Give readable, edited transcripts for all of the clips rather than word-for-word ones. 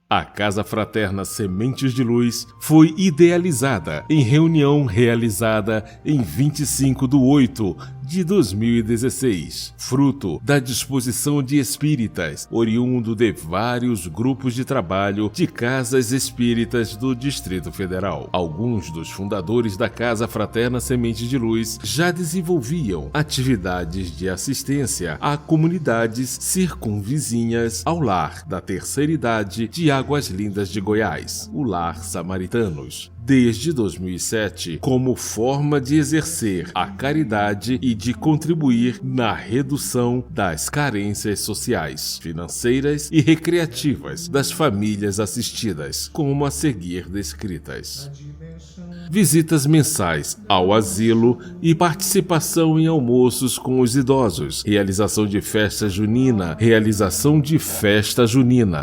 A Casa Fraterna Sementes de Luz foi idealizada em reunião realizada em 25/8/2016, fruto da disposição de espíritas, oriundo de vários grupos de trabalho de casas espíritas do Distrito Federal. Alguns dos fundadores da Casa Fraterna Sementes de Luz já desenvolviam atividades de assistência a comunidades circunvizinhas ao lar da terceira idade de Águas Lindas de Goiás, o Lar Samaritanos, desde 2007, como forma de exercer a caridade e de contribuir na redução das carências sociais, financeiras e recreativas das famílias assistidas, como a seguir descritas. Visitas mensais ao asilo e participação em almoços com os idosos, realização de festa junina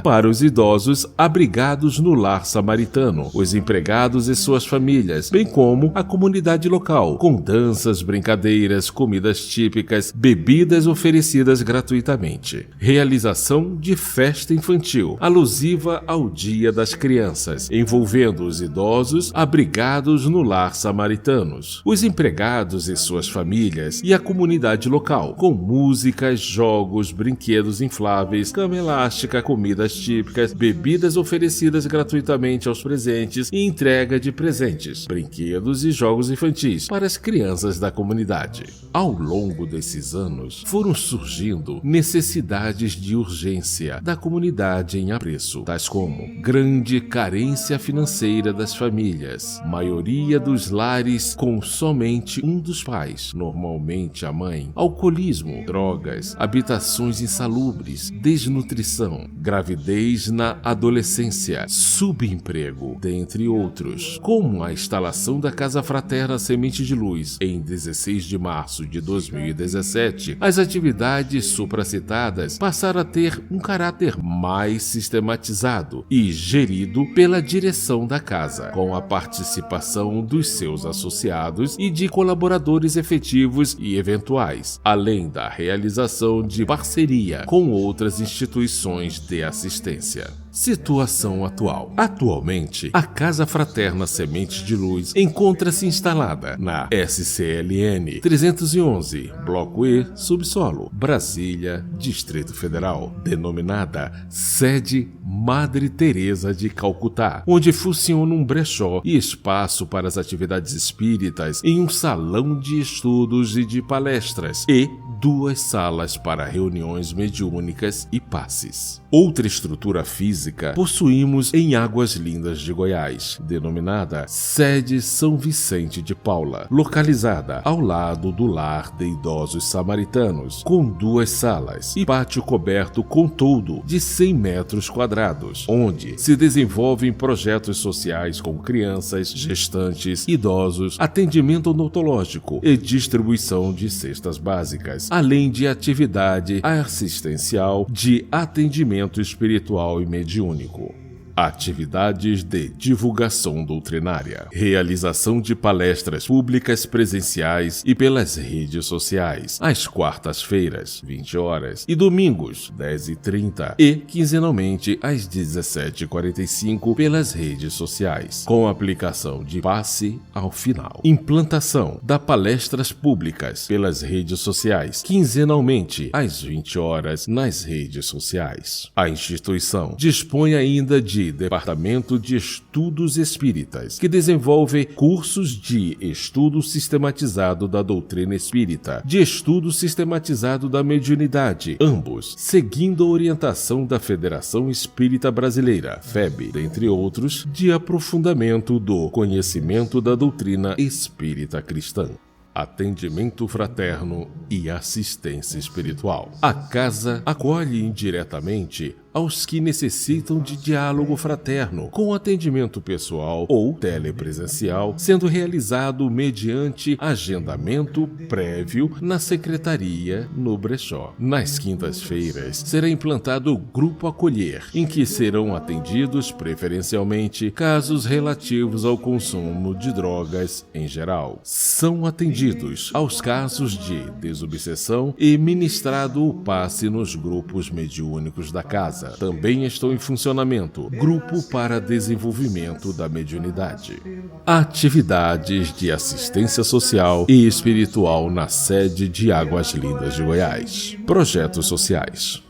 para os idosos abrigados no Lar Samaritano, os empregados e suas famílias, bem como a comunidade local, com danças, brincadeiras, comidas típicas, bebidas oferecidas gratuitamente. Realização de festa infantil, alusiva ao Dia das Crianças, envolvendo os idosos abrigados no Lar Samaritanos, os empregados e suas famílias e a comunidade local, com músicas, jogos, brinquedos infláveis, cama elástica, comidas típicas, bebidas oferecidas gratuitamente aos presentes e entrega de presentes, brinquedos e jogos infantis para as crianças da comunidade. Ao longo desses anos, foram surgindo necessidades de urgência da comunidade em apreço, tais como grande carência financeira das famílias, maioria dos lares com somente um dos pais, normalmente a mãe, alcoolismo, drogas, habitações insalubres, desnutrição, gravidez na adolescência, subemprego, dentre outros. Com a instalação da Casa Fraterna Semente de Luz em 16 de março de 2017, as atividades supracitadas passaram a ter um caráter mais sistematizado e gerido pela direção da casa, com a participação dos seus associados e de colaboradores efetivos e eventuais, além da realização de parceria com outras instituições de assistência. Situação atual. Atualmente, a Casa Fraterna Sementes de Luz encontra-se instalada na SCLN 311, Bloco E, Subsolo, Brasília, Distrito Federal, denominada Sede Madre Teresa de Calcutá, onde funciona um brechó e espaço para as atividades espíritas em um salão de estudos e de palestras e 2 salas para reuniões mediúnicas e passes. Outra estrutura física possuímos em Águas Lindas de Goiás, denominada Sede São Vicente de Paula, localizada ao lado do Lar de Idosos Samaritanos, com 2 salas e pátio coberto com toldo de 100 metros quadrados, onde se desenvolvem projetos sociais com crianças, gestantes, idosos, atendimento odontológico e distribuição de cestas básicas, além de atividade assistencial de atendimento espiritual e mediúnico. Atividades de divulgação doutrinária, realização de palestras públicas presenciais e pelas redes sociais, às quartas-feiras, 20 horas, e domingos, 10h30, e quinzenalmente às 17h45 pelas redes sociais, com aplicação de passe ao final. Implantação da palestras públicas pelas redes sociais, quinzenalmente às 20 horas nas redes sociais. A instituição dispõe ainda de Departamento de Estudos Espíritas, que desenvolve cursos de estudo sistematizado da doutrina espírita, de estudo sistematizado da mediunidade, ambos seguindo a orientação da Federação Espírita Brasileira, FEB, dentre outros, de aprofundamento do conhecimento da doutrina espírita cristã. Atendimento fraterno e assistência espiritual. A casa acolhe indiretamente aos que necessitam de diálogo fraterno, com atendimento pessoal ou telepresencial, sendo realizado mediante agendamento prévio na secretaria no brechó. Nas quintas-feiras, será implantado o Grupo Acolher, em que serão atendidos preferencialmente casos relativos ao consumo de drogas em geral. São atendidos aos casos de desobsessão e ministrado o passe nos grupos mediúnicos da casa. Casa também estão em funcionamento. Grupo para Desenvolvimento da Mediunidade. Atividades de assistência social e espiritual na sede de Águas Lindas de Goiás. Projetos sociais.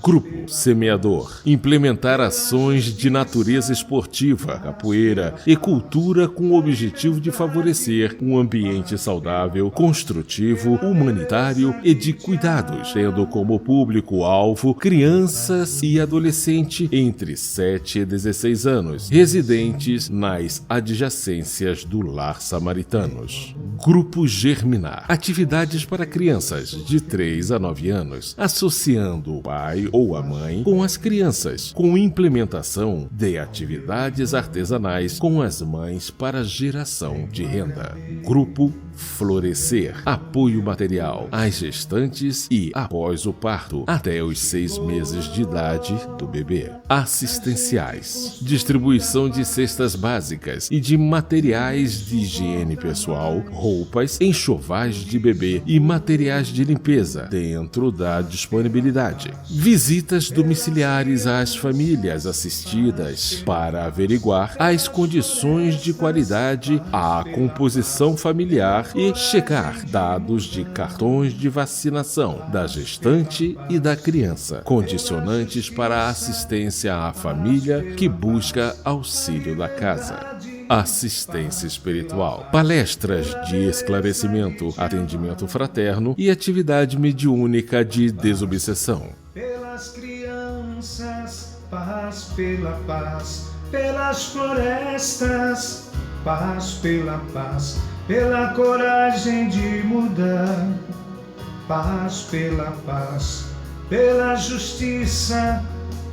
Grupo Semeador. Implementar ações de natureza esportiva, capoeira e cultura com o objetivo de favorecer um ambiente saudável, construtivo, humanitário e de cuidados, tendo como público-alvo crianças e adolescentes entre 7 e 16 anos, residentes nas adjacências do Lar Samaritanos. Grupo Germinar. Atividades para crianças de 3 a 9 anos, associando o pai ou a mãe com as crianças, com implementação de atividades artesanais com as mães para geração de renda. Grupo Florescer. Apoio material às gestantes e após o parto, até os 6 meses de idade do bebê. Assistenciais. Distribuição de cestas básicas e de materiais de higiene pessoal, roupas, enxovais de bebê e materiais de limpeza, dentro da disponibilidade. Visitas domiciliares às famílias assistidas para averiguar as condições de qualidade, a composição familiar e checar dados de cartões de vacinação da gestante e da criança, condicionantes para a assistência à família que busca auxílio da casa. Assistência espiritual. Palestras de esclarecimento, atendimento fraterno e atividade mediúnica de desobsessão. Pelas crianças, paz pela paz, pelas florestas, paz pela coragem de mudar, paz, pela justiça,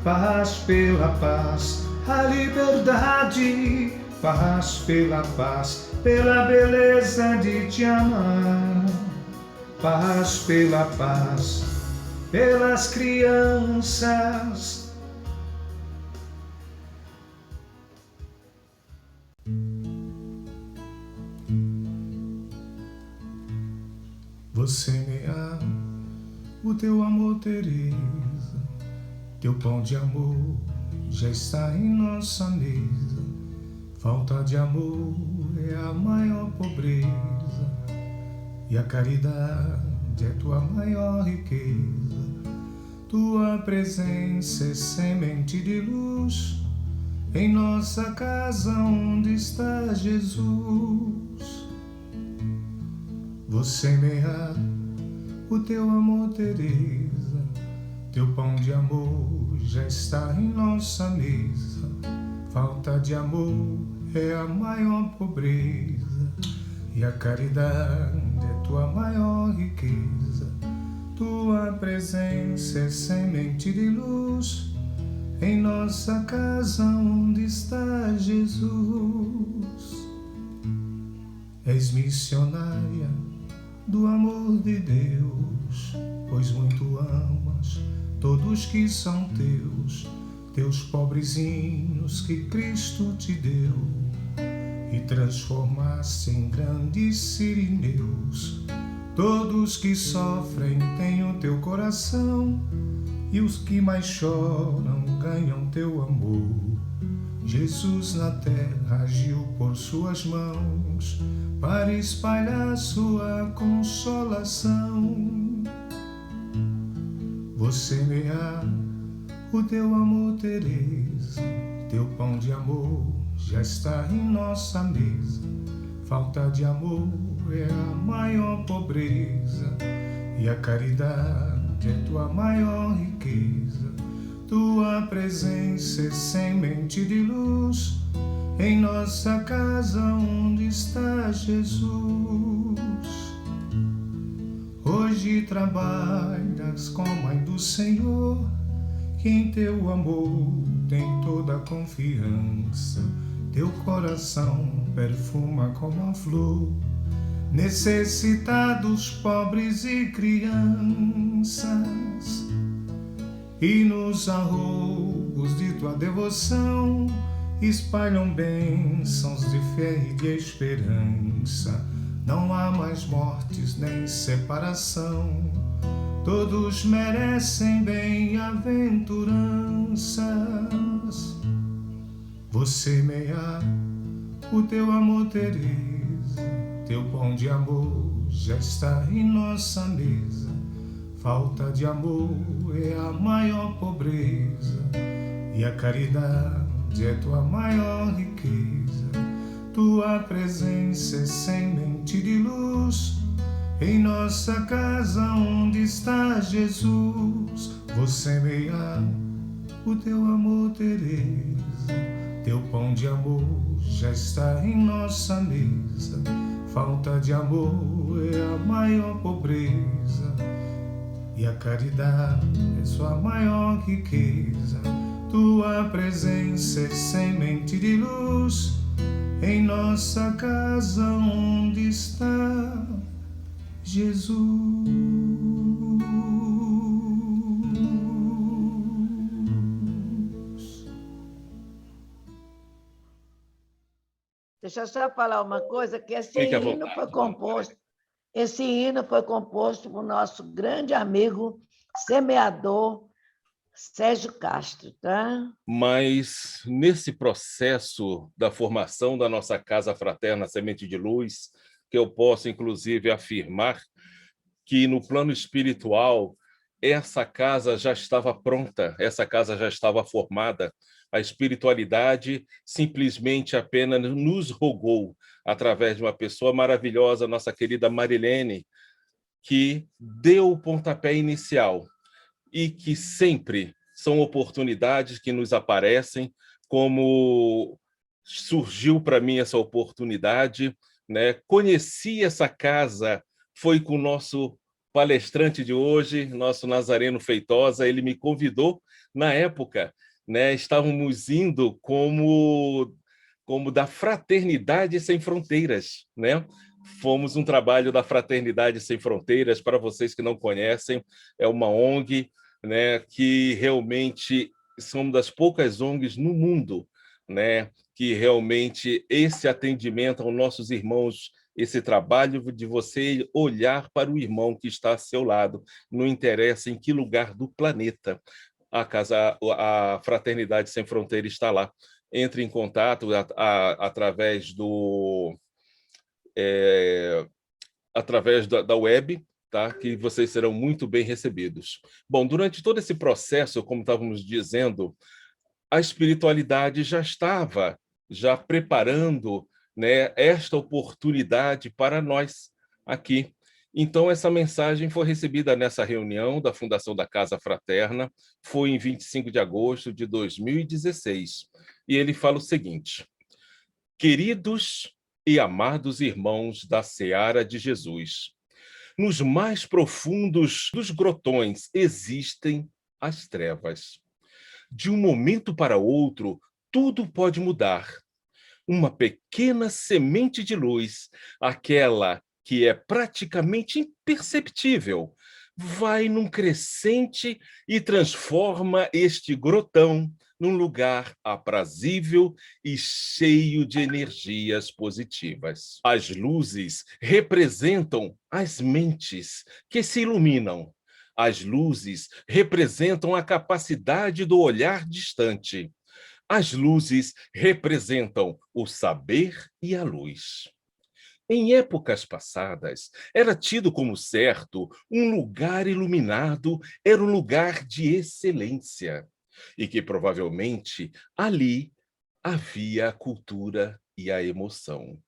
paz pela paz, a liberdade, paz, pela beleza de te amar, paz, pelas crianças. Vou semear o teu amor, Teresa, teu pão de amor já está em nossa mesa. Falta de amor é a maior pobreza, e a caridade é tua maior riqueza. Tua presença é semente de luz em nossa casa onde está Jesus. Vou semear o teu amor, Teresa, teu pão de amor já está em nossa mesa. Falta de amor é a maior pobreza, e a caridade é tua maior riqueza. Tua presença é semente de luz em nossa casa onde está Jesus. És missionária do amor de Deus, pois muito amas todos que são teus pobrezinhos que Cristo te deu, e transformaste em grandes sirineus. Todos que sofrem têm o teu coração, e os que mais choram ganham teu amor. Jesus na terra agiu por suas mãos para espalhar sua consolação. Vou semear o teu amor, Teresa, teu pão de amor já está em nossa mesa. Falta de amor é a maior pobreza, e a caridade é tua maior riqueza. Tua presença é semente de luz em nossa casa onde está Jesus. Hoje trabalhas com a mãe do Senhor, que em teu amor tem toda a confiança. Teu coração perfuma como a flor, necessitados, pobres e crianças. E nos arroubos de tua devoção espalham bênçãos de fé e de esperança. Não há mais mortes nem separação, todos merecem bem-aventuranças. Você semear, o teu amor tereis, teu pão de amor já está em nossa mesa. Falta de amor é a maior pobreza, e a caridade é tua maior riqueza. Tua presença é semente de luz em nossa casa onde está Jesus. Você semear, o teu amor tereis, teu pão de amor já está em nossa mesa. Falta de amor é a maior pobreza, e a caridade é sua maior riqueza. Tua presença é semente de luz em nossa casa onde está Jesus. Deixa eu só falar uma coisa, que esse hino foi composto por nosso grande amigo, semeador, Sérgio Castro, tá? Mas nesse processo da formação da nossa Casa Fraterna Semente de Luz, que eu posso, inclusive, afirmar que no plano espiritual, essa casa já estava pronta, essa casa já estava formada. A espiritualidade simplesmente apenas nos rogou, através de uma pessoa maravilhosa, nossa querida Marilene, que deu o pontapé inicial e que sempre são oportunidades que nos aparecem, como surgiu para mim essa oportunidade, né? Conheci essa casa, foi com o nosso palestrante de hoje, nosso Nazareno Feitosa, ele me convidou na época, né? Estávamos indo como da Fraternidade Sem Fronteiras, né? Fomos um trabalho da Fraternidade Sem Fronteiras, para vocês que não conhecem, é uma ONG, né, que realmente somos das poucas ONGs no mundo, né, que realmente esse atendimento aos nossos irmãos, esse trabalho de você olhar para o irmão que está ao seu lado, não interessa em que lugar do planeta, a Fraternidade Sem Fronteiras está lá. Entre em contato através da web, tá? Que vocês serão muito bem recebidos. Bom, durante todo esse processo, como estávamos dizendo, a espiritualidade já estava preparando, né, esta oportunidade para nós aqui. Então, essa mensagem foi recebida nessa reunião da Fundação da Casa Fraterna, foi em 25 de agosto de 2016. E ele fala o seguinte: queridos e amados irmãos da Seara de Jesus, nos mais profundos dos grotões existem as trevas. De um momento para outro, tudo pode mudar. Uma pequena semente de luz, aquela que é praticamente imperceptível, vai num crescente e transforma este grotão num lugar aprazível e cheio de energias positivas. As luzes representam as mentes que se iluminam. As luzes representam a capacidade do olhar distante. As luzes representam o saber e a luz. Em épocas passadas, era tido como certo um lugar iluminado era um lugar de excelência, e que provavelmente ali havia a cultura e a emoção.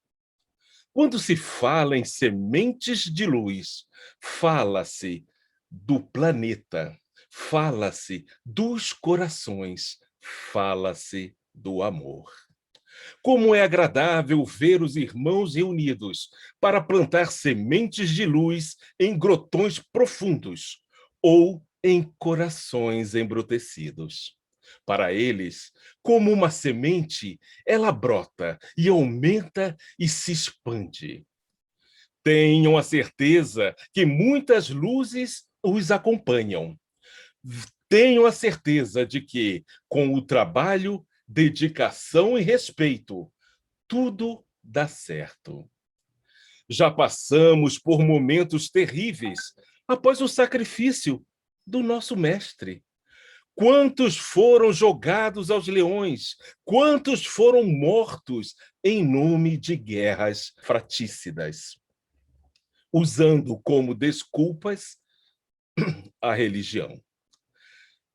Quando se fala em sementes de luz, fala-se do planeta, fala-se dos corações, fala-se do amor. Como é agradável ver os irmãos reunidos para plantar sementes de luz em grotões profundos ou em corações embrutecidos. Para eles, como uma semente, ela brota e aumenta e se expande. Tenham a certeza que muitas luzes os acompanham. Tenham a certeza de que, com o trabalho, dedicação e respeito, tudo dá certo. Já passamos por momentos terríveis, após o sacrifício do nosso mestre? Quantos foram jogados aos leões? Quantos foram mortos em nome de guerras fratricidas, usando como desculpas a religião?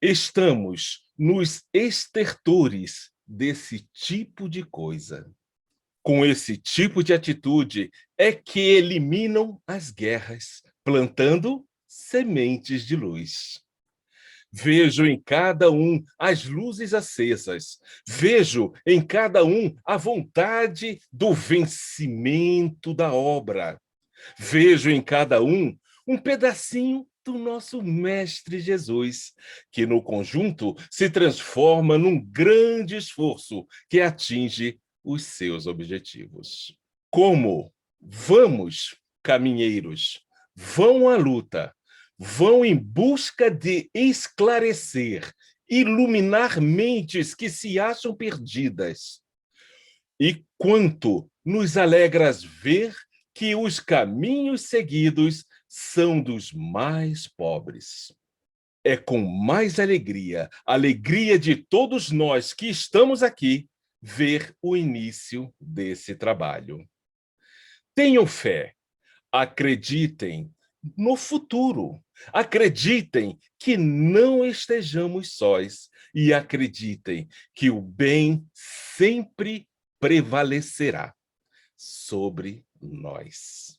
Estamos nos estertores desse tipo de coisa. Com esse tipo de atitude é que eliminam as guerras, plantando sementes de luz. Vejo em cada um as luzes acesas. Vejo em cada um a vontade do vencimento da obra. Vejo em cada um pedacinho do nosso Mestre Jesus, que no conjunto se transforma num grande esforço que atinge os seus objetivos. Como? Vamos, caminheiros, vão à luta, vão em busca de esclarecer, iluminar mentes que se acham perdidas. E quanto nos alegras ver que os caminhos seguidos são dos mais pobres. É com mais alegria, alegria de todos nós que estamos aqui, ver o início desse trabalho. Tenham fé, acreditem no futuro, acreditem que não estejamos sós e acreditem que o bem sempre prevalecerá sobre nós.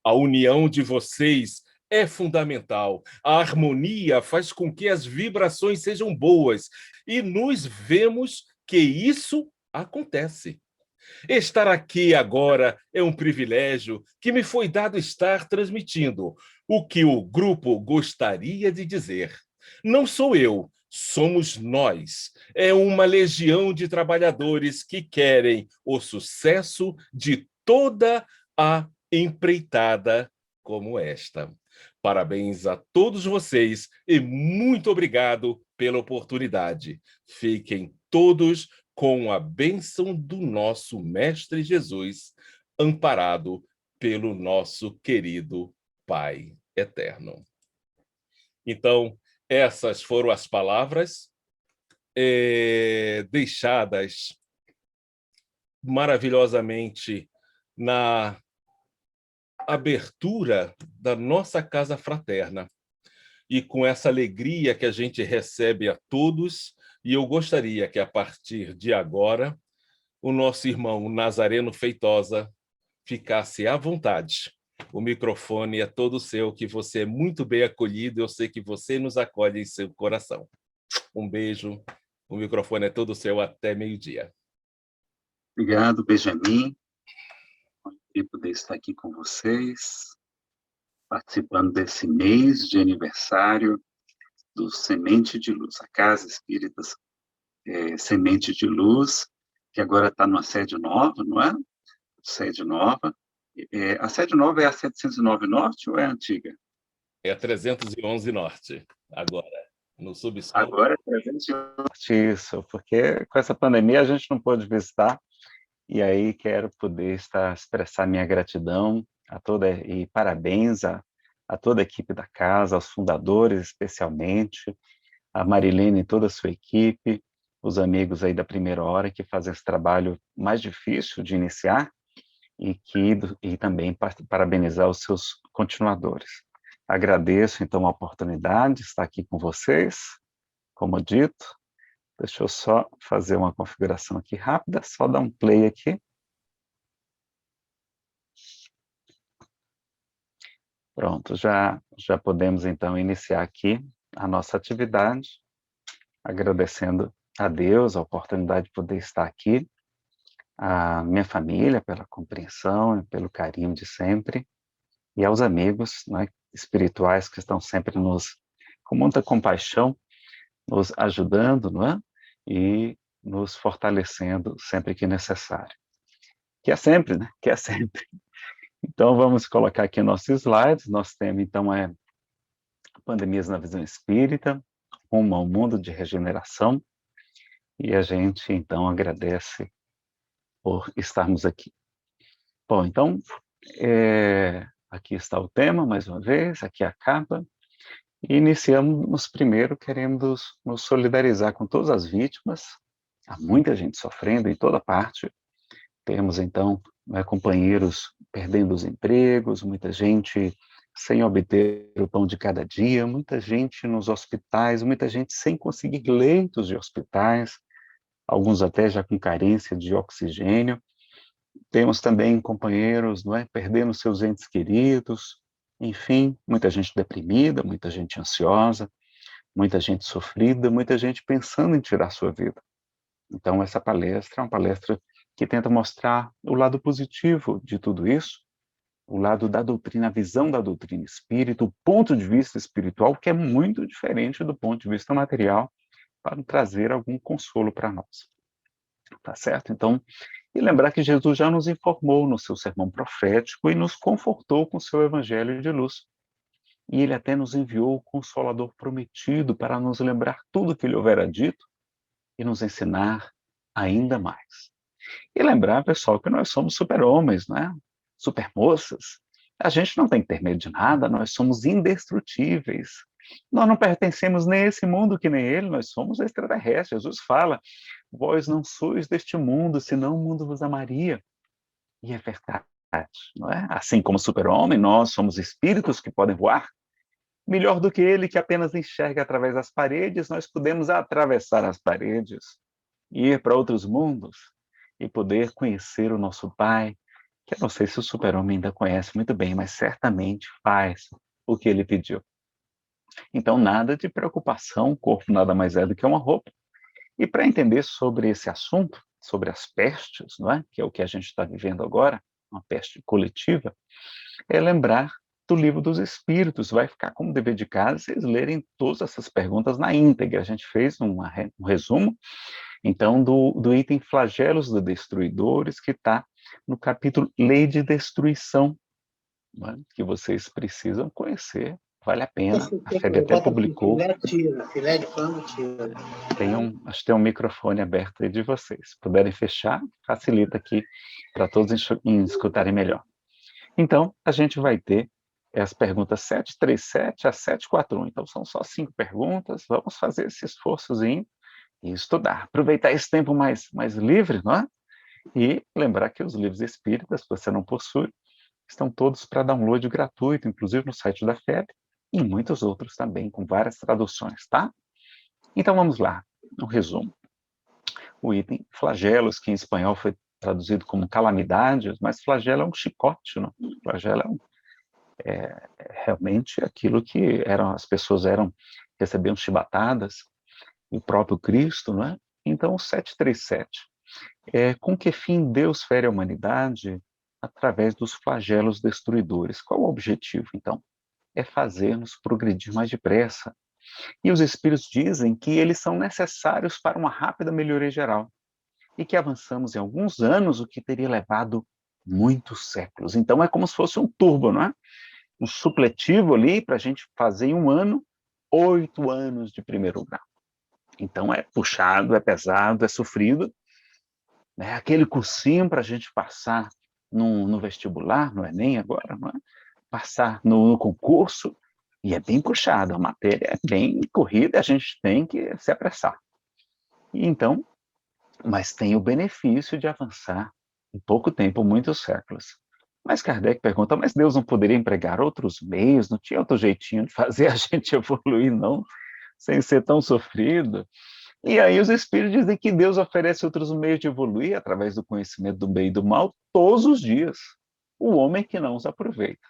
A união de vocês é fundamental. A harmonia faz com que as vibrações sejam boas e nos vemos que isso acontece. Estar aqui agora é um privilégio que me foi dado estar transmitindo o que o grupo gostaria de dizer. Não sou eu, somos nós. É uma legião de trabalhadores que querem o sucesso de toda a empreitada como esta. Parabéns a todos vocês e muito obrigado pela oportunidade. Fiquem todos com a bênção do nosso Mestre Jesus, amparado pelo nosso querido Pai Eterno. Então, essas foram as palavras deixadas maravilhosamente na abertura da nossa casa fraterna. E com essa alegria que a gente recebe a todos, e eu gostaria que, a partir de agora, o nosso irmão Nazareno Feitosa ficasse à vontade. O microfone é todo seu, que você é muito bem acolhido, eu sei que você nos acolhe em seu coração. Um beijo, o microfone é todo seu até meio-dia. Obrigado, Benjamin, por poder estar aqui com vocês, participando desse mês de aniversário do Semente de Luz, a Casa Espírita Semente de Luz, que agora está numa sede nova, não é? Sede nova. A sede nova é a 709 Norte ou é a antiga? É a 311 Norte, agora, no subsolo. Agora é 311 Norte, isso, porque com essa pandemia a gente não pôde visitar, e aí quero poder expressar minha gratidão a toda, e parabéns a toda a equipe da casa, aos fundadores especialmente, a Marilene e toda a sua equipe, os amigos aí da primeira hora que fazem esse trabalho mais difícil de iniciar, e também parabenizar os seus continuadores. Agradeço, então, a oportunidade de estar aqui com vocês, como dito. Deixa eu só fazer uma configuração aqui rápida, só dar um play aqui. Pronto, já podemos, então, iniciar aqui a nossa atividade, agradecendo a Deus a oportunidade de poder estar aqui, a minha família pela compreensão e pelo carinho de sempre, e aos amigos, né, espirituais que estão sempre com muita compaixão, nos ajudando, não é? E nos fortalecendo sempre que necessário. Que é sempre, né? Que é sempre. Então, vamos colocar aqui nossos slides. Nosso tema, então, é Pandemias na Visão Espírita, rumo ao mundo de regeneração. E a gente, então, agradece por estarmos aqui. Bom, então, aqui está o tema, mais uma vez, aqui a capa. E iniciamos primeiro querendo nos solidarizar com todas as vítimas. Há muita gente sofrendo em toda parte. Temos, então, companheiros perdendo os empregos, muita gente sem obter o pão de cada dia, muita gente nos hospitais, muita gente sem conseguir leitos de hospitais, alguns até já com carência de oxigênio. Temos também companheiros, perdendo seus entes queridos, enfim, muita gente deprimida, muita gente ansiosa, muita gente sofrida, muita gente pensando em tirar sua vida. Então, essa palestra é uma palestra que tenta mostrar o lado positivo de tudo isso, o lado da doutrina, a visão da doutrina espírita, o ponto de vista espiritual, que é muito diferente do ponto de vista material, para trazer algum consolo para nós. Tá certo? Então, e lembrar que Jesus já nos informou no seu sermão profético e nos confortou com o seu evangelho de luz. E ele até nos enviou o Consolador prometido para nos lembrar tudo que ele houvera dito e nos ensinar ainda mais. E lembrar, pessoal, que nós somos super-homens, super-moças. A gente não tem que ter medo de nada, nós somos indestrutíveis. Nós não pertencemos nem a esse mundo que nem ele, nós somos extraterrestres. Jesus fala, vós não sois deste mundo, senão o mundo vos amaria. E é verdade, não é? Assim como super-homem, nós somos espíritos que podem voar. Melhor do que ele que apenas enxerga através das paredes, nós podemos atravessar as paredes, ir para outros mundos e poder conhecer o nosso Pai, que eu não sei se o super-homem ainda conhece muito bem, mas certamente faz o que ele pediu. Então, nada de preocupação, o corpo nada mais é do que uma roupa. E para entender sobre esse assunto, sobre as pestes, que é o que a gente está vivendo agora, uma peste coletiva, é lembrar do Livro dos Espíritos. Vai ficar como dever de casa vocês lerem todas essas perguntas na íntegra. A gente fez um resumo, então, do item Flagelos dos Destruidores, que está no capítulo Lei de Destruição, que vocês precisam conhecer. Vale a pena. A FEB até publicou. Filé de frango tira. Acho que tem um microfone aberto aí de vocês. Se puderem fechar, facilita aqui para todos escutarem melhor. Então, a gente vai ter as perguntas 737 a 741. Então, são só 5 perguntas. Vamos fazer esse esforçozinho e estudar. Aproveitar esse tempo mais livre, E lembrar que os livros espíritas, se você não possui, estão todos para download gratuito, inclusive no site da FEB, e muitos outros também, com várias traduções, tá? Então, vamos lá, um resumo. O item flagelos, que em espanhol foi traduzido como calamidades, mas flagelo é um chicote, não? Flagelo é realmente aquilo que as pessoas recebiam chibatadas, o próprio Cristo, Então, o 737 com que fim Deus fere a humanidade? Através dos flagelos destruidores. Qual o objetivo, então? É fazer-nos progredir mais depressa. E os espíritos dizem que eles são necessários para uma rápida melhoria geral e que avançamos em alguns anos o que teria levado muitos séculos. Então é como se fosse um turbo, um supletivo ali para a gente fazer em um ano 8 anos de primeiro grau. Então é puxado, é pesado, é sofrido. Aquele cursinho para a gente passar no vestibular, no Enem agora, passar no concurso, e é bem puxado, a matéria é bem corrida, a gente tem que se apressar. Então, mas tem o benefício de avançar em pouco tempo, muitos séculos. Mas Kardec pergunta, mas Deus não poderia empregar outros meios, não tinha outro jeitinho de fazer a gente evoluir, não, sem ser tão sofrido? E aí os espíritos dizem que Deus oferece outros meios de evoluir através do conhecimento do bem e do mal todos os dias. O homem que não os aproveita.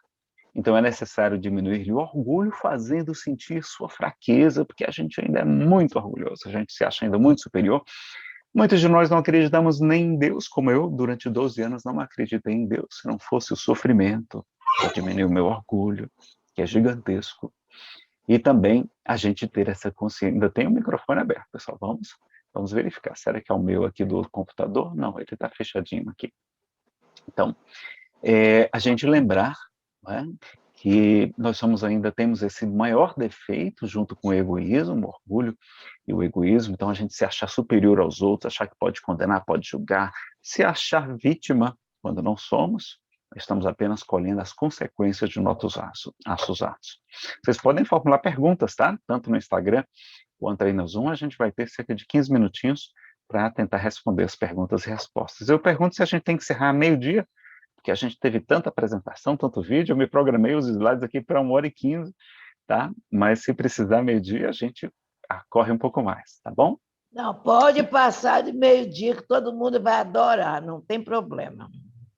Então é necessário diminuir o orgulho, fazendo sentir sua fraqueza, porque a gente ainda é muito orgulhoso, a gente se acha ainda muito superior. Muitos de nós não acreditamos nem em Deus, como eu, durante 12 anos, não acreditei em Deus. Se não fosse o sofrimento, para diminuir o meu orgulho, que é gigantesco. E também a gente ter essa consciência. Ainda tem o microfone aberto, pessoal. Vamos verificar. Será que é o meu aqui do computador? Não, ele está fechadinho aqui. Então, a gente lembrar que nós temos esse maior defeito junto com o egoísmo, o orgulho e o egoísmo. Então, a gente se achar superior aos outros, achar que pode condenar, pode julgar, se achar vítima quando não somos, Estamos apenas colhendo as consequências de nossos atos. Vocês podem formular perguntas, tá? Tanto no Instagram quanto aí no Zoom. A gente vai ter cerca de 15 minutinhos para tentar responder as perguntas e respostas. Eu pergunto se a gente tem que encerrar meio-dia, porque a gente teve tanta apresentação, tanto vídeo, eu me programei os slides aqui para 1h15, tá? Mas se precisar meio-dia, a gente corre um pouco mais, tá bom? Não, pode passar de meio-dia, que todo mundo vai adorar, não tem problema.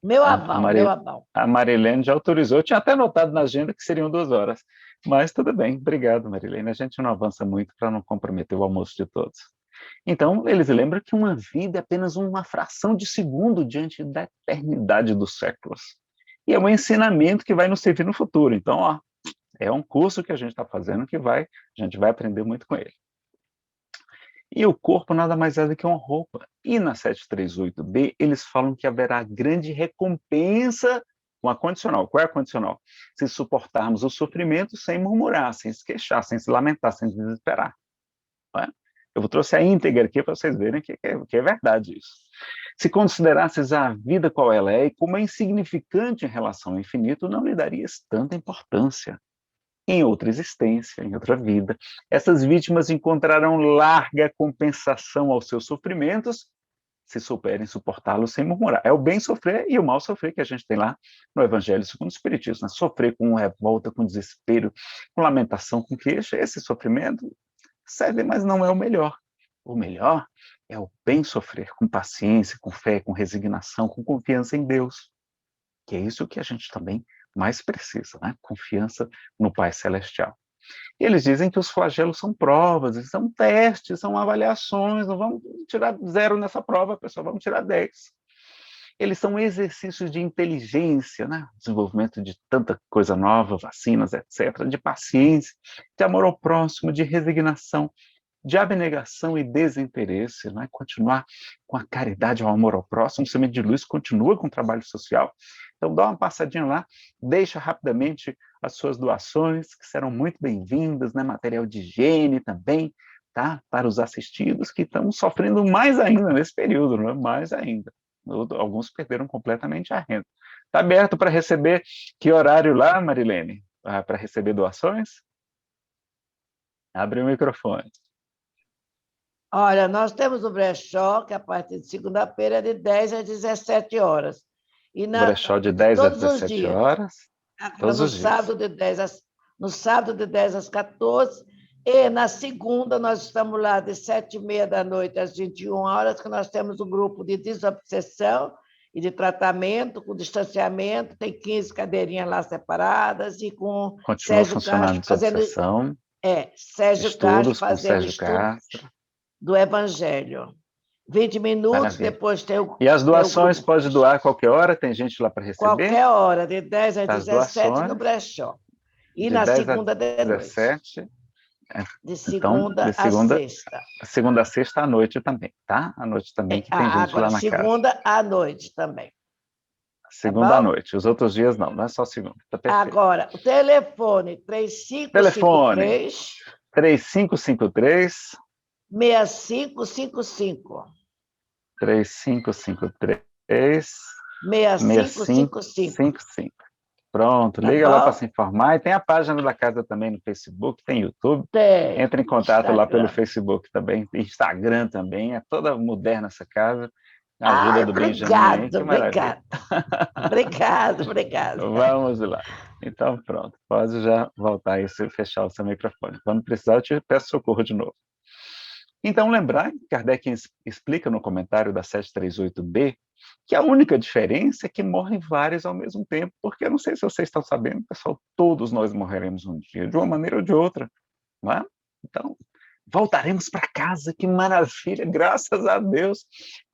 Meu aval. A Marilene já autorizou, eu tinha até anotado na agenda que seriam 2 horas, mas tudo bem, obrigado, Marilene. A gente não avança muito para não comprometer o almoço de todos. Então, eles lembram que uma vida é apenas uma fração de segundo diante da eternidade dos séculos. E é um ensinamento que vai nos servir no futuro. Então, ó, é um curso que a gente está fazendo que a gente vai aprender muito com ele. E o corpo nada mais é do que uma roupa. E na 738b, eles falam que haverá grande recompensa com a condicional. Qual é a condicional? Se suportarmos o sofrimento sem murmurar, sem se queixar, sem se lamentar, sem se desesperar. Não é? Eu trouxe a íntegra aqui para vocês verem que é verdade isso. Se considerasses a vida qual ela é e como é insignificante em relação ao infinito, não lhe darias tanta importância. Em outra existência, em outra vida, essas vítimas encontrarão larga compensação aos seus sofrimentos, se souberem suportá-los sem murmurar. É o bem sofrer e o mal sofrer que a gente tem lá no Evangelho segundo o Espiritismo, né? Sofrer com revolta, com desespero, com lamentação, com queixa, esse sofrimento serve, mas não é o melhor. O melhor é o bem sofrer, com paciência, com fé, com resignação, com confiança em Deus. Que é isso que a gente também mais precisa, né? Confiança no Pai Celestial. E eles dizem que os flagelos são provas, são testes, são avaliações, não vamos tirar 0 nessa prova, pessoal, vamos tirar 10. Eles são exercícios de inteligência, né? Desenvolvimento de tanta coisa nova, vacinas, etc., de paciência, de amor ao próximo, de resignação, de abnegação e desinteresse, né? Continuar com a caridade ao amor ao próximo. O Semente de Luz continua com o trabalho social. Então, dá uma passadinha lá, deixa rapidamente as suas doações, que serão muito bem-vindas, né? Material de higiene também, tá? Para os assistidos que estão sofrendo mais ainda nesse período, né? Mais ainda. Alguns perderam completamente a renda. Está aberto para receber, que horário lá, Marilene? Para receber doações? Abre o microfone. Olha, nós temos o brechó, que a partir de segunda-feira é de 10 às 17 horas. E brechó de 10 às 17 horas? Todos os dias. No sábado, de 10 às 14. E na segunda, nós estamos lá de 7h30 da noite às 21 horas, que nós temos o grupo de desobsessão e de tratamento, com distanciamento, tem 15 cadeirinhas lá separadas, e com Continua Sérgio funcionando Castro fazendo... desobsessão. Sérgio Castro fazendo Sérgio Castro. Do Evangelho. 20 minutos, Maravilha. Depois tem o... E as doações pode doar a qualquer hora? Tem gente lá para receber? Qualquer hora, de 10 às 17 doações, no brechó. E de na 10 segunda às de noite. 17. De segunda a sexta. Segunda a sexta à noite também, tá? À noite também, que tem gente lá na casa. Segunda à noite também. Segunda à noite. Os outros dias não é só segunda. Tá perfeito. Agora, o telefone 3553... 3553... 6555. 3553... 6555. Pronto, liga lá para se informar. E tem a página da casa também no Facebook, tem YouTube. Tem. Entra em contato Instagram. lá pelo Facebook também, Instagram também. É toda moderna essa casa. A ajuda do Benjamin. Obrigado. Vamos lá. Então, pronto. Pode já voltar e fechar o seu microfone. Quando precisar, eu te peço socorro de novo. Então, lembrar que Kardec explica no comentário da 738b que a única diferença é que morrem vários ao mesmo tempo, porque eu não sei se vocês estão sabendo, pessoal, todos nós morreremos um dia, de uma maneira ou de outra, não é? Então, voltaremos para casa, que maravilha, graças a Deus.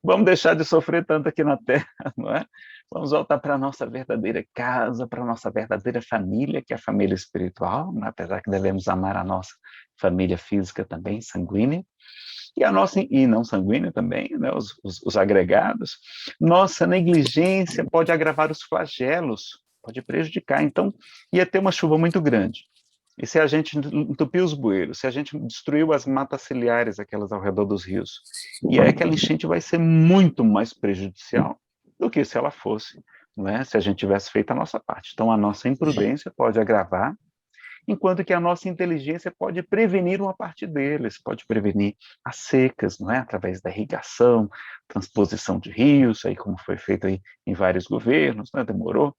Vamos deixar de sofrer tanto aqui na Terra, não é? Vamos voltar para a nossa verdadeira casa, para a nossa verdadeira família, que é a família espiritual, né? Apesar que devemos amar a nossa família física também, sanguínea, e a nossa, e não sanguínea também, né? Os agregados. Nossa negligência pode agravar os flagelos, pode prejudicar. Então, ia ter uma chuva muito grande. E se a gente entupiu os bueiros, se a gente destruiu as matas ciliares, aquelas ao redor dos rios, e aí aquela enchente vai ser muito mais prejudicial do que se ela fosse não é? Se a gente tivesse feito a nossa parte. Então, a nossa imprudência pode agravar, enquanto que a nossa inteligência pode prevenir uma parte deles, pode prevenir as secas, não é? Através da irrigação, transposição de rios, aí como foi feito aí em vários governos, né? Demorou,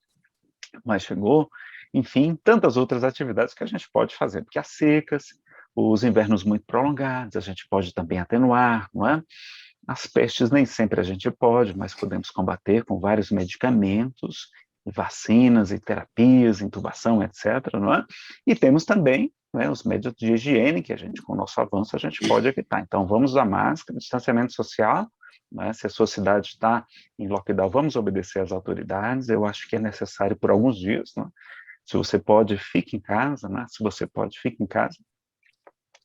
mas chegou. Enfim, tantas outras atividades que a gente pode fazer, porque as secas, os invernos muito prolongados, a gente pode também atenuar, não é? As pestes nem sempre a gente pode, mas podemos combater com vários medicamentos, vacinas e terapias, intubação, etc., não é? E temos também, né, os métodos de higiene que a gente, com o nosso avanço, a gente pode evitar. Então, vamos usar máscara, distanciamento social, né? Se a sua cidade está em lockdown, vamos obedecer às autoridades. Eu acho que é necessário por alguns dias, né? Se você pode, fique em casa, né? Se você pode, fique em casa.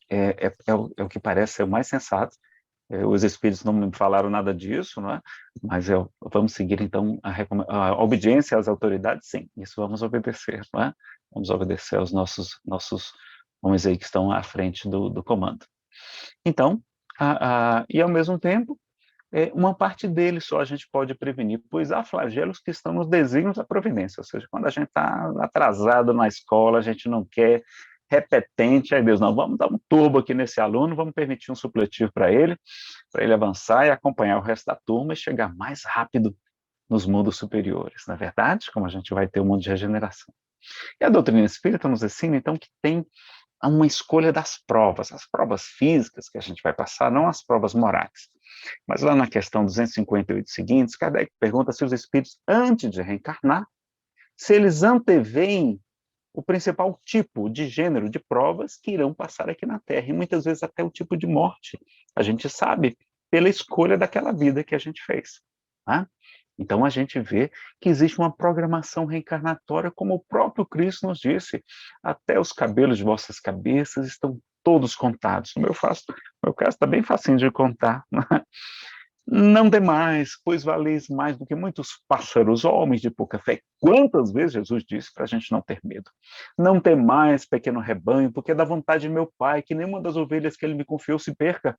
É o que parece ser o mais sensato. Os espíritos não me falaram nada disso, não é? Mas vamos seguir, então, a obediência às autoridades, sim, isso vamos obedecer, não é? Vamos obedecer aos nossos homens aí que estão à frente do comando. Então, e ao mesmo tempo, uma parte deles só a gente pode prevenir, pois há flagelos que estão nos desígnios da providência, ou seja, quando a gente está atrasado na escola, a gente não quer repetente, aí Deus, não, vamos dar um turbo aqui nesse aluno, vamos permitir um supletivo para ele avançar e acompanhar o resto da turma e chegar mais rápido nos mundos superiores, não é verdade? Como a gente vai ter o mundo de regeneração. E a doutrina espírita nos ensina, então, que tem uma escolha das provas, as provas físicas que a gente vai passar, não as provas morais. Mas lá na questão 258 seguintes, Kardec pergunta se os espíritos, antes de reencarnar, se eles anteveem o principal tipo de gênero de provas que irão passar aqui na Terra, e muitas vezes até o tipo de morte. A gente sabe pela escolha daquela vida que a gente fez. Tá? Então a gente vê que existe uma programação reencarnatória, como o próprio Cristo nos disse, até os cabelos de vossas cabeças estão todos contados. No meu caso está bem facinho de contar. Né? Não demais, pois valeis mais do que muitos pássaros, homens de pouca fé. Quantas vezes Jesus disse para a gente não ter medo? Não temais, pequeno rebanho, porque é da vontade de meu Pai que nenhuma das ovelhas que ele me confiou se perca.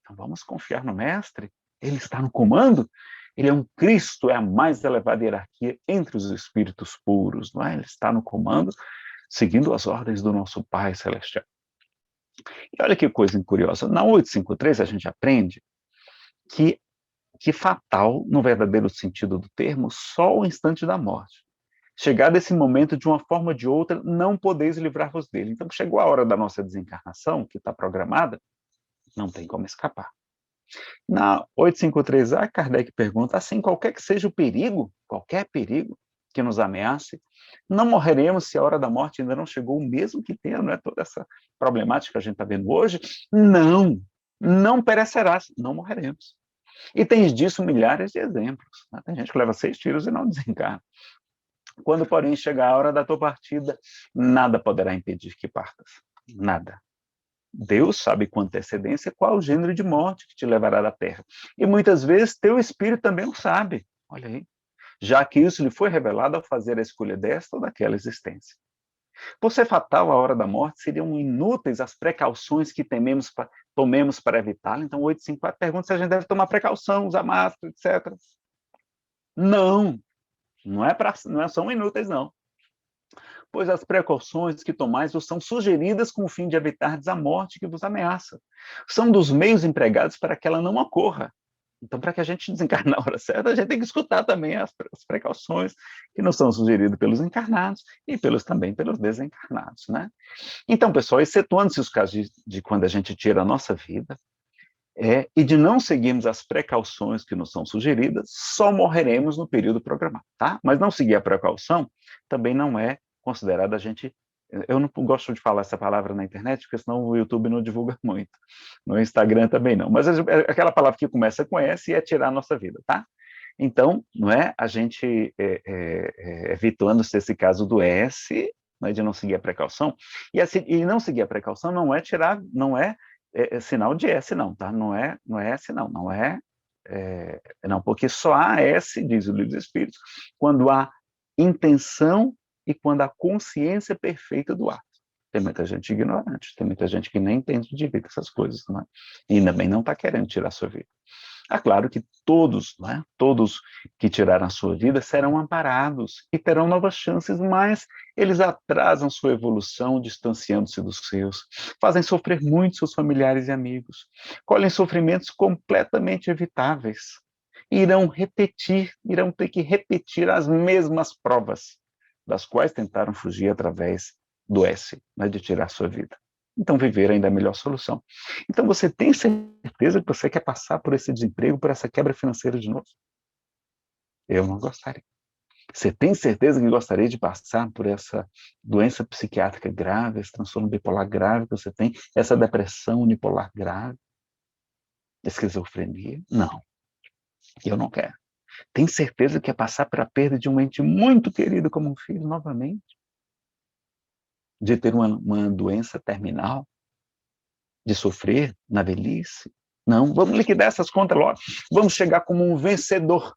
Então vamos confiar no Mestre, ele está no comando, ele é um Cristo, é a mais elevada hierarquia entre os espíritos puros, não é? Ele está no comando, seguindo as ordens do nosso Pai Celestial. E olha que coisa curiosa, na 853 a gente aprende que fatal, no verdadeiro sentido do termo, só o instante da morte. Chegado esse momento, de uma forma ou de outra, não podeis livrar-vos dele. Então, chegou a hora da nossa desencarnação, que está programada, não tem como escapar. Na 853A, Kardec pergunta, assim, qualquer que seja o perigo, qualquer perigo que nos ameace, não morreremos se a hora da morte ainda não chegou, mesmo que tenha, não é, toda essa problemática que a gente está vendo hoje? Não perecerás, não morreremos. E tens disso milhares de exemplos. Né? Tem gente que leva 6 tiros e não desencarna. Quando, porém, chegar a hora da tua partida, nada poderá impedir que partas. Nada. Deus sabe com antecedência qual o gênero de morte que te levará da terra. E muitas vezes teu espírito também o sabe. Olha aí. Já que isso lhe foi revelado ao fazer a escolha desta ou daquela existência. Por ser fatal a hora da morte, seriam inúteis as precauções que tomemos para evitá-la. Então, 854 pergunta se a gente deve tomar precaução, usar máscara, etc. Não são inúteis, não. Pois as precauções que tomais vos são sugeridas com o fim de evitardes a morte que vos ameaça. São dos meios empregados para que ela não ocorra. Então, para que a gente desencarne na hora certa, a gente tem que escutar também as precauções que nos são sugeridas pelos encarnados e também pelos desencarnados, né? Então, pessoal, excetuando-se os casos de quando a gente tira a nossa vida, e de não seguirmos as precauções que nos são sugeridas, só morreremos no período programado, tá? Mas não seguir a precaução também não é considerado a gente... Eu não gosto de falar essa palavra na internet, porque senão o YouTube não divulga muito. No Instagram também não. Mas é aquela palavra que começa com S e é tirar a nossa vida, tá? Então, não é a gente evitando-se esse caso do S, não é, de não seguir a precaução. E não seguir a precaução não é tirar, não é sinal de S, não, tá? Não é S, não. Não, porque só há S, diz o Livro dos Espíritos, quando há intenção e quando a consciência perfeita do ato. Tem muita gente ignorante, tem muita gente que nem entende de vida essas coisas, não é? E ainda bem não está querendo tirar a sua vida. É claro que todos, né, todos que tiraram a sua vida serão amparados e terão novas chances, mas eles atrasam sua evolução, distanciando-se dos seus, fazem sofrer muito seus familiares e amigos, colhem sofrimentos completamente evitáveis, irão ter que repetir as mesmas provas, das quais tentaram fugir através do S, né, de tirar sua vida. Então, viver ainda é a melhor solução. Então, você tem certeza que você quer passar por esse desemprego, por essa quebra financeira de novo? Eu não gostaria. Você tem certeza que gostaria de passar por essa doença psiquiátrica grave, esse transtorno bipolar grave que você tem, essa depressão unipolar grave, esquizofrenia? Não, eu não quero. Tem certeza que quer passar pela perda de um ente muito querido como um filho novamente? De ter uma doença terminal? De sofrer na velhice? Não, vamos liquidar essas contas logo. Vamos chegar como um vencedor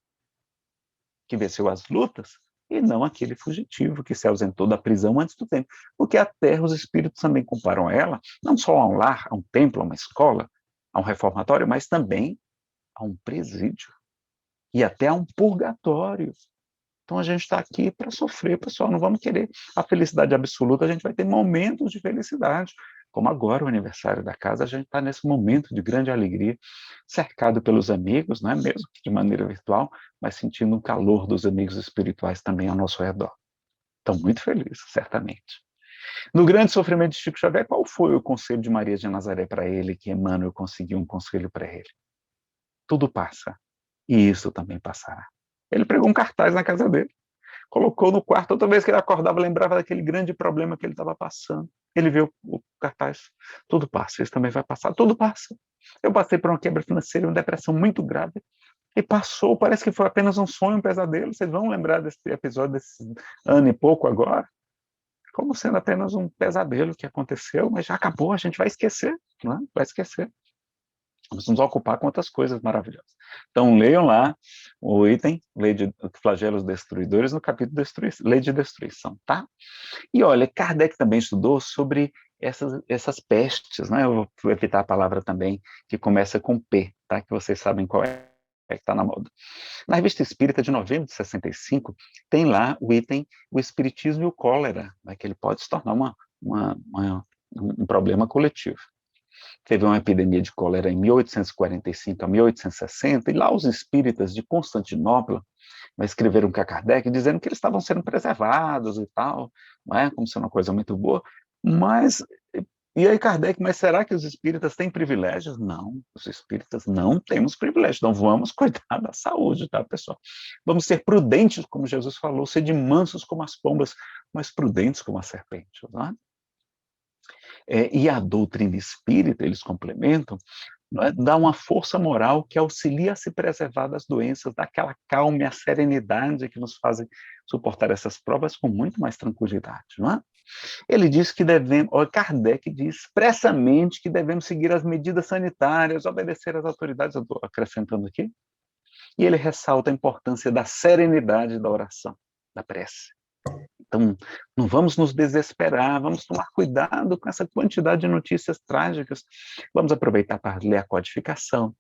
que venceu as lutas e não aquele fugitivo que se ausentou da prisão antes do tempo. Porque a terra, os espíritos também comparam ela não só a um lar, a um templo, a uma escola, a um reformatório, mas também a um presídio e até a um purgatório. Então a gente está aqui para sofrer, pessoal. Não vamos querer a felicidade absoluta, a gente vai ter momentos de felicidade. Como agora, o aniversário da casa, a gente está nesse momento de grande alegria, cercado pelos amigos, não é mesmo que de maneira virtual, mas sentindo o calor dos amigos espirituais também ao nosso redor. Estão muito felizes, certamente. No grande sofrimento de Chico Xavier, qual foi o conselho de Maria de Nazaré para ele, que Emmanuel conseguiu um conselho para ele? Tudo passa, e isso também passará. Ele pregou um cartaz na casa dele, colocou no quarto, toda vez que ele acordava, lembrava daquele grande problema que ele estava passando. Ele viu o cartaz, tudo passa, isso também vai passar, tudo passa. Eu passei por uma quebra financeira, uma depressão muito grave, e passou, parece que foi apenas um sonho, um pesadelo. Vocês vão lembrar desse episódio, desse ano e pouco agora, como sendo apenas um pesadelo que aconteceu, mas já acabou, a gente vai esquecer, não é? Vai esquecer. Vamos nos ocupar com outras coisas maravilhosas. Então, leiam lá o item, Lei de Flagelos Destruidores, no capítulo Lei de Destruição, tá? E olha, Kardec também estudou sobre essas pestes, né? Eu vou evitar a palavra também que começa com P, tá? Que vocês sabem qual é que está na moda. Na Revista Espírita de novembro de 65, tem lá o item O Espiritismo e o Cólera, né? Que ele pode se tornar um problema coletivo. Teve uma epidemia de cólera em 1845 a 1860, e lá os espíritas de Constantinopla escreveram para Kardec dizendo que eles estavam sendo preservados e tal, não é? Como sendo uma coisa muito boa, mas, e aí Kardec, mas será que os espíritas têm privilégios? Não, os espíritas não temos privilégios, então vamos cuidar da saúde, tá, pessoal? Vamos ser prudentes, como Jesus falou, ser de mansos como as pombas, mas prudentes como as serpentes, não é? E a doutrina espírita, eles complementam, dá uma força moral que auxilia a se preservar das doenças, dá aquela calma e a serenidade que nos fazem suportar essas provas com muito mais tranquilidade, não é? Ele diz que Kardec diz expressamente que devemos seguir as medidas sanitárias, obedecer às autoridades, eu estou acrescentando aqui, e ele ressalta a importância da serenidade da oração, da prece. Então, não vamos nos desesperar, vamos tomar cuidado com essa quantidade de notícias trágicas. Vamos aproveitar para ler a codificação,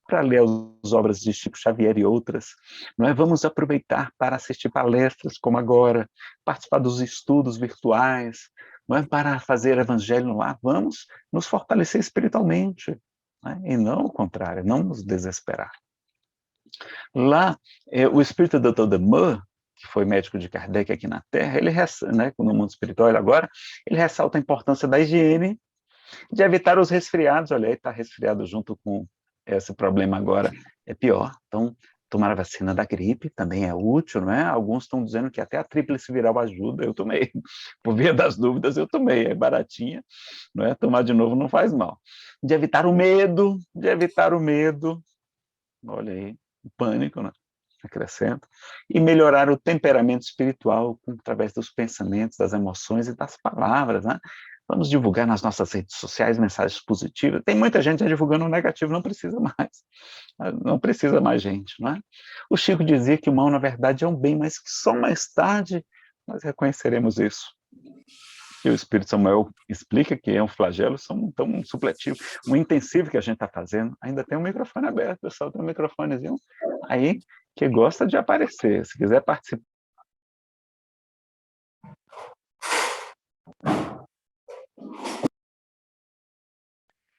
para ler as obras de Chico Xavier e outras. Não é? Vamos aproveitar para assistir palestras como agora, participar dos estudos virtuais, não é? Para fazer evangelho lá. Vamos nos fortalecer espiritualmente, né? E não o contrário, não nos desesperar. Lá, o espírito do Dr. Demeur, que foi médico de Kardec aqui na Terra, ele, né, no mundo espiritual agora, ele ressalta a importância da higiene, de evitar os resfriados. Olha aí, está resfriado junto com esse problema agora, é pior. Então, tomar a vacina da gripe também é útil, não é? Alguns estão dizendo que até a tríplice viral ajuda, eu tomei. Por via das dúvidas, eu tomei, é baratinha, não é? Tomar de novo não faz mal. De evitar o medo, olha aí, o pânico, né? Acrescento, e melhorar o temperamento espiritual através dos pensamentos, das emoções e das palavras, né? Vamos divulgar nas nossas redes sociais mensagens positivas. Tem muita gente já divulgando o negativo, não precisa mais gente, não é? O Chico dizia que o mal, na verdade, é um bem, mas que só mais tarde nós reconheceremos isso. que o Espírito Samuel explica que é um flagelo, são tão supletivo. Um intensivo que a gente está fazendo, ainda tem um microfone aberto, pessoal, tem um microfonezinho aí que gosta de aparecer. Se quiser participar.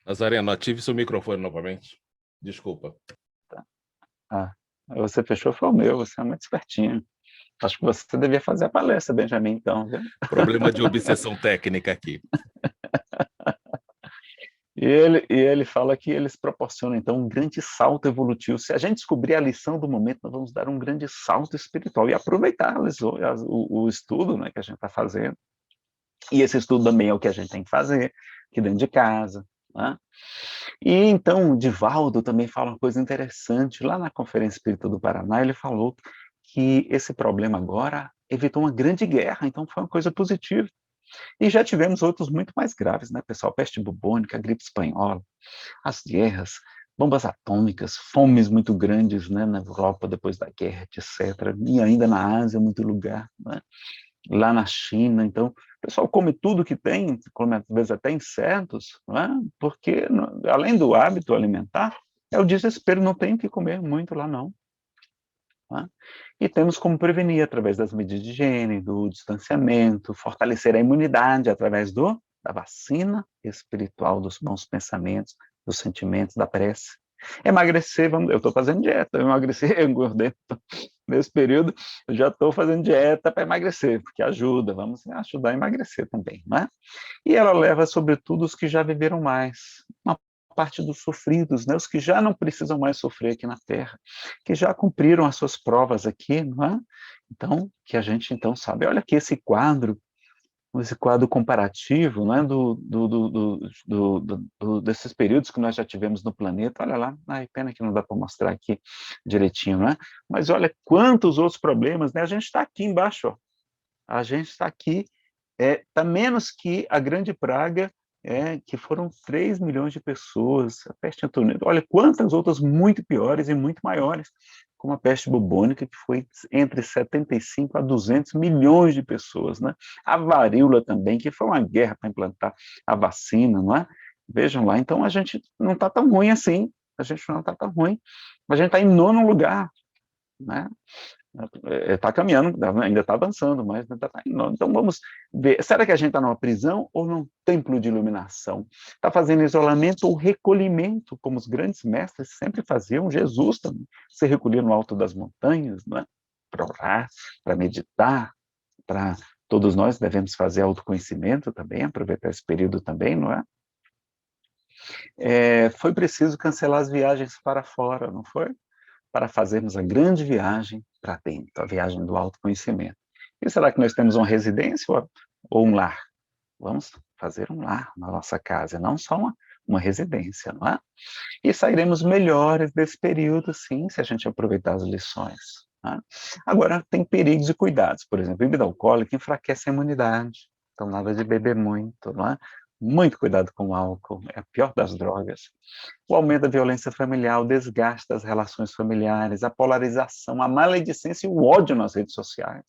Nazareno, ative seu microfone novamente. Desculpa. Ah, você fechou, foi o meu, você é muito espertinho. Acho que você devia fazer a palestra, Benjamin, então, viu? Problema de obsessão técnica aqui. E ele fala que eles proporcionam, então, um grande salto evolutivo. Se a gente descobrir a lição do momento, nós vamos dar um grande salto espiritual e aproveitar o estudo, né, que a gente está fazendo. E esse estudo também é o que a gente tem que fazer aqui dentro de casa, né? E, então, o Divaldo também fala uma coisa interessante. Lá na Conferência Espírita do Paraná, ele falou que esse problema agora evitou uma grande guerra, então foi uma coisa positiva. E já tivemos outros muito mais graves, né, pessoal? Peste bubônica, gripe espanhola, as guerras, bombas atômicas, fomes muito grandes, né, na Europa depois da guerra, etc. E ainda na Ásia, muito lugar, né? Lá na China. Então, o pessoal come tudo que tem, come às vezes até insetos, né? Porque, além do hábito alimentar, é o desespero, não tem que comer muito lá, não. Né? E temos como prevenir através das medidas de higiene, do distanciamento, fortalecer a imunidade através da vacina espiritual, dos bons pensamentos, dos sentimentos, da prece. Emagrecer, eu estou fazendo dieta, eu emagreci, eu engordei nesse período, eu já estou fazendo dieta para emagrecer, porque ajuda, vamos ajudar a emagrecer também, né? E ela leva, sobretudo, os que já viveram mais, uma parte dos sofridos, né? Os que já não precisam mais sofrer aqui na Terra, que já cumpriram as suas provas aqui, não é? Então, que a gente então sabe, olha aqui esse quadro comparativo, né, desses períodos que nós já tivemos no planeta, olha lá, ai, pena que não dá para mostrar aqui direitinho, né? Mas olha quantos outros problemas, né? A gente está aqui embaixo, ó. A gente está aqui, está menos que a grande praga, que foram 3 milhões de pessoas, a peste antoniana, olha quantas outras muito piores e muito maiores, como a peste bubônica, que foi entre 75 a 200 milhões de pessoas, né? A varíola também, que foi uma guerra para implantar a vacina, não é? Vejam lá, então a gente não está tão ruim assim, a gente não está tão ruim, a gente está em 9º lugar, né? Está caminhando, ainda está avançando, mas ainda está indo. Então vamos ver, será que a gente está numa prisão ou num templo de iluminação? Está fazendo isolamento ou recolhimento, como os grandes mestres sempre faziam? Jesus também se recolhia no alto das montanhas, né? Para orar, para meditar, para todos nós devemos fazer autoconhecimento também, aproveitar esse período também, não é? Foi preciso cancelar as viagens para fora, não foi? Para fazermos a grande viagem para dentro, a viagem do autoconhecimento. E será que nós temos uma residência ou um lar? Vamos fazer um lar na nossa casa, não só uma residência, não é? E sairemos melhores desse período, sim, se a gente aproveitar as lições. Não é? Agora, tem perigos e cuidados. Por exemplo, bebida alcoólica enfraquece a imunidade, então nada de beber muito, não é? Muito cuidado com o álcool, é a pior das drogas. O aumento da violência familiar, o desgaste das relações familiares, a polarização, a maledicência e o ódio nas redes sociais.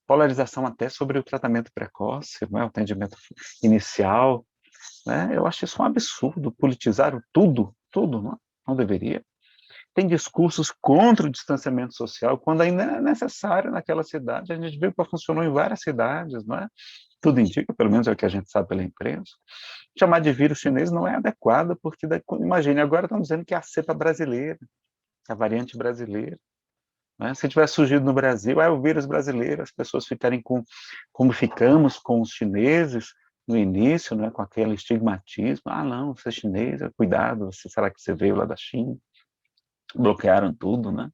Polarização até sobre o tratamento precoce, né, o atendimento inicial. Né? Eu acho isso um absurdo, politizar tudo, não deveria. Tem discursos contra o distanciamento social, quando ainda é necessário naquela cidade. A gente viu que funcionou em várias cidades, não é? Tudo indica, pelo menos é o que a gente sabe pela imprensa. Chamar de vírus chinês não é adequado, porque, imagine, agora estão dizendo que é a cepa brasileira, a variante brasileira. Né? Se tivesse surgido no Brasil, é o vírus brasileiro, as pessoas ficarem como ficamos com os chineses no início, né, com aquele estigmatismo, não, você é chinês, cuidado, será que você veio lá da China? Bloquearam tudo, né?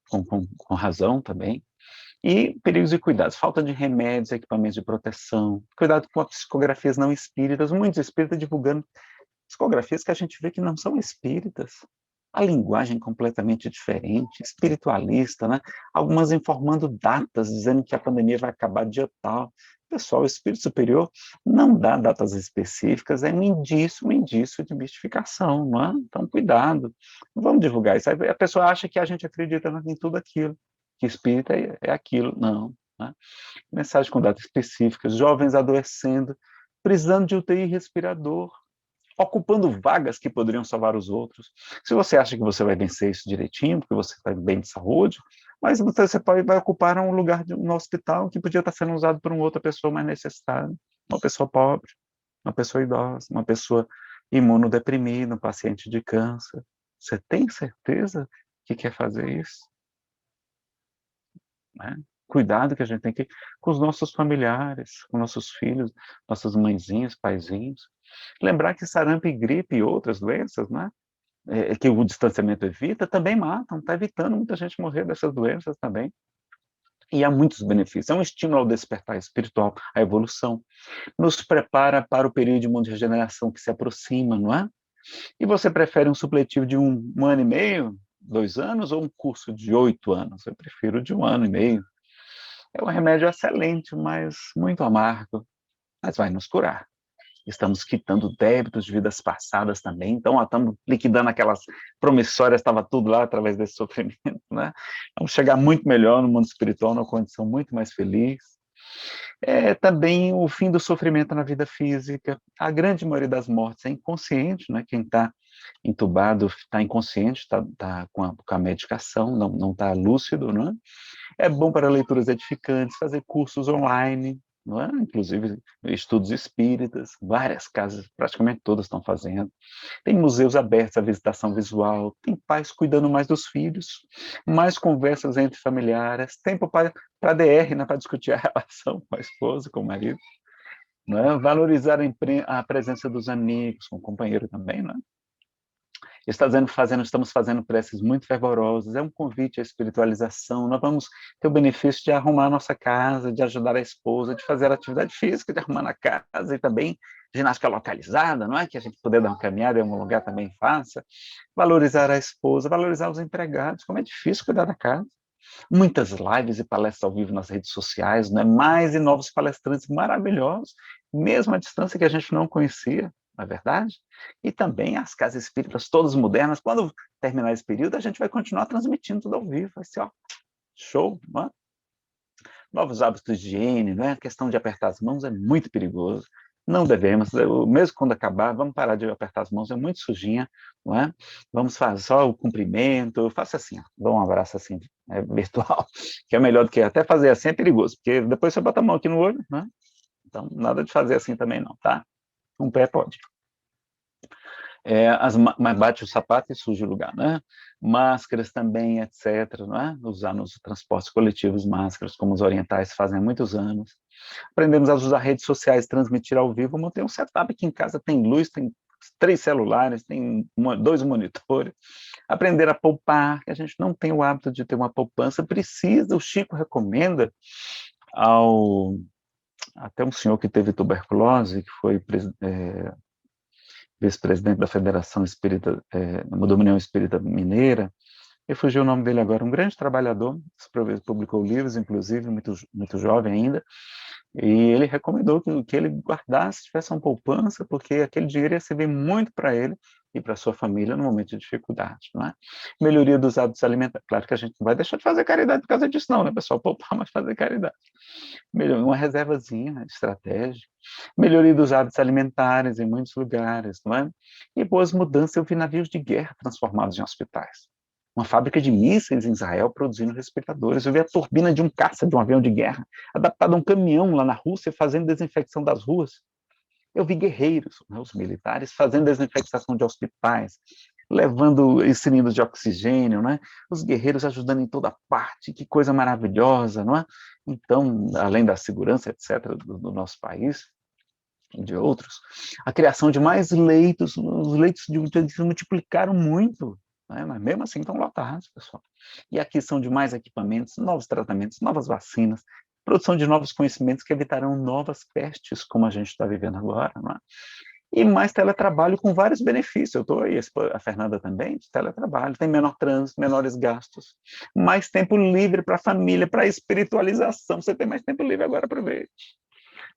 Com razão também. E perigos e cuidados, falta de remédios, equipamentos de proteção, cuidado com as psicografias não espíritas, muitos espíritas divulgando psicografias que a gente vê que não são espíritas, a linguagem completamente diferente, espiritualista, né? Algumas informando datas, dizendo que a pandemia vai acabar dia tal. Pessoal, o espírito superior não dá datas específicas, é um indício de mistificação, não é? Então, cuidado, não vamos divulgar isso. Aí a pessoa acha que a gente acredita em tudo aquilo, que espírita é aquilo. Não, né? Mensagem com datas específicas, jovens adoecendo, precisando de UTI respirador, ocupando vagas que poderiam salvar os outros. Se você acha que você vai vencer isso direitinho, porque você está bem de saúde, mas você vai ocupar um lugar no hospital que podia estar sendo usado por uma outra pessoa mais necessitada, uma pessoa pobre, uma pessoa idosa, uma pessoa imunodeprimida, um paciente de câncer. Você tem certeza que quer fazer isso? Né? Cuidado que a gente tem que com os nossos familiares, com nossos filhos, nossas mãezinhas, paizinhos. Lembrar que sarampo e gripe e outras doenças, né, que o distanciamento evita, também matam, está evitando muita gente morrer dessas doenças também. E há muitos benefícios. É um estímulo ao despertar espiritual, à evolução. Nos prepara para o período de mundo de regeneração que se aproxima, não é? E você prefere um supletivo de um ano e meio, 2 anos, ou um curso de 8 anos? Eu prefiro de 1 ano e meio. É um remédio excelente, mas muito amargo, mas vai nos curar. Estamos quitando débitos de vidas passadas também, então estamos liquidando aquelas promissórias, estava tudo lá através desse sofrimento, né? Vamos chegar muito melhor no mundo espiritual, numa condição muito mais feliz. Também o fim do sofrimento na vida física. A grande maioria das mortes é inconsciente, né? Quem está entubado está inconsciente, está com a medicação, não está lúcido, né? É bom para leituras edificantes, fazer cursos online, não é? Inclusive estudos espíritas, várias casas, praticamente todas estão fazendo. Tem museus abertos à visitação visual, tem pais cuidando mais dos filhos, mais conversas entre familiares, tempo para DR, né, para discutir a relação com a esposa, com o marido, não é? Valorizar a presença dos amigos, com o companheiro também, não é? Estamos fazendo preces muito fervorosas, é um convite à espiritualização, nós vamos ter o benefício de arrumar a nossa casa, de ajudar a esposa, de fazer atividade física, de arrumar na casa e também ginástica localizada, não é? Que a gente puder dar uma caminhada em algum lugar também faça. Valorizar a esposa, valorizar os empregados, como é difícil cuidar da casa. Muitas lives e palestras ao vivo nas redes sociais, né? Mais e novos palestrantes maravilhosos, mesmo à distância que a gente não conhecia, não é verdade? E também as casas espíritas todas modernas. Quando terminar esse período, a gente vai continuar transmitindo tudo ao vivo. Vai ser, ó, show, não é? Novos hábitos de higiene, né? A questão de apertar as mãos é muito perigoso. Não devemos, mesmo quando acabar, vamos parar de apertar as mãos, é muito sujinha, não é? Vamos fazer só o cumprimento, faça assim, ó, dá um abraço assim, virtual, que é melhor do que até fazer assim, é perigoso, porque depois você bota a mão aqui no olho, né? Então, nada de fazer assim também não, tá? Um pé pode. Mas bate o sapato e suja o lugar, né? Máscaras também, etc., não é? Usar nos transportes coletivos máscaras, como os orientais fazem há muitos anos. Aprendemos a usar redes sociais, transmitir ao vivo, manter um setup aqui em casa, tem luz, tem 3 celulares, tem 2 monitores. Aprender a poupar, que a gente não tem o hábito de ter uma poupança, precisa, o Chico recomenda até um senhor que teve tuberculose, que foi vice-presidente da Federação Espírita, da União Espírita Mineira, e fugiu o nome dele agora, um grande trabalhador, publicou livros, inclusive, muito, muito jovem ainda, e ele recomendou que ele guardasse, tivesse uma poupança, porque aquele dinheiro ia servir muito para ele e para sua família no momento de dificuldade, não é? Melhoria dos hábitos alimentares. Claro que a gente não vai deixar de fazer caridade por causa disso, não, né, pessoal? Poupar, mas fazer caridade. Uma reservazinha, né, estratégia. Melhoria dos hábitos alimentares em muitos lugares, não é? E boas mudanças. Eu vi navios de guerra transformados em hospitais. Uma fábrica de mísseis em Israel produzindo respiradores. Eu vi a turbina de um caça, de um avião de guerra, adaptado a um caminhão lá na Rússia, fazendo desinfecção das ruas. Eu vi guerreiros, né, os militares, fazendo desinfecção de hospitais, levando cilindros de oxigênio, né? Os guerreiros ajudando em toda parte, que coisa maravilhosa, não é? Então, além da segurança, etc., do nosso país e de outros, a criação de mais leitos, os leitos se multiplicaram muito, né? Mas mesmo assim estão lotados, pessoal. E aqui são de mais equipamentos, novos tratamentos, novas vacinas, produção de novos conhecimentos que evitarão novas pestes, como a gente está vivendo agora, não é? E mais teletrabalho com vários benefícios. Eu estou aí, a Fernanda também, de teletrabalho, tem menor trânsito, menores gastos, mais tempo livre para a família, para a espiritualização. Você tem mais tempo livre agora, aproveite.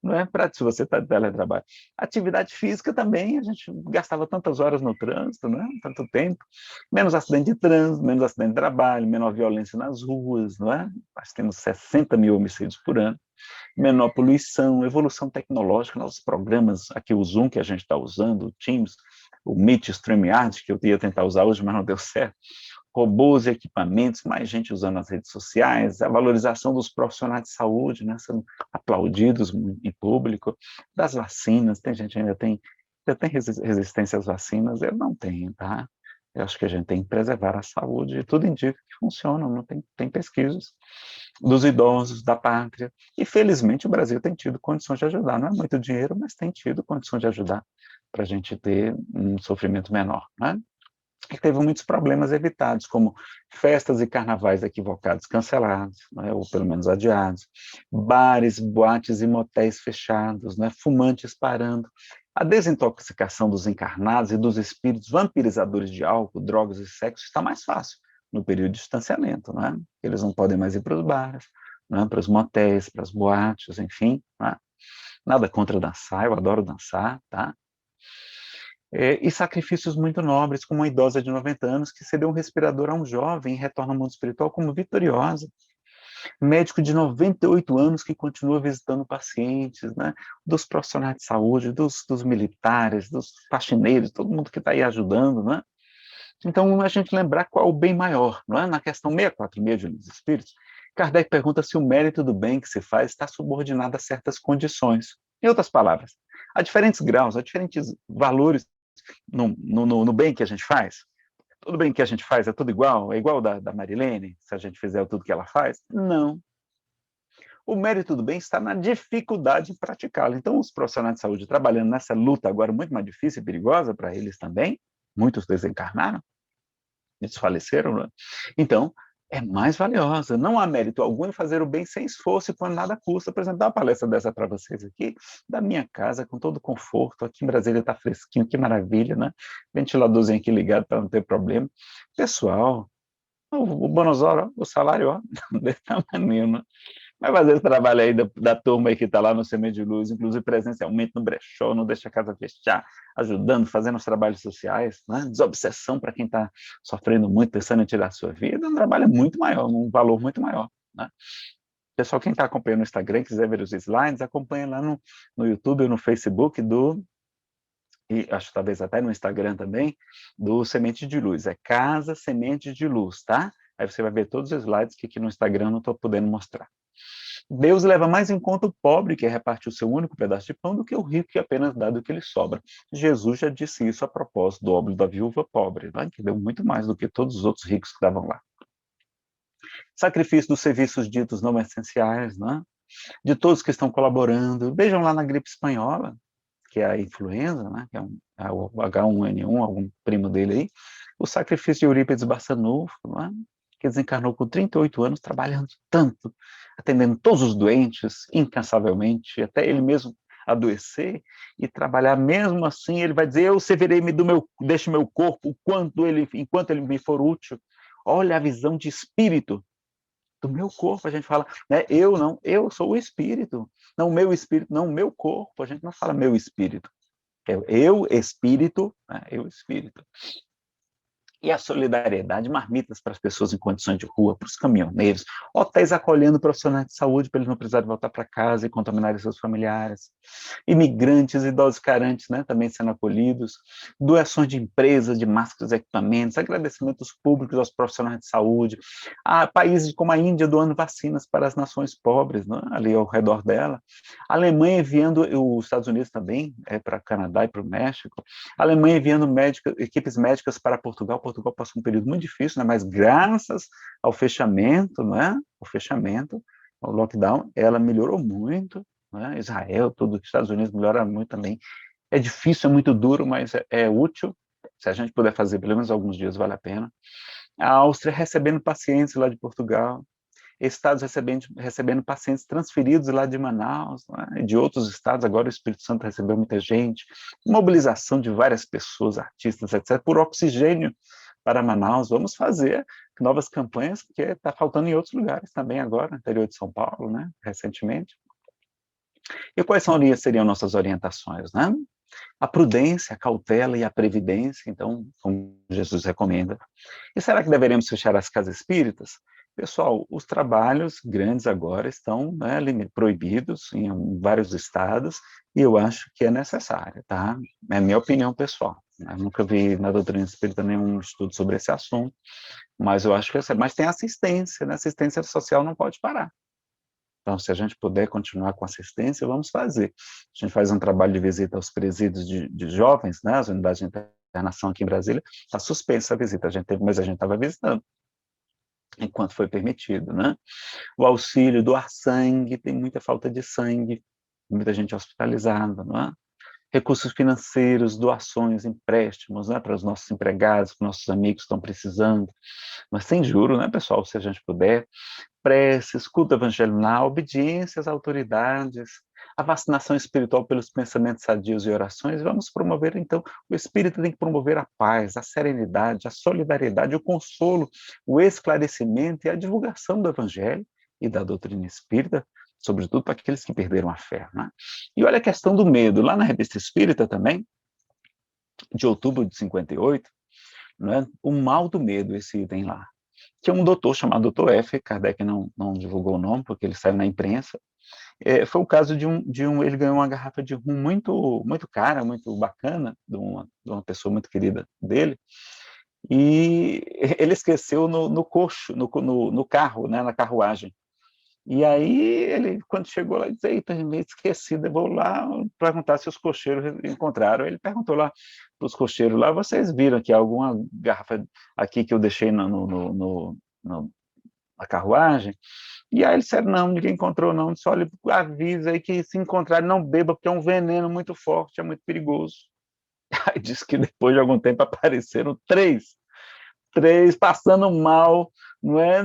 Não é para se você está de teletrabalho. Atividade física também, a gente gastava tantas horas no trânsito, não é? Tanto tempo. Menos acidente de trânsito, menos acidente de trabalho, menor violência nas ruas, não é? Nós temos 60 mil homicídios por ano. Menor poluição, evolução tecnológica, nossos programas, aqui o Zoom que a gente está usando, o Teams, o Meet, StreamYard, que eu ia tentar usar hoje, mas não deu certo, robôs e equipamentos, mais gente usando as redes sociais, a valorização dos profissionais de saúde, né, sendo aplaudidos em público, das vacinas, tem gente que ainda tem resistência às vacinas, eu não tenho, tá? Eu acho que a gente tem que preservar a saúde, e tudo indica que funciona, não tem pesquisas dos idosos, da pátria, e felizmente o Brasil tem tido condições de ajudar, não é muito dinheiro, mas tem tido condições de ajudar para a gente ter um sofrimento menor, né? E teve muitos problemas evitados, como festas e carnavais equivocados cancelados, né, ou pelo menos adiados, bares, boates e motéis fechados, né, fumantes parando, a desintoxicação dos encarnados e dos espíritos vampirizadores de álcool, drogas e sexo está mais fácil no período de distanciamento, né? Eles não podem mais ir para os bares, né, para os motéis, para as boates, enfim, né? Nada contra dançar, eu adoro dançar, tá? E sacrifícios muito nobres, como uma idosa de 90 anos que cedeu um respirador a um jovem e retorna ao mundo espiritual como vitoriosa. Médico de 98 anos que continua visitando pacientes, né? Dos profissionais de saúde, dos militares, dos faxineiros, todo mundo que está aí ajudando, né? Então, a gente lembrar qual é o bem maior, não é? Na questão 646 de Livros dos Espíritos, Kardec pergunta se o mérito do bem que se faz está subordinado a certas condições. Em outras palavras, a diferentes graus, a diferentes valores no bem que a gente faz. Tudo bem que a gente faz é tudo igual? É igual da Marilene, se a gente fizer tudo que ela faz? Não. O mérito do bem está na dificuldade em praticá-lo. Então, os profissionais de saúde trabalhando nessa luta agora muito mais difícil e perigosa para eles também, muitos desencarnaram, desfaleceram, né? Então, é mais valiosa. Não há mérito algum em fazer o bem sem esforço e quando nada custa. Por exemplo, dar uma palestra dessa para vocês aqui, da minha casa, com todo conforto. Aqui em Brasília está fresquinho, que maravilha, né? Ventiladorzinho aqui ligado para não ter problema. Pessoal, o Bonosoro, o salário, ó, desse tamanho, né? Vai fazer esse trabalho aí da turma aí que está lá no Semente de Luz, inclusive presencialmente no brechó, não deixa a casa fechar, ajudando, fazendo os trabalhos sociais, né? Desobsessão para quem está sofrendo muito, pensando em tirar a sua vida, é um trabalho muito maior, um valor muito maior, né? Pessoal, quem está acompanhando no Instagram, quiser ver os slides, acompanha lá no YouTube ou no Facebook e acho que talvez até no Instagram também, do Semente de Luz. É Casa Semente de Luz, tá? Aí você vai ver todos os slides que aqui no Instagram eu não estou podendo mostrar. Deus leva mais em conta o pobre que reparte o seu único pedaço de pão do que o rico que apenas dá do que lhe sobra. Jesus já disse isso a propósito do óbolo da viúva pobre, né? Que deu muito mais do que todos os outros ricos que estavam lá. Sacrifício dos serviços ditos não essenciais, né? De todos que estão colaborando. Vejam lá na gripe espanhola, que é a influenza, né? Que é o H1N1, algum primo dele aí. O sacrifício de Eurípides Barçanufo, né? Que desencarnou com 38 anos, trabalhando tanto, atendendo todos os doentes, incansavelmente, até ele mesmo adoecer e trabalhar mesmo assim, ele vai dizer, eu servirei-me deixe meu corpo enquanto ele me for útil. Olha a visão de espírito do meu corpo, a gente fala, né, eu sou o espírito, não o meu espírito, não o meu corpo, a gente não fala meu espírito, é eu espírito, né, eu espírito. E a solidariedade, marmitas para as pessoas em condições de rua, para os caminhoneiros, hotéis acolhendo profissionais de saúde para eles não precisarem voltar para casa e contaminarem seus familiares, imigrantes, idosos carantes, né, também sendo acolhidos, doações de empresas, de máscaras e equipamentos, agradecimentos públicos aos profissionais de saúde, a países como a Índia doando vacinas para as nações pobres, né, ali ao redor dela, a Alemanha enviando, os Estados Unidos também, para o Canadá e para o México, a Alemanha enviando equipes médicas para Portugal passou um período muito difícil, né? Mas graças ao fechamento, né? Ao lockdown, ela melhorou muito, né? Israel, tudo, os Estados Unidos melhoraram muito também. É difícil, é muito duro, mas é útil. Se a gente puder fazer pelo menos alguns dias, vale a pena. A Áustria recebendo pacientes lá de Portugal, estados recebendo pacientes transferidos lá de Manaus, né, de outros estados, agora o Espírito Santo recebeu muita gente, mobilização de várias pessoas, artistas, etc., por oxigênio para Manaus. Vamos fazer novas campanhas, porque está faltando em outros lugares também agora, no interior de São Paulo, né, recentemente. E quais seriam nossas orientações, né? A prudência, a cautela e a previdência, então, como Jesus recomenda. E será que deveremos fechar as casas espíritas? Pessoal, os trabalhos grandes agora estão, né, proibidos em vários estados, e eu acho que é necessário, tá? É a minha opinião pessoal. Eu nunca vi na doutrina espírita nenhum estudo sobre esse assunto, mas eu acho que é. Mas tem assistência, né? Assistência social não pode parar. Então, se a gente puder continuar com assistência, vamos fazer. A gente faz um trabalho de visita aos presídios de jovens, né, as unidades de internação aqui em Brasília, está suspensa a visita, mas a gente estava visitando, enquanto foi permitido, né? O auxílio, doar sangue, tem muita falta de sangue, muita gente hospitalizada, não é? Recursos financeiros, doações, empréstimos, né, para os nossos empregados, para os nossos amigos que estão precisando, mas sem juro, né, pessoal, se a gente puder, preces, culto evangelinal, obediência às autoridades, a vacinação espiritual pelos pensamentos sadios e orações, vamos promover, então, o espírito tem que promover a paz, a serenidade, a solidariedade, o consolo, o esclarecimento e a divulgação do evangelho e da doutrina espírita, sobretudo para aqueles que perderam a fé, né? E olha a questão do medo, lá na Revista Espírita também, de outubro de 58, né, o mal do medo, esse item lá. Tinha um doutor chamado Dr. F., Kardec não divulgou o nome, porque ele saiu na imprensa. Foi o caso ele ganhou uma garrafa de rum muito, muito cara, muito bacana, de uma pessoa muito querida dele, e ele esqueceu no coxo, no carro, né, na carruagem. E aí, ele, quando chegou lá, disse: eita, meio esquecido, eu vou lá perguntar se os cocheiros encontraram. Ele perguntou lá para os cocheiros lá: vocês viram que alguma garrafa aqui que eu deixei na carruagem? E aí eles disseram: não, ninguém encontrou não. Disse: olha, avisa aí que se encontrar não beba, porque é um veneno muito forte, é muito perigoso. Aí disse que depois de algum tempo apareceram três passando mal, não é?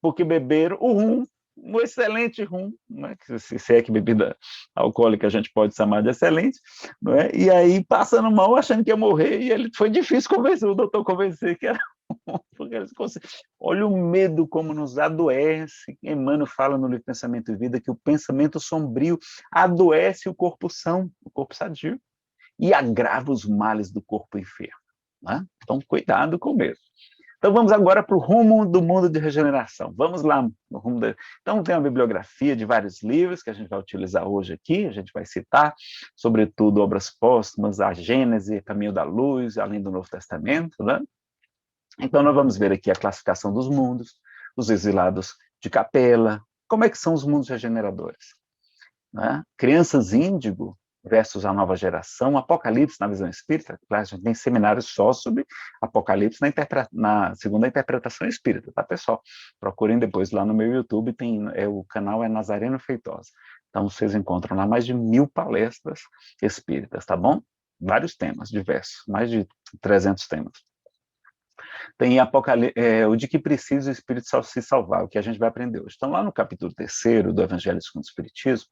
Porque beberam o rum, um excelente rum, não é? Se é que bebida alcoólica a gente pode chamar de excelente, não é? E aí passando mal, achando que ia morrer, e ele foi difícil convencer, o doutor convencer que era porque eles olha o medo como nos adoece. Emmanuel fala no livro Pensamento e Vida que o pensamento sombrio adoece o corpo são, o corpo sadio, e agrava os males do corpo enfermo, né? Então, cuidado com o medo. Então, vamos agora para o rumo do mundo de regeneração. Vamos lá. Então, tem uma bibliografia de vários livros que a gente vai utilizar hoje aqui. A gente vai citar, sobretudo, obras póstumas, a Gênese, Caminho da Luz, além do Novo Testamento, né? Então, nós vamos ver aqui a classificação dos mundos, os exilados de capela, como é que são os mundos regeneradores, né? Crianças índigo versus a nova geração, Apocalipse na visão espírita. Claro, a gente tem seminários só sobre Apocalipse segundo a interpretação espírita, tá, pessoal? Procurem depois lá no meu YouTube, o canal é Nazareno Feitosa. Então, vocês encontram lá mais de 1000 palestras espíritas, tá bom? Vários temas diversos, mais de 300 temas. Tem o de que precisa o Espírito se salvar, o que a gente vai aprender hoje. Então, lá no capítulo 3º do Evangelho segundo o Espiritismo,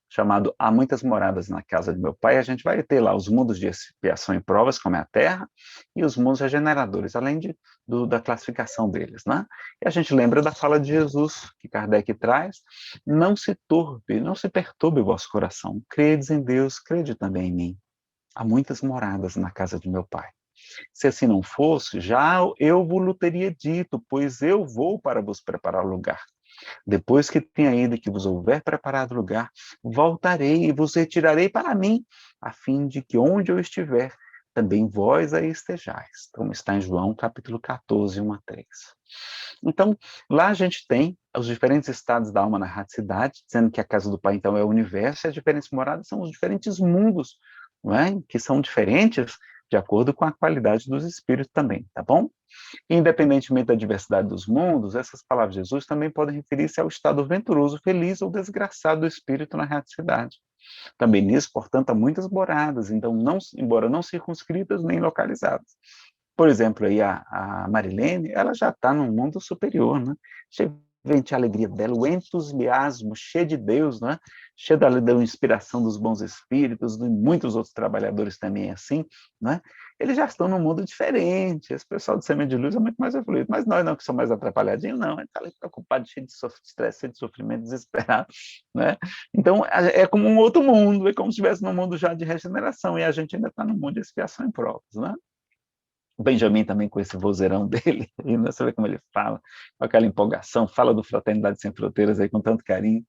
chamado Há Muitas Moradas na Casa de Meu Pai, a gente vai ter lá os mundos de expiação e provas, como é a Terra, e os mundos regeneradores, além da classificação deles, né? E a gente lembra da fala de Jesus, que Kardec traz: não se perturbe o vosso coração, credes em Deus, crede também em mim. Há muitas moradas na casa de meu Pai. Se assim não fosse, já eu vos teria dito, pois eu vou para vos preparar lugar. Depois que tenha ido e que vos houver preparado lugar, voltarei e vos retirarei para mim, a fim de que onde eu estiver, também vós aí estejais. Como está em João, capítulo 14, 1-3. Então, lá a gente tem os diferentes estados da alma na radicidade, dizendo que a casa do Pai, então, é o universo, e as diferentes moradas são os diferentes mundos, não é? Que são diferentes de acordo com a qualidade dos espíritos também, tá bom? Independentemente da diversidade dos mundos, essas palavras de Jesus também podem referir-se ao estado venturoso, feliz ou desgraçado do espírito na radicidade. Também nisso, portanto, há muitas moradas, então, embora não circunscritas nem localizadas. Por exemplo, aí a Marilene, ela já está num mundo superior, né? vente a alegria dela, o entusiasmo, cheio de Deus, não é? Cheio da inspiração dos bons espíritos, de muitos outros trabalhadores também assim, não é? Eles já estão num mundo diferente, esse pessoal de semente de luz é muito mais evoluído, mas nós não, que somos mais atrapalhadinhos, não, a gente está ali preocupado, cheio de estresse, cheio de sofrimento, desesperado, né? Então, é como um outro mundo, é como se estivesse num mundo já de regeneração, e a gente ainda está no mundo de expiação e provas, né? O Benjamin também com esse vozeirão dele, e você vê como ele fala, com aquela empolgação, fala do Fraternidade Sem Fronteiras aí com tanto carinho.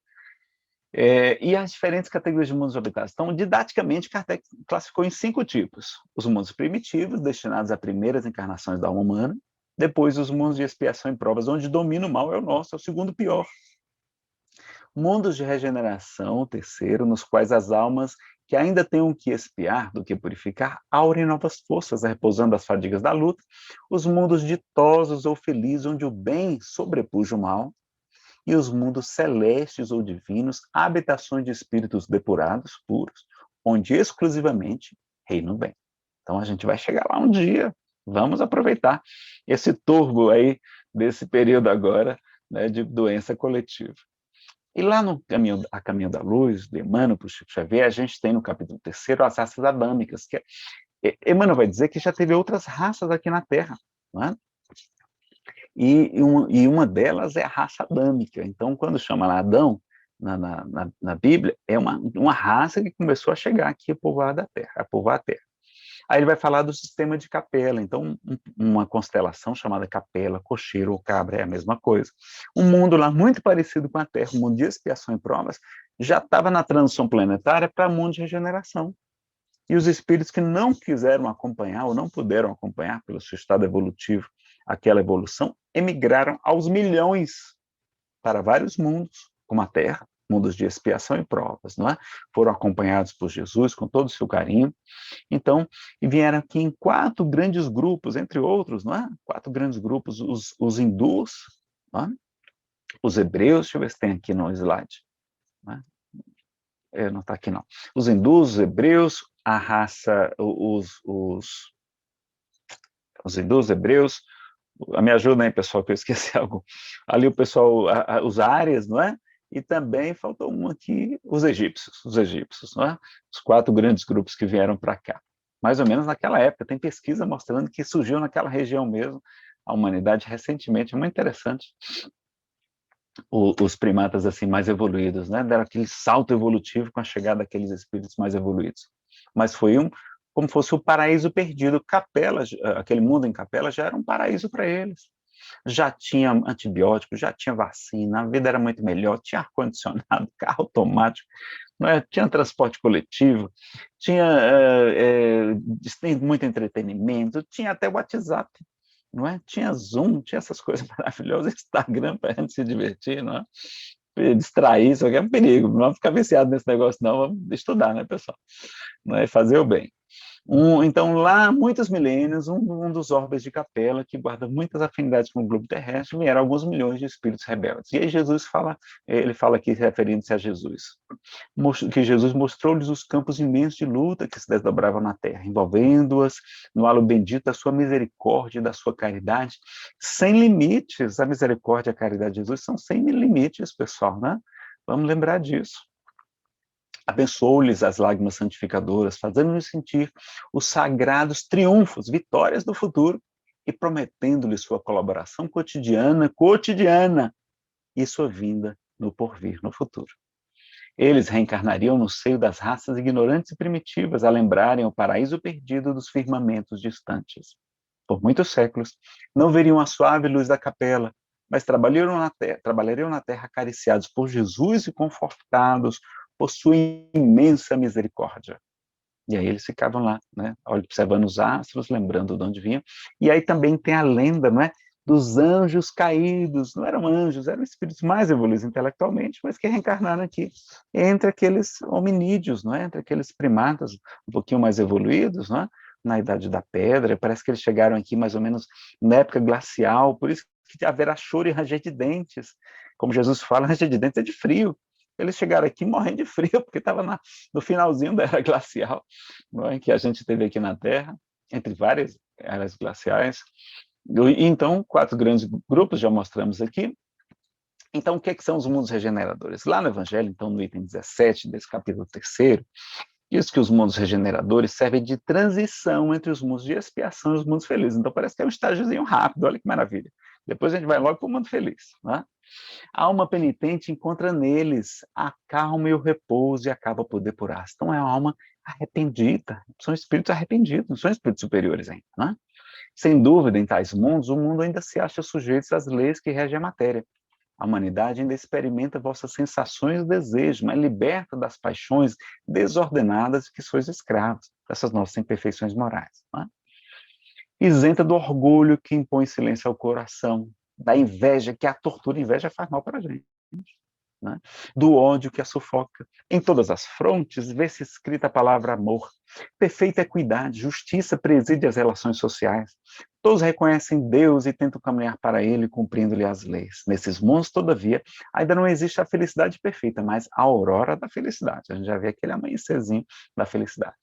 E as diferentes categorias de mundos habitados. Então, didaticamente, Kardec classificou em 5 tipos. Os mundos primitivos, destinados a primeiras encarnações da alma humana. Depois, os mundos de expiação e provas, onde domina o mal é o nosso, é o segundo pior. Mundos de regeneração, o terceiro, nos quais as almas que ainda têm o que expiar do que purificar, aurem novas forças, repousando as fadigas da luta. Os mundos ditosos ou felizes, onde o bem sobrepuja o mal. E os mundos celestes ou divinos, habitações de espíritos depurados, puros, onde exclusivamente reina o bem. Então a gente vai chegar lá um dia, vamos aproveitar esse turbo aí desse período agora, né, de doença coletiva. E lá no A Caminho da Luz, de Emmanuel para o Chico Xavier, a gente tem no capítulo 3º as raças adâmicas, que Emmanuel vai dizer que já teve outras raças aqui na Terra, não é? E uma delas é a raça adâmica. Então, quando chama lá Adão, na Bíblia, é uma raça que começou a chegar aqui a povoar a Terra. Aí ele vai falar do sistema de Capela. Então, uma constelação chamada Capela, Cocheiro ou Cabra é a mesma coisa. Um mundo lá muito parecido com a Terra, um mundo de expiação e provas, já estava na transição planetária para mundo de regeneração. E os espíritos que não quiseram acompanhar ou não puderam acompanhar pelo seu estado evolutivo aquela evolução, emigraram aos milhões para vários mundos, como a Terra, mundos de expiação e provas, não é? Foram acompanhados por Jesus com todo o seu carinho. Então, e vieram aqui em 4 grandes grupos, entre outros, não é? 4 grandes grupos, os hindus, não é? Os hebreus, deixa eu ver se tem aqui no slide, não é? Não está aqui não. Os hindus, os hebreus, a raça, os hindus, hebreus, me ajuda aí, pessoal, que eu esqueci algo. Ali o pessoal, os árias, não é? E também faltou um aqui, os egípcios, não é? Os 4 grandes grupos que vieram para cá. Mais ou menos naquela época, tem pesquisa mostrando que surgiu naquela região mesmo, a humanidade recentemente, é muito interessante. Os primatas assim mais evoluídos, né? Deram aquele salto evolutivo com a chegada daqueles espíritos mais evoluídos. Mas foi como fosse o paraíso perdido. Capela, aquele mundo em Capela já era um paraíso para eles. Já tinha antibiótico, já tinha vacina, a vida era muito melhor, tinha ar-condicionado, carro automático, não é? Tinha transporte coletivo, tinha muito entretenimento, tinha até WhatsApp, não é? Tinha Zoom, tinha essas coisas maravilhosas, Instagram para a gente se divertir, não é? Distrair, isso aqui é um perigo, não vamos ficar viciado nesse negócio não, vamos estudar, né, pessoal? Não é? Fazer o bem. Então, lá, muitos milênios, um dos orbes de Capela, que guarda muitas afinidades com o globo terrestre, vieram alguns milhões de espíritos rebeldes. E aí Jesus ele fala aqui, referindo-se a Jesus, que Jesus mostrou-lhes os campos imensos de luta que se desdobravam na terra, envolvendo-as no halo bendito da sua misericórdia e da sua caridade, sem limites. A misericórdia e a caridade de Jesus são sem limites, pessoal, né? Vamos lembrar disso. Abençoou-lhes as lágrimas santificadoras, fazendo-lhes sentir os sagrados triunfos, vitórias do futuro, e prometendo-lhes sua colaboração cotidiana, e sua vinda no porvir, no futuro. Eles reencarnariam no seio das raças ignorantes e primitivas, a lembrarem o paraíso perdido dos firmamentos distantes. Por muitos séculos, não veriam a suave luz da capela, mas trabalhariam na terra acariciados por Jesus e confortados por sua imensa misericórdia. E aí eles ficavam lá, né, observando os astros, lembrando de onde vinham. E aí também tem a lenda, não é, dos anjos caídos. Não eram anjos, eram espíritos mais evoluídos intelectualmente, mas que reencarnaram aqui entre aqueles hominídeos, não é, entre aqueles primatas um pouquinho mais evoluídos, não é, na Idade da Pedra. Parece que eles chegaram aqui mais ou menos na época glacial, por isso que haverá choro e ranger de dentes. Como Jesus fala, ranger de dentes é de frio. Eles chegaram aqui morrendo de frio, porque estava no finalzinho da era glacial, não é, que a gente teve aqui na Terra, entre várias eras glaciais. Então, 4 grandes grupos, já mostramos aqui, Então, o que são os mundos regeneradores? Lá no Evangelho, então, no item 17 desse capítulo 3º, diz que os mundos regeneradores servem de transição entre os mundos de expiação e os mundos felizes. Então, parece que é um estágiozinho rápido, olha que maravilha. Depois a gente vai logo para o mundo feliz. Né? A alma penitente encontra neles a calma e o repouso e acaba por depurar-se. Então, é uma alma arrependida. São espíritos arrependidos, não são espíritos superiores ainda. Né? Sem dúvida, em tais mundos, o mundo ainda se acha sujeito às leis que regem a matéria. A humanidade ainda experimenta vossas sensações e desejos, mas liberta das paixões desordenadas que sois escravos, dessas nossas imperfeições morais. Né? Isenta do orgulho que impõe silêncio ao coração, da inveja que a tortura, inveja faz mal para a gente. Né? Do ódio que a sufoca. Em todas as frontes vê-se escrita a palavra amor. Perfeita equidade, justiça preside as relações sociais. Todos reconhecem Deus e tentam caminhar para Ele, cumprindo-lhe as leis. Nesses mundos, todavia, ainda não existe a felicidade perfeita, mas a aurora da felicidade. A gente já vê aquele amanhecerzinho da felicidade.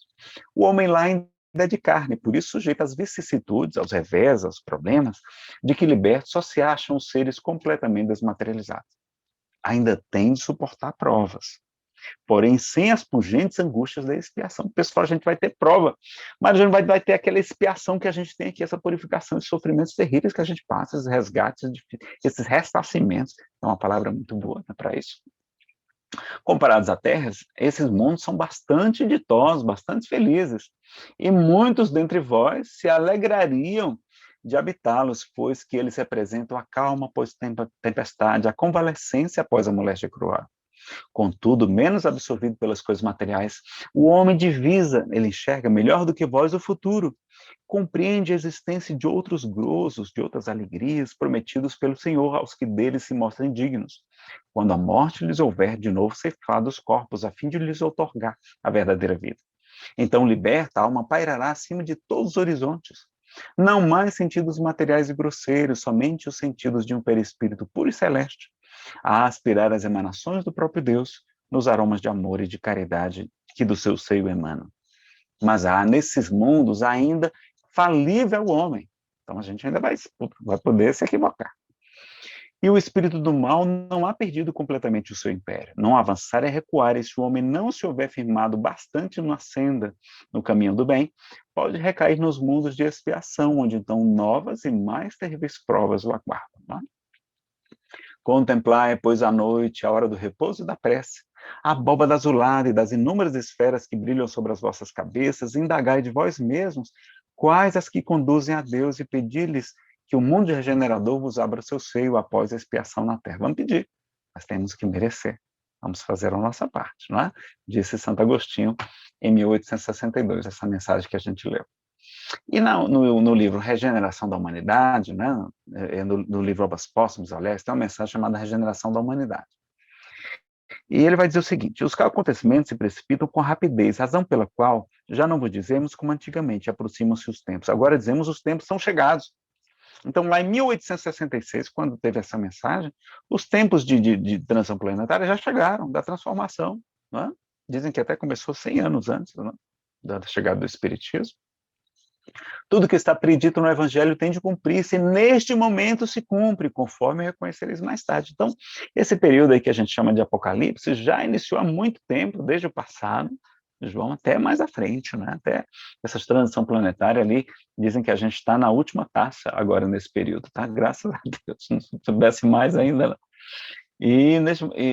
O homem lá ainda é de carne, por isso sujeito às vicissitudes, aos revés, aos problemas, de que libertos só se acham seres completamente desmaterializados. Ainda tem de suportar provas, porém sem as pungentes angústias da expiação. Pessoal, a gente vai ter prova, mas a gente vai ter aquela expiação que a gente tem aqui, essa purificação de sofrimentos terríveis que a gente passa, esses resgates, esses ressarcimentos, é uma palavra muito boa, né, para isso. Comparados à Terra, esses mundos são bastante ditosos, bastante felizes, e muitos dentre vós se alegrariam de habitá-los, pois que eles representam a calma após tempestade, a convalescência após a moléstia cruel. Contudo, menos absorvido pelas coisas materiais, o homem divisa, ele enxerga melhor do que vós o futuro, compreende a existência de outros gozos, de outras alegrias prometidos pelo Senhor aos que deles se mostrem dignos, quando a morte lhes houver de novo ceifado os corpos, a fim de lhes outorgar a verdadeira vida. Então, liberta, a alma pairará acima de todos os horizontes. Não mais sentidos materiais e grosseiros, somente os sentidos de um perispírito puro e celeste, a aspirar as emanações do próprio Deus, nos aromas de amor e de caridade que do seu seio emanam. Mas há nesses mundos ainda falível o homem. Então a gente ainda vai poder se equivocar. E o espírito do mal não há perdido completamente o seu império. Não avançar é recuar, e se o homem não se houver firmado bastante na senda, no caminho do bem, pode recair nos mundos de expiação, onde então novas e mais terríveis provas o aguardam. Não é? Contemplai, pois, à noite, a hora do repouso e da prece, a abóbada azulada e das inúmeras esferas que brilham sobre as vossas cabeças, indagai de vós mesmos quais as que conduzem a Deus e pedi-lhes que o mundo regenerador vos abra seu seio após a expiação na terra. Vamos pedir, mas temos que merecer. Vamos fazer a nossa parte, não é? Disse Santo Agostinho em 1862, essa mensagem que a gente leu. E no livro Regeneração da Humanidade, né, no livro Obras Póstumas, aliás, tem uma mensagem chamada Regeneração da Humanidade. E ele vai dizer o seguinte: os acontecimentos se precipitam com rapidez, razão pela qual já não vos dizemos como antigamente, aproximam-se os tempos. Agora dizemos os tempos são chegados. Então, lá em 1866, quando teve essa mensagem, os tempos de transição planetária já chegaram, da transformação. Né? Dizem que até começou 100 anos antes, né, da chegada do Espiritismo. Tudo que está predito no Evangelho tem de cumprir-se, e neste momento se cumpre, conforme reconhecereis mais tarde. Então, esse período aí que a gente chama de Apocalipse já iniciou há muito tempo, desde o passado, João, até mais à frente, né? Até essa transição planetária ali, dizem que a gente está na última taça agora nesse período, tá? Graças a Deus, não soubesse mais ainda. Não. E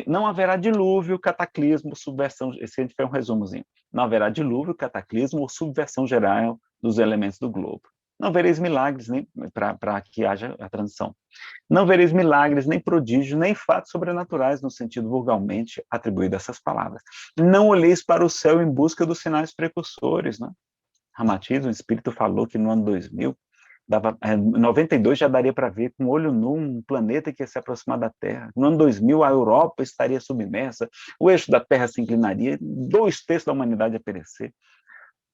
não haverá dilúvio, cataclismo, subversão, esse foi um resumozinho. Não haverá dilúvio, cataclismo ou subversão geral dos elementos do globo. Não vereis milagres nem para que haja a transição. Não vereis milagres, nem prodígios, nem fatos sobrenaturais, no sentido vulgarmente atribuído a essas palavras. Não olheis para o céu em busca dos sinais precursores. Né? Ramatiz, o Espírito, falou que no ano 2000, 92 já daria para ver com olho nu um planeta que ia se aproximar da Terra. No ano 2000, a Europa estaria submersa, o eixo da Terra se inclinaria, 2/3 da humanidade ia perecer.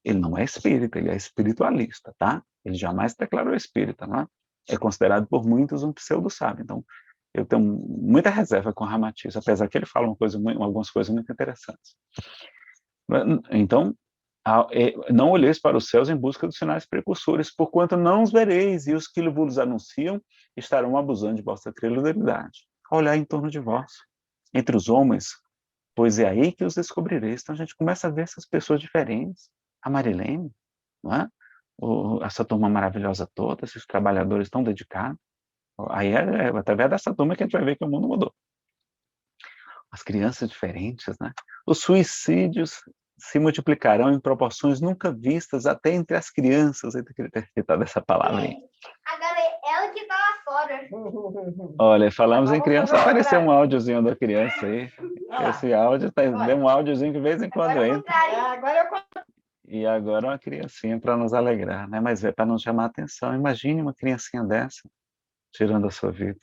Ele não é espírita, ele é espiritualista, tá? Ele jamais declarou espírita, não é? É considerado por muitos um pseudo-sábio. Então, eu tenho muita reserva com o Ramatiz, apesar que ele fala algumas coisas muito interessantes. Então, não olheis para os céus em busca dos sinais precursores, porquanto não os vereis, e os que vos anunciam estarão abusando de vossa credulidade. a olhar em torno de vós, entre os homens, pois é aí que os descobrireis. Então a gente começa a ver essas pessoas diferentes, a Marilene, não é? Essa turma maravilhosa toda, esses trabalhadores tão dedicados. Aí é através dessa turma que a gente vai ver que o mundo mudou. As crianças diferentes, né? Os suicídios se multiplicarão em proporções nunca vistas até entre as crianças. Eu queria ter citado essa palavra aí. Agora é ela que tá lá fora. Olha, falamos em criança, apareceu um áudiozinho da criança aí. Esse áudio deu um áudiozinho que de vez em quando entra. E agora uma criancinha para nos alegrar, né? Mas é para nos chamar a atenção. Imagine uma criancinha dessa tirando a sua vida.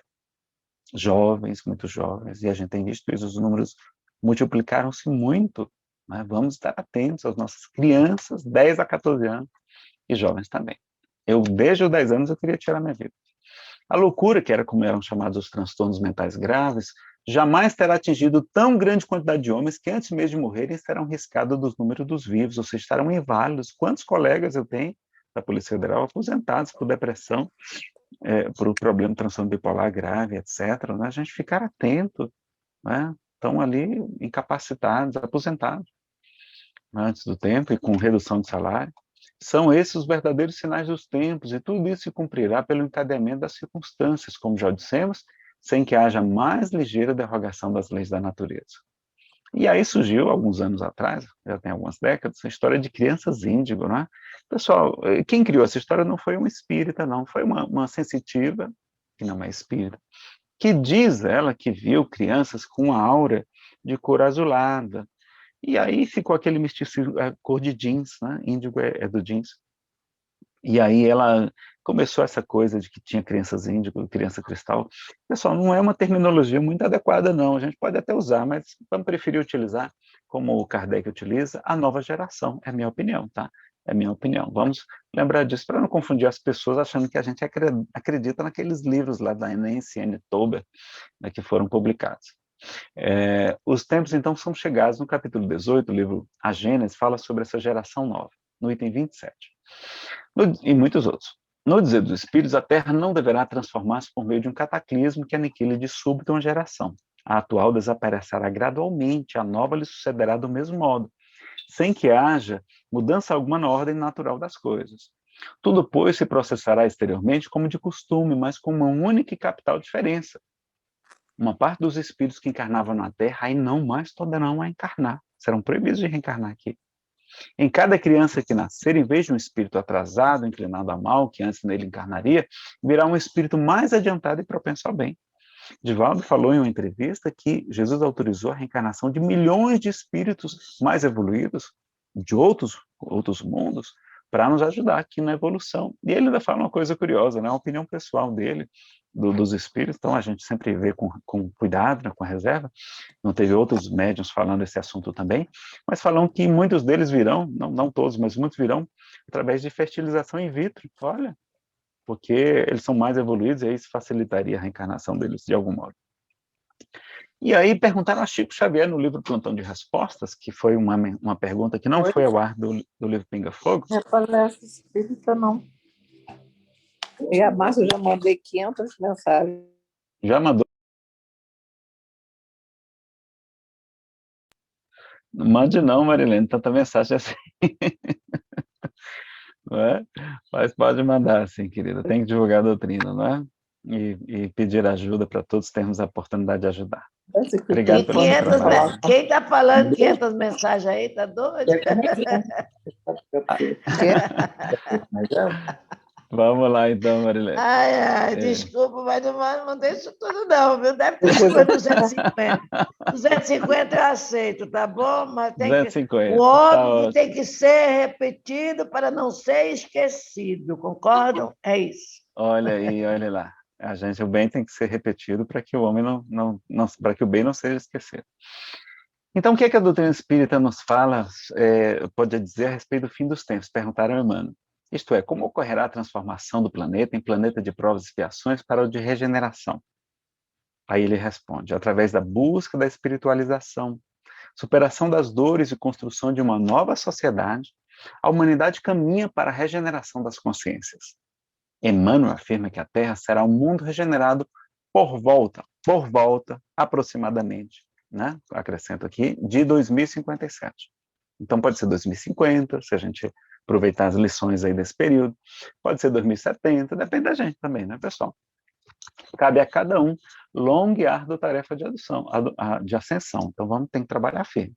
Jovens, muito jovens, e a gente tem visto isso, os números multiplicaram-se muito, né? Vamos estar atentos às nossas crianças, 10 a 14 anos, e jovens também. Eu, desde os 10 anos, eu queria tirar minha vida. A loucura, que era como eram chamados os transtornos mentais graves, jamais terá atingido tão grande quantidade de homens que antes mesmo de morrerem serão riscados dos números dos vivos, ou seja, estarão inválidos. Quantos colegas eu tenho da Polícia Federal aposentados por depressão, por um problema de transtorno bipolar grave, etc., né? A gente ficar atento, né? Estão ali incapacitados, aposentados, né? Antes do tempo e com redução de salário. São esses os verdadeiros sinais dos tempos, e tudo isso se cumprirá pelo encadeamento das circunstâncias, como já dissemos, sem que haja mais ligeira derrogação das leis da natureza. E aí surgiu, alguns anos atrás, já tem algumas décadas, a história de crianças índigo, né? Pessoal, quem criou essa história não foi uma espírita, não, foi uma sensitiva, que não é espírita, que diz ela que viu crianças com uma aura de cor azulada. E aí ficou aquele misticismo, a cor de jeans, né? Índigo é do jeans. E aí ela começou essa coisa de que tinha crianças índigo, criança cristal. Pessoal, não é uma terminologia muito adequada, não. A gente pode até usar, mas vamos preferir utilizar, como o Kardec utiliza, a nova geração. É a minha opinião, tá? É a minha opinião. Vamos lembrar disso para não confundir as pessoas achando que a gente acredita naqueles livros lá da Nancy N. Tober, né, que foram publicados. Os tempos, então, são chegados. No capítulo 18, o livro A Gênesis fala sobre essa geração nova, no item 27. E muitos outros. No dizer dos Espíritos, a Terra não deverá transformar-se por meio de um cataclismo que aniquile de súbito uma geração. A atual desaparecerá gradualmente, a nova lhe sucederá do mesmo modo, sem que haja mudança alguma na ordem natural das coisas. Tudo, pois, se processará exteriormente como de costume, mas com uma única e capital diferença. Uma parte dos espíritos que encarnavam na Terra aí não mais poderão a encarnar, serão proibidos de reencarnar aqui. Em cada criança que nascer, em vez de um espírito atrasado, inclinado a mal, que antes nele encarnaria, virá um espírito mais adiantado e propenso ao bem. Divaldo falou em uma entrevista que Jesus autorizou a reencarnação de milhões de espíritos mais evoluídos, de outros mundos, para nos ajudar aqui na evolução. E ele ainda fala uma coisa curiosa, né? A opinião pessoal dele, dos espíritos, então a gente sempre vê com cuidado, né, com reserva. Não teve outros médiuns falando esse assunto também, mas falam que muitos deles virão, não todos, mas muitos virão através de fertilização in vitro, olha, porque eles são mais evoluídos e aí isso facilitaria a reencarnação deles de algum modo. E aí perguntaram a Chico Xavier no livro Plantão de Respostas, que foi uma pergunta que não foi ao ar do livro Pinga Fogo. É palestra espírita, não. E a Márcia já mandei 500 mensagens. Já mandou? Não mande não, Marilene, tanta mensagem assim. Não é? Mas pode mandar, sim, querida. Tem que divulgar a doutrina, não é? E pedir ajuda para todos termos a oportunidade de ajudar. Obrigado pelo trabalho. Quem está falando 500 mensagens aí, está doido? Vamos lá, então, Marilene. Desculpa, mas não mandei isso tudo, não, viu? Deve ter sido 250. 250 eu aceito, tá bom? Mas tem 250. O óbvio tem que ser repetido para não ser esquecido, concordam? É isso. Olha aí, olha lá. O bem tem que ser repetido para que o homem para que o bem não seja esquecido. Então, o que é que a doutrina espírita nos fala, pode dizer a respeito do fim dos tempos? Perguntaram ao Emmanuel. Isto é, como ocorrerá a transformação do planeta em planeta de provas e expiações para o de regeneração? Aí ele responde, através da busca da espiritualização, superação das dores e construção de uma nova sociedade, a humanidade caminha para a regeneração das consciências. Emmanuel afirma que a Terra será um mundo regenerado por volta, aproximadamente, né? Acrescento aqui, de 2057. Então, pode ser 2050, se a gente aproveitar as lições aí desse período, pode ser 2070, depende da gente também, né, pessoal? Cabe a cada um longa e árdua tarefa de de ascensão. Então, vamos ter que trabalhar firme.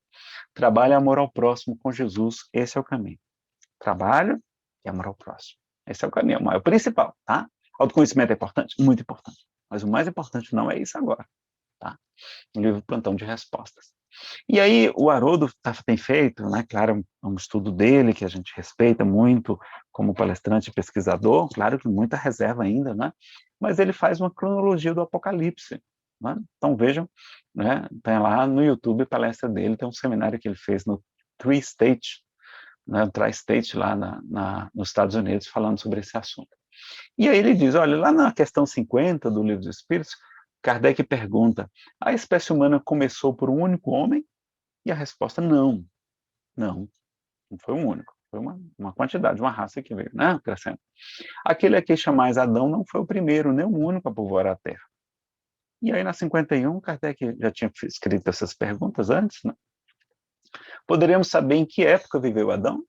Trabalho e amor ao próximo com Jesus, esse é o caminho. Trabalho e amor ao próximo. Esse é o caminho, é o principal, tá? Autoconhecimento é importante? Muito importante. Mas o mais importante não é isso agora, tá? O livro Plantão de Respostas. E aí, o Haroldo tem feito, né, claro, um estudo dele, que a gente respeita muito como palestrante e pesquisador, claro que muita reserva ainda, né? Mas ele faz uma cronologia do Apocalipse, né? Então, vejam, né, tem lá no YouTube a palestra dele, tem um seminário que ele fez no Tri-State, né, Tri-State lá nos Estados Unidos, falando sobre esse assunto. E aí ele diz, olha, lá na questão 50 do Livro dos Espíritos, Kardec pergunta, a espécie humana começou por um único homem? E a resposta, não foi um único, foi uma quantidade, uma raça que veio, né, crescendo. Aquele a quem chamais Adão não foi o primeiro, nem o único a povoar a Terra. E aí na 51, Kardec já tinha escrito essas perguntas antes, né? Poderíamos saber em que época viveu Adão?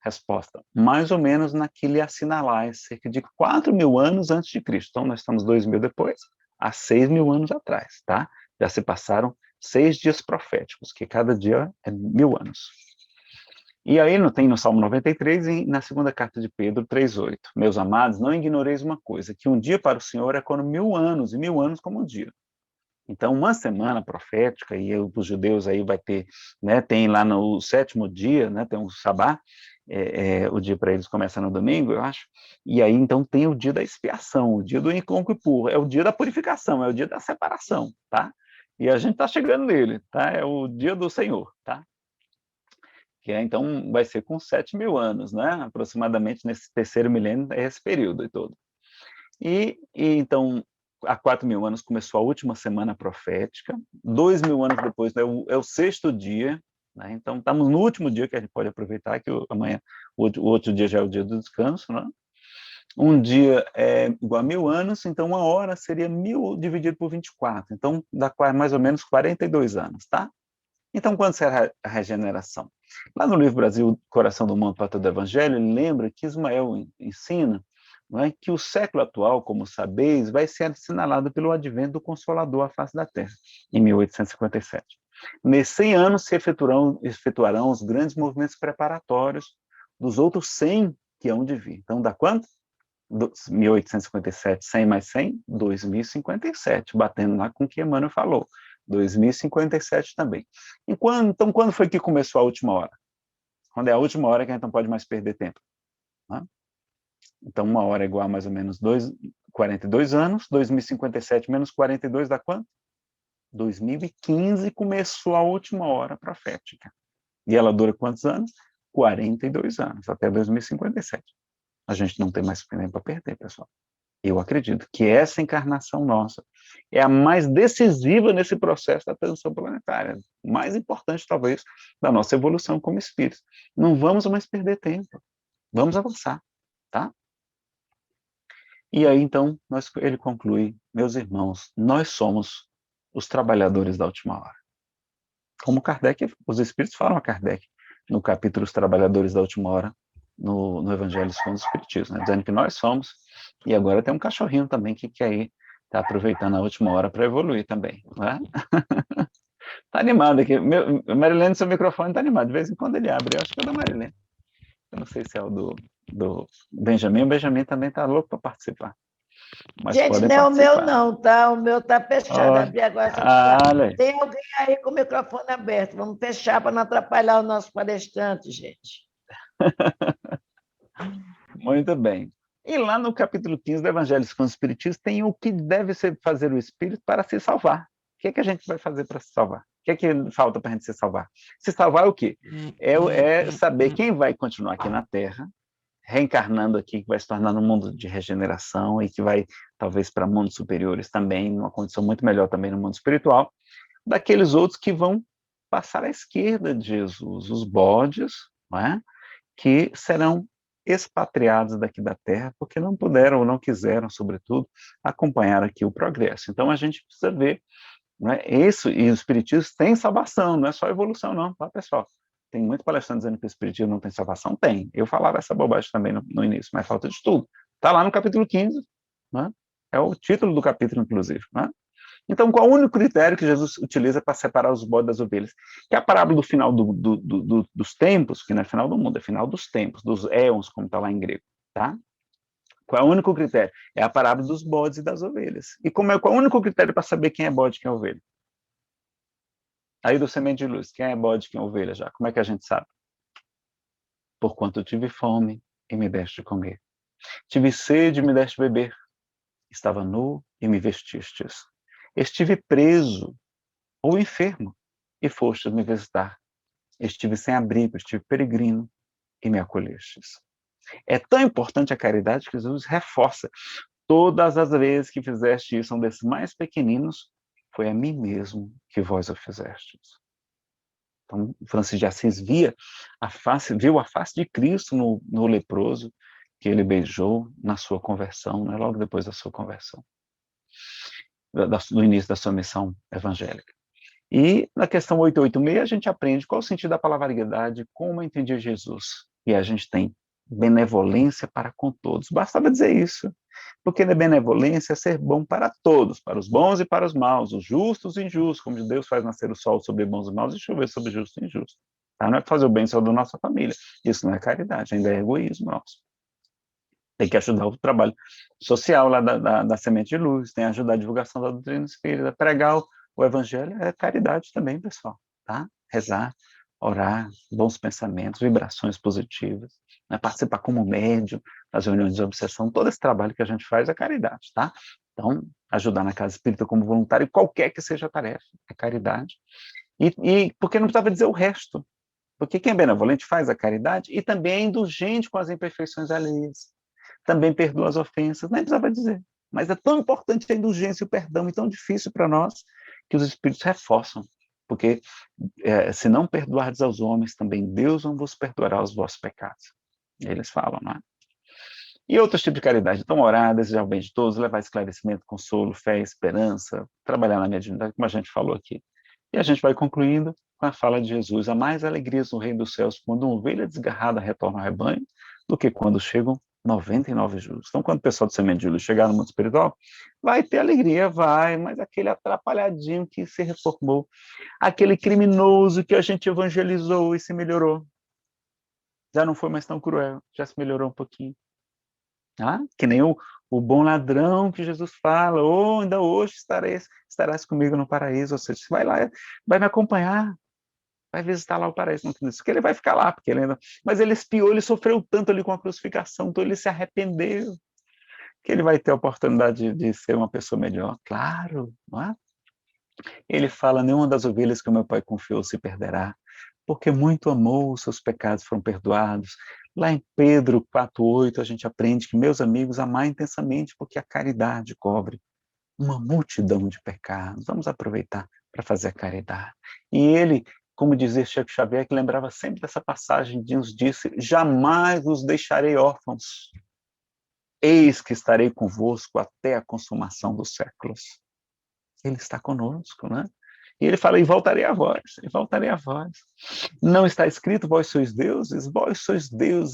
Resposta, mais ou menos naquele assinalais, cerca de 4.000 anos antes de Cristo. Então, nós estamos 2.000 depois, há 6.000 anos atrás, tá? Já se passaram 6 dias proféticos, que cada dia é 1.000 anos. E aí, tem no Salmo 93 e na segunda carta de Pedro 3,8. Meus amados, não ignoreis uma coisa, que um dia para o Senhor é como 1.000 anos, e 1.000 anos como um dia. Então, uma semana profética, e os judeus aí vai ter, né, tem lá no 7º dia, né, tem um sabá, o dia para eles começa no domingo, eu acho, e aí então tem o dia da expiação, o dia do Yom Kippur, é o dia da purificação, é o dia da separação, tá? E a gente está chegando nele, tá? É o dia do Senhor, tá? Que então vai ser com 7.000 anos, né? Aproximadamente nesse 3º milênio, é esse período e todo. E então, há 4.000 anos começou a última semana profética, 2.000 anos depois é o 6º dia, né? Então estamos no último dia que a gente pode aproveitar, que amanhã, o outro dia já é o dia do descanso, né? Um dia é igual a 1.000 anos, então uma hora seria 1.000 dividido por 24, então dá mais ou menos 42 anos, tá? Então, quando será a regeneração? Lá no livro Brasil, Coração do Mundo, Pátria do Evangelho, ele lembra que Ismael ensina, não é, que o século atual, como sabeis, vai ser assinalado pelo advento do Consolador à face da Terra, em 1857. Nesses 100 anos se efetuarão os grandes movimentos preparatórios dos outros 100 que hão de vir. Então, dá quanto? 1857, 100 mais 100, 2057, batendo lá com o que Emmanuel falou. 2057 também. Então, quando foi que começou a última hora? Quando é a última hora que a gente não pode mais perder tempo, né? Então, uma hora é igual a mais ou menos 42 anos, 2057 menos 42 dá quanto? 2015 começou a última hora profética. E ela dura quantos anos? 42 anos, até 2057. A gente não tem mais tempo para perder, pessoal. Eu acredito que essa encarnação nossa é a mais decisiva nesse processo da transição planetária, mais importante, talvez, da nossa evolução como espíritos. Não vamos mais perder tempo. Vamos avançar, tá? E aí, então, ele conclui, meus irmãos, nós somos os trabalhadores da última hora. Como Kardec, os espíritos falam a Kardec, no capítulo Os Trabalhadores da Última Hora, no Evangelho segundo o Espiritismo, né? Dizendo que nós somos, e agora tem um cachorrinho também que quer ir, está aproveitando a última hora para evoluir também, né? Tá animado aqui, Marilene, seu microfone está animado, de vez em quando ele abre, eu acho que é da Marilene, eu não sei se é o do Benjamin, o Benjamin também está louco para participar. Mas gente, não é o meu não, tá? O meu está fechado, abri agora. Tem alguém aí com o microfone aberto, vamos fechar para não atrapalhar o nosso palestrante, gente. Muito bem. E lá no capítulo 15 do Evangelho segundo o Espiritismo tem o que deve fazer o espírito para se salvar. O que é que a gente vai fazer para se salvar? O que é que falta para a gente se salvar? Se salvar é o quê? É saber quem vai continuar aqui na Terra, reencarnando aqui, que vai se tornar num mundo de regeneração e que vai, talvez, para mundos superiores também, numa condição muito melhor também no mundo espiritual, daqueles outros que vão passar à esquerda de Jesus, os bodes, não é? Que serão expatriados daqui da terra, porque não puderam ou não quiseram, sobretudo, acompanhar aqui o progresso. Então a gente precisa ver, não é? Isso, e o Espiritismo tem salvação, não é só evolução não, tá, pessoal? Tem muito palestrante dizendo que o Espiritismo não tem salvação? Tem. Eu falava essa bobagem também no início, mas falta de estudo. Está lá no capítulo 15, né? É o título do capítulo, inclusive, né? Então, qual é o único critério que Jesus utiliza para separar os bodes das ovelhas? Que é a parábola do final dos tempos, que não é final do mundo, é final dos tempos, dos éons, como está lá em grego, tá? Qual é o único critério? É a parábola dos bodes e das ovelhas. E qual é o único critério para saber quem é bode e quem é ovelha? Aí do Semente de Luz, quem é bode e quem é ovelha já? Como é que a gente sabe? Porquanto eu tive fome e me deste de comer. Tive sede e me deste de beber. Estava nu e me vestistes. Estive preso ou enfermo e fostes me visitar. Estive sem abrigo, estive peregrino e me acolhestes. É tão importante a caridade que Jesus reforça. Todas as vezes que fizeste isso a um desses mais pequeninos, foi a mim mesmo que vós o fizestes. Então, Francisco de Assis viu a face de Cristo no leproso que ele beijou na sua conversão, né, logo depois da sua conversão, no início da sua missão evangélica. E na questão 886 a gente aprende qual o sentido da palavra-verdade, como entendia Jesus. E a gente tem benevolência para com todos. Bastava dizer isso. Porque a benevolência é ser bom para todos, para os bons e para os maus, os justos e injustos, como Deus faz nascer o sol sobre bons e maus e chover sobre justos e injustos. Tá? Não é fazer o bem só da nossa família. Isso não é caridade, ainda é egoísmo nosso. Tem que ajudar o trabalho social lá da Semente de Luz, tem que ajudar a divulgação da doutrina espírita, pregar o evangelho é caridade também, pessoal, tá? Rezar, orar, bons pensamentos, vibrações positivas, né? Participar como médium das reuniões de obsessão, todo esse trabalho que a gente faz é caridade, tá? Então, ajudar na casa espírita como voluntário, qualquer que seja a tarefa, é caridade. E porque não precisava dizer o resto, porque quem é benevolente faz a caridade e também é indulgente com as imperfeições alheias, também perdoa as ofensas, nem precisava dizer. Mas é tão importante a indulgência e o perdão, e tão difícil para nós, que os Espíritos reforçam. Porque se não perdoardes aos homens, também Deus não vos perdoará os vossos pecados. Eles falam, não é? E outros tipos de caridade. Então, orar, desejar o bem de todos, levar esclarecimento, consolo, fé, esperança, trabalhar na mediunidade, como a gente falou aqui. E a gente vai concluindo com a fala de Jesus: há mais alegrias no reino dos céus quando uma ovelha desgarrada retorna ao rebanho do que quando chegam 99 justos. Então, quando o pessoal do Semente de Luz chegar no mundo espiritual, vai ter alegria, vai, mas aquele atrapalhadinho que se reformou, aquele criminoso que a gente evangelizou e se melhorou, já não foi mais tão cruel, já se melhorou um pouquinho. Ah, que nem o bom ladrão que Jesus fala: oh, ainda hoje estarás comigo no paraíso. Ou seja, você vai lá, vai me acompanhar, vai visitar lá o paraíso. Não isso, que ele vai ficar lá, porque ele ainda... Mas ele espiou, ele sofreu tanto ali com a crucificação, então ele se arrependeu, que ele vai ter a oportunidade de ser uma pessoa melhor. Claro, não é? Ele fala: nenhuma das ovelhas que o meu pai confiou se perderá, porque muito amou, os seus pecados foram perdoados. Lá em Pedro 4,8 a gente aprende que, meus amigos, amai intensamente, porque a caridade cobre uma multidão de pecados. Vamos aproveitar para fazer a caridade. E ele, como dizia Chico Xavier, que lembrava sempre dessa passagem, nos disse: jamais os deixarei órfãos. Eis que estarei convosco até a consumação dos séculos. Ele está conosco, né? E ele fala: e voltarei a vós, e voltarei a vós. Não está escrito: vós sois deuses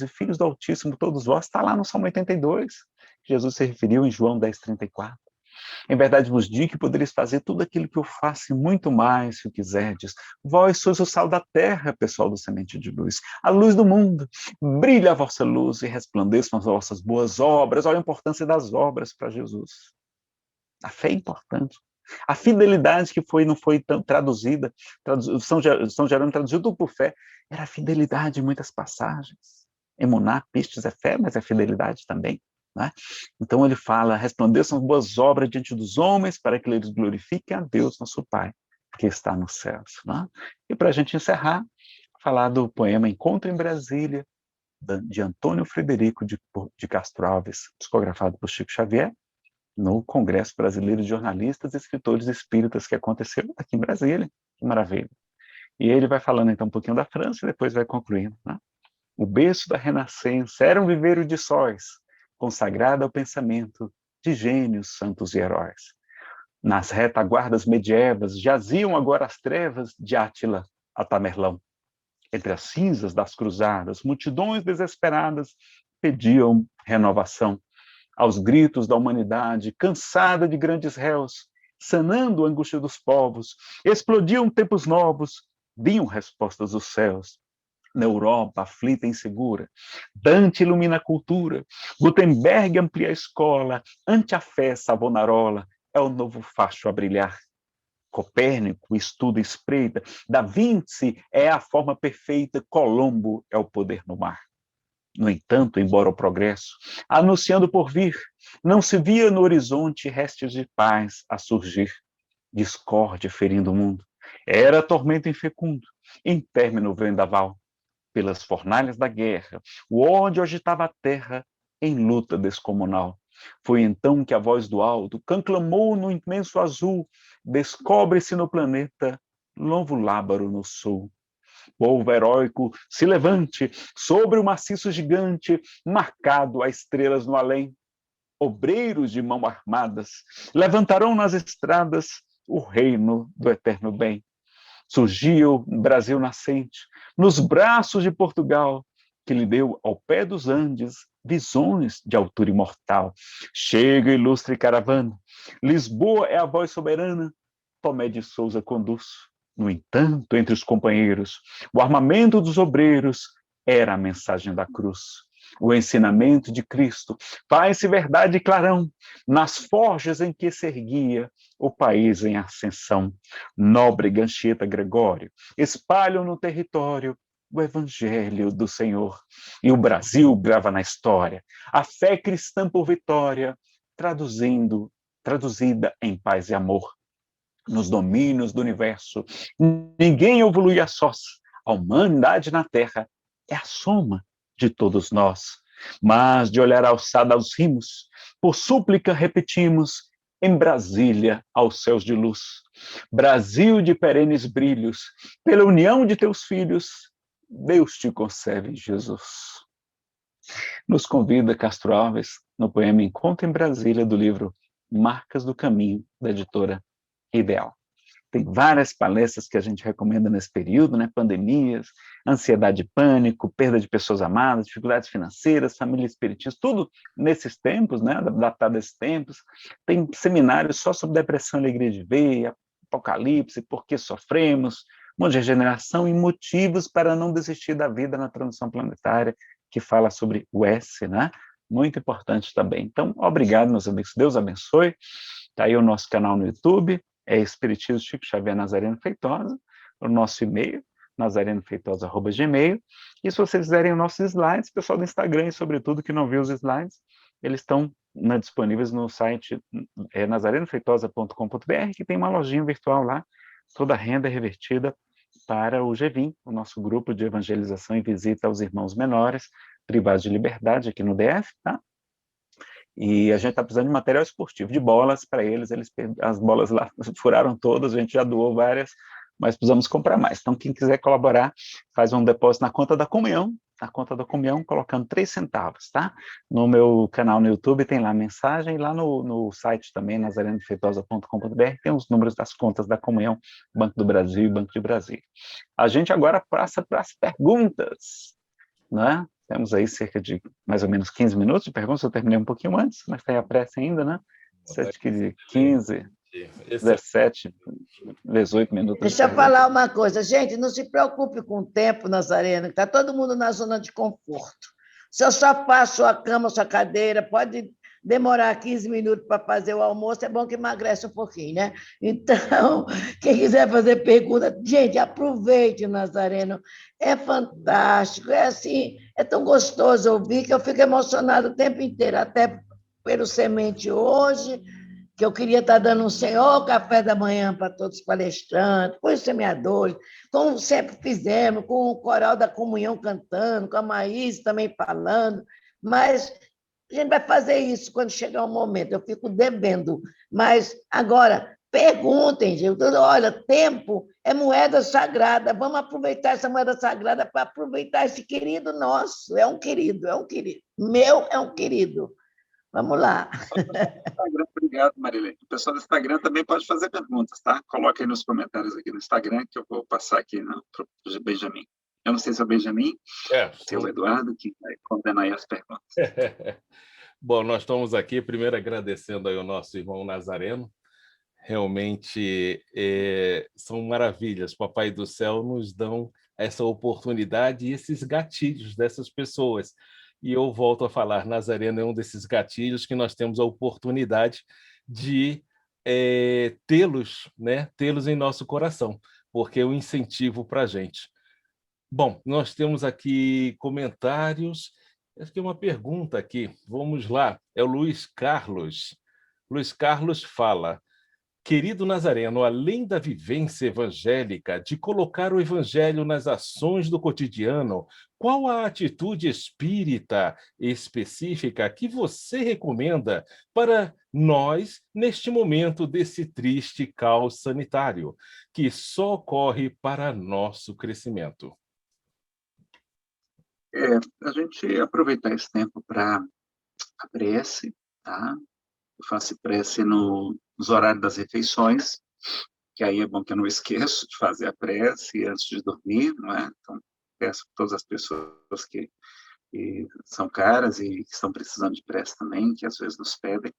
e filhos do Altíssimo, todos vós. Está lá no Salmo 82, que Jesus se referiu em João 10,34. Em verdade vos digo que podereis fazer tudo aquilo que eu faço e muito mais, se o quiserdes. Vós sois o sal da terra, pessoal do Semente de Luz, a luz do mundo. Brilha a vossa luz e resplandeçam as vossas boas obras. Olha a importância das obras para Jesus. A fé é importante. A fidelidade que não foi tão traduzida, São Jerônimo traduziu tudo por fé, era a fidelidade em muitas passagens. Emuná, pistes é fé, mas é fidelidade também. Né? Então ele fala: resplandeçam boas obras diante dos homens, para que eles glorifiquem a Deus, nosso Pai, que está nos céus. Né? E para a gente encerrar, falar do poema Encontro em Brasília, de Antônio Frederico de Castro Alves, psicografado por Chico Xavier, no Congresso Brasileiro de Jornalistas e Escritores Espíritas, que aconteceu aqui em Brasília. Que maravilha. E ele vai falando então um pouquinho da França e depois vai concluindo. Né? o berço da renascença, era um viveiro de sóis, consagrado ao pensamento de gênios, santos e heróis. Nas retaguardas medievas jaziam agora as trevas de Átila a Tamerlão. Entre as cinzas das cruzadas, multidões desesperadas pediam renovação. Aos gritos da humanidade, cansada de grandes réus, sanando a angústia dos povos, explodiam tempos novos, vinham respostas dos céus. Na Europa, aflita e insegura, Dante ilumina a cultura, Gutenberg amplia a escola, ante a fé Savonarola é o novo facho a brilhar. Copérnico estuda e espreita, Da Vinci é a forma perfeita, Colombo é o poder no mar. No entanto, embora o progresso, anunciando por vir, não se via no horizonte restos de paz a surgir. Discórdia ferindo o mundo, era tormento infecundo, em término vendaval. Pelas fornalhas da guerra, o ódio agitava a terra em luta descomunal. Foi então que a voz do alto conclamou no imenso azul: descobre-se no planeta novo Lábaro no sul. Povo heróico, se levante sobre o maciço gigante, marcado a estrelas no além. Obreiros de mão armadas levantarão nas estradas o reino do eterno bem. Surgiu o Brasil nascente, nos braços de Portugal, que lhe deu ao pé dos Andes visões de altura imortal. Chega ilustre caravana, Lisboa é a voz soberana, Tomé de Sousa conduz. No entanto, entre os companheiros, o armamento dos obreiros era a mensagem da cruz. O ensinamento de Cristo faz-se verdade e clarão nas forjas em que se erguia o país em ascensão. Nóbrega Anchieta Gregório espalham no território o evangelho do Senhor. E o Brasil grava na história a fé cristã por vitória, traduzida em paz e amor. Nos domínios do universo, ninguém evolui a sós. A humanidade na Terra é a soma de todos nós. Mas de olhar alçado aos rimos, por súplica repetimos, em Brasília aos céus de luz. Brasil de perenes brilhos, pela união de teus filhos, Deus te conserve, Jesus. Nos convida Castro Alves no poema Encontro em Brasília, do livro Marcas do Caminho, da editora Ideal. Tem várias palestras que a gente recomenda nesse período, né? Pandemias, ansiedade e pânico, perda de pessoas amadas, dificuldades financeiras, família espiritista, tudo nesses tempos, né? Adaptado a esses tempos. Tem seminários só sobre depressão e alegria de ver, apocalipse, por que sofremos, um monte de regeneração e motivos para não desistir da vida na transição planetária, que fala sobre o S, né? Muito importante também. Então, obrigado, meus amigos. Deus abençoe. Está aí o nosso canal no YouTube, é Espiritismo Chico Xavier Nazareno Feitosa, o nosso e-mail, nazarenofeitosa@gmail. E se vocês quiserem os nossos slides, pessoal do Instagram, e sobretudo que não viu os slides, eles estão disponíveis no site nazarenofeitosa.com.br, que tem uma lojinha virtual lá, toda a renda é revertida para o GEVIM, o nosso grupo de evangelização e visita aos irmãos menores, privados de liberdade aqui no DF, tá? E a gente está precisando de material esportivo, de bolas para eles, as bolas lá furaram todas, a gente já doou várias, mas precisamos comprar mais. Então, quem quiser colaborar, faz um depósito na conta da comunhão, colocando 3 centavos, tá? No meu canal no YouTube tem lá a mensagem, e lá no site também, nazarenofeitosa.com.br, tem os números das contas da comunhão, Banco do Brasil e Banco de Brasília. A gente agora passa para as perguntas, né? Temos aí cerca de mais ou menos 15 minutos de perguntas, eu terminei um pouquinho antes, mas tem a pressa ainda, né? 15, 17, 18 minutos. Deixa eu falar uma coisa. Gente, não se preocupe com o tempo, Nazareno, está todo mundo na zona de conforto. Seu sofá, sua cama, sua cadeira, pode demorar 15 minutos para fazer o almoço, é bom que emagrece um pouquinho, né? Então, quem quiser fazer pergunta, gente, aproveite, Nazareno, é fantástico, é assim, é tão gostoso ouvir que eu fico emocionado o tempo inteiro, até pelo semente hoje, que eu queria estar dando um senhor café da manhã para todos os palestrantes, com os semeadores, como sempre fizemos, com o coral da comunhão cantando, com a Maís também falando, mas a gente vai fazer isso quando chegar o momento, eu fico devendo. Mas agora, Perguntem, gente. Olha, tempo é moeda sagrada. Vamos aproveitar essa moeda sagrada para aproveitar esse querido nosso. É um querido, é um querido. Meu é um querido. Vamos lá. Instagram, obrigado, Marilene. O pessoal do Instagram também pode fazer perguntas, tá? Coloque aí nos comentários aqui no Instagram que eu vou passar aqui para o Benjamin. Eu não sei se é o Benjamin, se é o Eduardo, que vai condenar aí as perguntas. Bom, nós estamos aqui, primeiro agradecendo aí ao nosso irmão Nazareno. Realmente são maravilhas. Papai do Céu nos dão essa oportunidade e esses gatilhos dessas pessoas. E eu volto a falar, Nazareno é um desses gatilhos que nós temos a oportunidade de tê-los, né? Tê-los em nosso coração, porque é um incentivo para a gente. Bom, nós temos aqui comentários. Acho que é uma pergunta aqui. Vamos lá. É o Luiz Carlos. Luiz Carlos fala: querido Nazareno, além da vivência evangélica, de colocar o evangelho nas ações do cotidiano, qual a atitude espírita específica que você recomenda para nós neste momento desse triste caos sanitário, que só ocorre para nosso crescimento? A gente aproveitar esse tempo para a prece, tá? Eu faço prece nos horários das refeições, que aí é bom que eu não esqueço de fazer a prece antes de dormir, não é? Então, peço a todas as pessoas que são caras e que estão precisando de prece também, que às vezes nos pedem,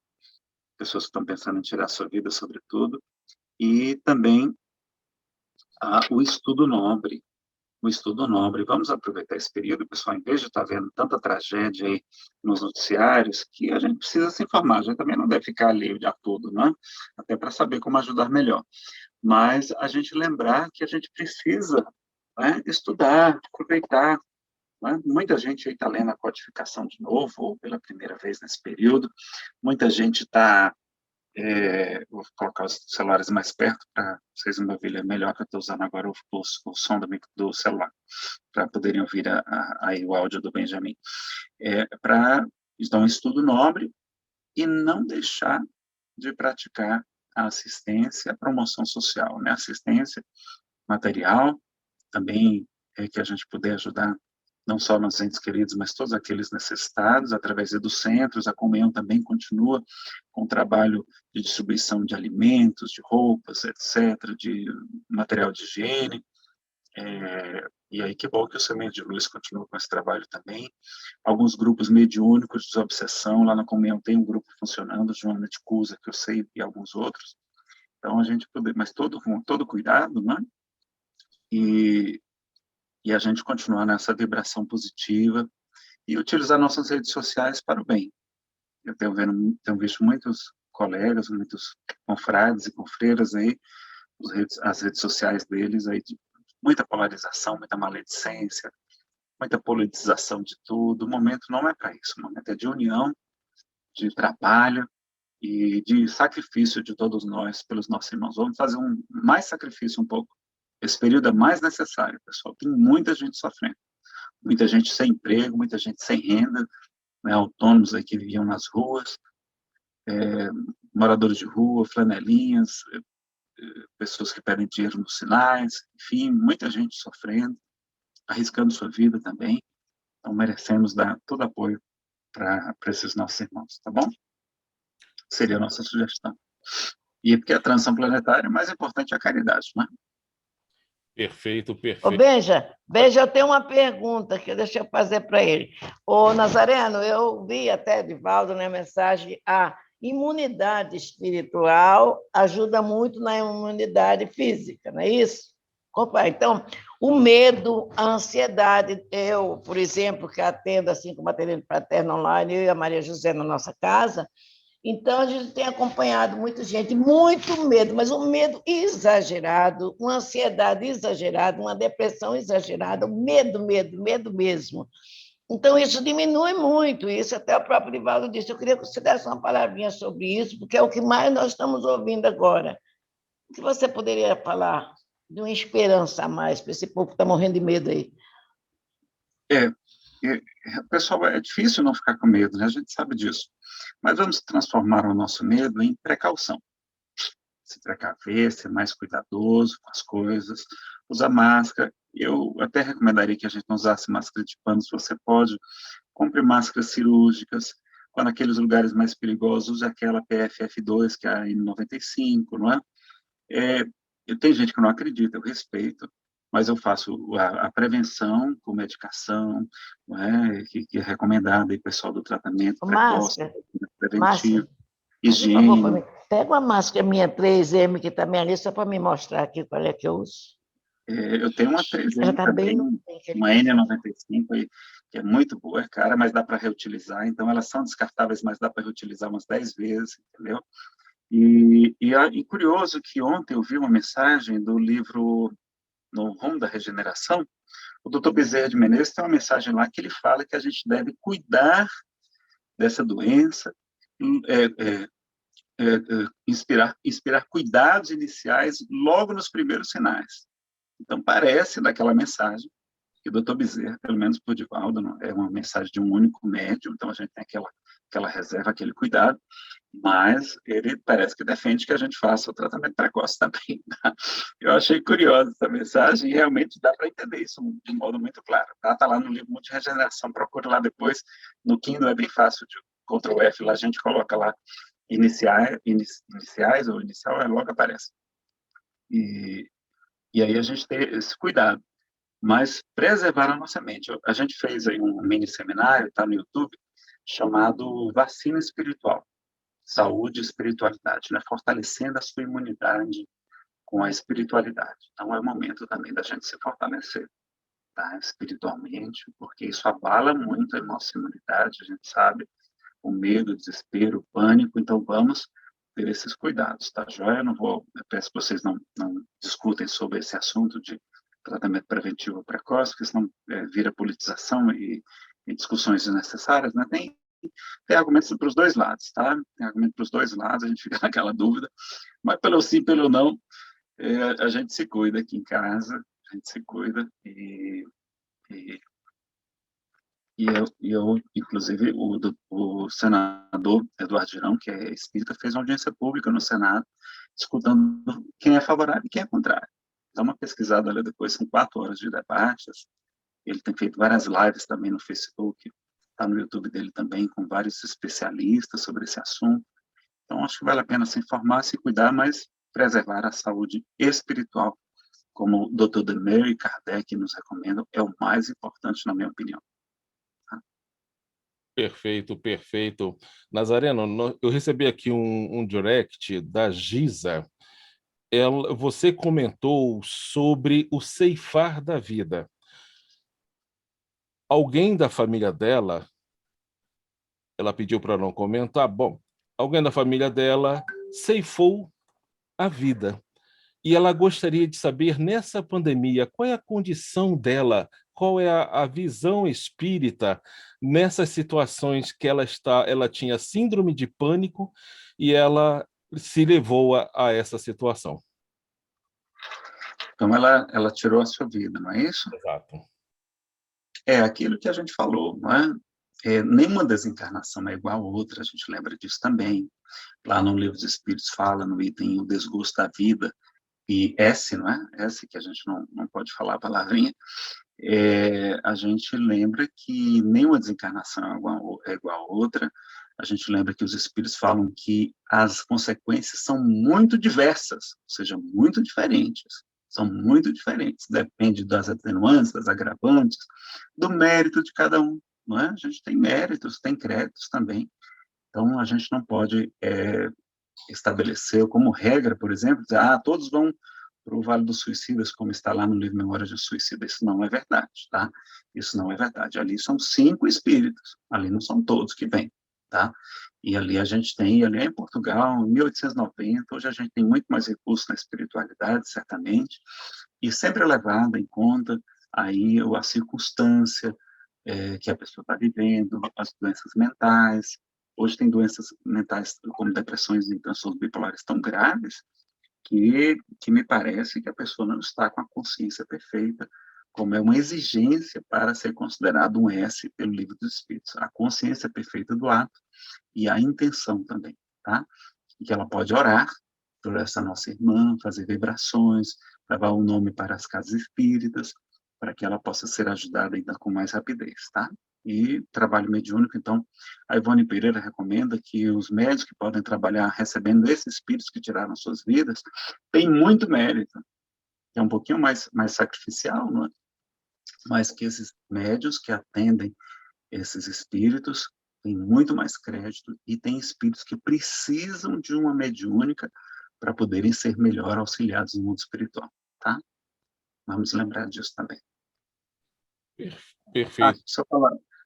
pessoas que estão pensando em tirar a sua vida, sobretudo, e também o estudo nobre. O estudo nobre. Vamos aproveitar esse período, pessoal, em vez de estar vendo tanta tragédia aí nos noticiários, que a gente precisa se informar, a gente também não deve ficar ali o dia todo, né? Até para saber como ajudar melhor. Mas a gente lembrar que a gente precisa, né, estudar, aproveitar. Né? Muita gente aí está lendo a codificação de novo, ou pela primeira vez nesse período. Muita gente está... vou colocar os celulares mais perto para vocês me ouvirem melhor, que eu estou usando agora o som do celular, para poderem ouvir aí o áudio do Benjamin. Para dar um estudo nobre e não deixar de praticar a assistência, a promoção social, né? Assistência material, também que a gente puder ajudar não só nossos entes queridos, mas todos aqueles necessitados, através dos centros. A comunhão também continua com o trabalho de distribuição de alimentos, de roupas, etc., de material de higiene. E aí que bom que o Semente de Luz continua com esse trabalho também. Alguns grupos mediúnicos de desobsessão, lá na comunhão tem um grupo funcionando, Joana de Cusa, que eu sei, e alguns outros. Então, a gente poder, mas com todo cuidado, né? E a gente continuar nessa vibração positiva e utilizar nossas redes sociais para o bem. Eu tenho visto muitos colegas, muitos confrades e confreiras aí, as redes sociais deles aí, de muita polarização, muita maledicência, muita politização de tudo. O momento não é para isso, o momento é de união, de trabalho e de sacrifício de todos nós pelos nossos irmãos. Vamos fazer mais sacrifício um pouco. Esse período é mais necessário, pessoal. Tem muita gente sofrendo, muita gente sem emprego, muita gente sem renda, né, autônomos aí que viviam nas ruas, moradores de rua, flanelinhas, pessoas que pedem dinheiro nos sinais, enfim, muita gente sofrendo, arriscando sua vida também. Então, merecemos dar todo apoio para esses nossos irmãos, tá bom? Seria a nossa sugestão. E porque a transição planetária, o mais importante é a caridade, né? Perfeito, Ô, perfeito. Benja, eu tenho uma pergunta que deixa eu fazer para ele. Ô, Nazareno, eu vi até, Divaldo, na mensagem, a imunidade espiritual ajuda muito na imunidade física, não é isso? Então, o medo, a ansiedade, eu, por exemplo, que atendo assim como atendente fraterno online, eu e a Maria José na nossa casa, então, a gente tem acompanhado muita gente, muito medo, mas um medo exagerado, uma ansiedade exagerada, uma depressão exagerada, medo mesmo. Então, isso diminui muito, isso até o próprio Divaldo disse. Eu queria que você desse uma palavrinha sobre isso, porque é o que mais nós estamos ouvindo agora. O que você poderia falar de uma esperança a mais para esse povo que está morrendo de medo aí? Pessoal, é difícil não ficar com medo, né? A gente sabe disso. Mas vamos transformar o nosso medo em precaução. se precaver, ser mais cuidadoso com as coisas, usar máscara. Eu até recomendaria que a gente não usasse máscara de pano, se você pode, compre máscaras cirúrgicas. Quando aqueles lugares mais perigosos, use aquela PFF2, que é a N95, não é? Tem gente que não acredita, eu respeito, mas eu faço a prevenção com medicação, não é? Que é recomendada aí, pessoal do tratamento precoce, Márcia, preventivo, faz um favor para higiene. mim. Pega uma máscara minha 3M que também ali, só para me mostrar aqui qual é que eu uso. Eu tenho uma Ela 3M está bem também, no... uma N95, aí, que é muito boa, é cara, mas dá para reutilizar. Então, elas são descartáveis, mas dá para reutilizar umas 10 vezes, entendeu? E curioso que ontem eu vi uma mensagem do livro No Rumo da Regeneração. O Dr. Bezerra de Menezes tem uma mensagem lá que ele fala que a gente deve cuidar dessa doença, inspirar cuidados iniciais logo nos primeiros sinais. Então, parece daquela mensagem que o doutor Bezerra, pelo menos por Divaldo, é uma mensagem de um único médium, então a gente tem aquela reserva, aquele cuidado, mas ele parece que defende que a gente faça o tratamento precoce também. Tá? Eu achei curiosa essa mensagem e realmente dá para entender isso de modo muito claro. Tá lá no livro Multiregeneração, procure lá depois, no Kindle é bem fácil, de Ctrl F, lá a gente coloca lá iniciais ou inicial, logo aparece. E aí a gente tem esse cuidado, mas preservar a nossa mente. A gente fez aí um mini seminário, está no YouTube, chamado Vacina Espiritual, Saúde e Espiritualidade, né? Fortalecendo a sua imunidade com a espiritualidade. Então é o momento também da gente se fortalecer, tá? Espiritualmente, porque isso abala muito a nossa imunidade, a gente sabe, o medo, o desespero, o pânico, então vamos ter esses cuidados, tá, joia? Eu peço que vocês não discutem sobre esse assunto de tratamento preventivo precoce, porque senão vira politização e discussões desnecessárias, né? Tem argumentos para os dois lados, tá? Tem argumento para os dois lados, a gente fica naquela dúvida, mas pelo sim, pelo não, a gente se cuida aqui em casa, a gente se cuida inclusive, o senador Eduardo Girão, que é espírita, fez uma audiência pública no Senado, escutando quem é favorável e quem é contrário. Dá uma pesquisada ali depois, são 4 horas de debates. Ele tem feito várias lives também no Facebook, está no YouTube dele também, com vários especialistas sobre esse assunto. Então, acho que vale a pena se informar, se cuidar, mas preservar a saúde espiritual, como o Dr. Demer e Kardec nos recomendam, é o mais importante, na minha opinião. Perfeito, perfeito. Nazareno, eu recebi aqui um direct da Giza. Você comentou sobre o ceifar da vida. Alguém da família dela, ela pediu para não comentar, bom, alguém da família dela ceifou a vida. E ela gostaria de saber, nessa pandemia, qual é a condição dela, qual é a visão espírita nessas situações que ela tinha síndrome de pânico e ela se levou a essa situação. Então, ela tirou a sua vida, não é isso? Exato. É aquilo que a gente falou, não é? Nenhuma desencarnação é igual a outra, a gente lembra disso também. Lá no Livro dos Espíritos fala, no item O Desgosto da Vida, e S, não é? S, que a gente não pode falar a palavrinha, a gente lembra que nenhuma desencarnação é igual a outra, a gente lembra que os Espíritos falam que as consequências são muito diversas, ou seja, muito diferentes, são muito diferentes, depende das atenuantes, das agravantes, do mérito de cada um, não é? A gente tem méritos, tem créditos também, então a gente não pode estabeleceu como regra, por exemplo, dizer, todos vão para o Vale dos Suicidas, como está lá no livro Memórias de Suicida. Isso não é verdade, tá? Isso não é verdade. Ali são 5 espíritos, ali não são todos que vêm, tá? E ali a gente tem, ali é em Portugal, em 1890, hoje a gente tem muito mais recursos na espiritualidade, certamente, e sempre é levado em conta aí a circunstância que a pessoa está vivendo, as doenças mentais. Hoje tem doenças mentais como depressões e transtornos bipolares tão graves que me parece que a pessoa não está com a consciência perfeita, como é uma exigência para ser considerado um S pelo Livro dos Espíritos. A consciência perfeita do ato e a intenção também, tá? E que ela pode orar, por essa nossa irmã, fazer vibrações, levar o nome para as casas espíritas, para que ela possa ser ajudada ainda com mais rapidez, tá? E trabalho mediúnico, então, a Ivone Pereira recomenda que os médios que podem trabalhar recebendo esses espíritos que tiraram suas vidas, têm muito mérito, é um pouquinho mais sacrificial, não é? Mas que esses médios que atendem esses espíritos têm muito mais crédito e têm espíritos que precisam de uma mediúnica para poderem ser melhor auxiliados no mundo espiritual, tá? Vamos lembrar disso também. Perfeito.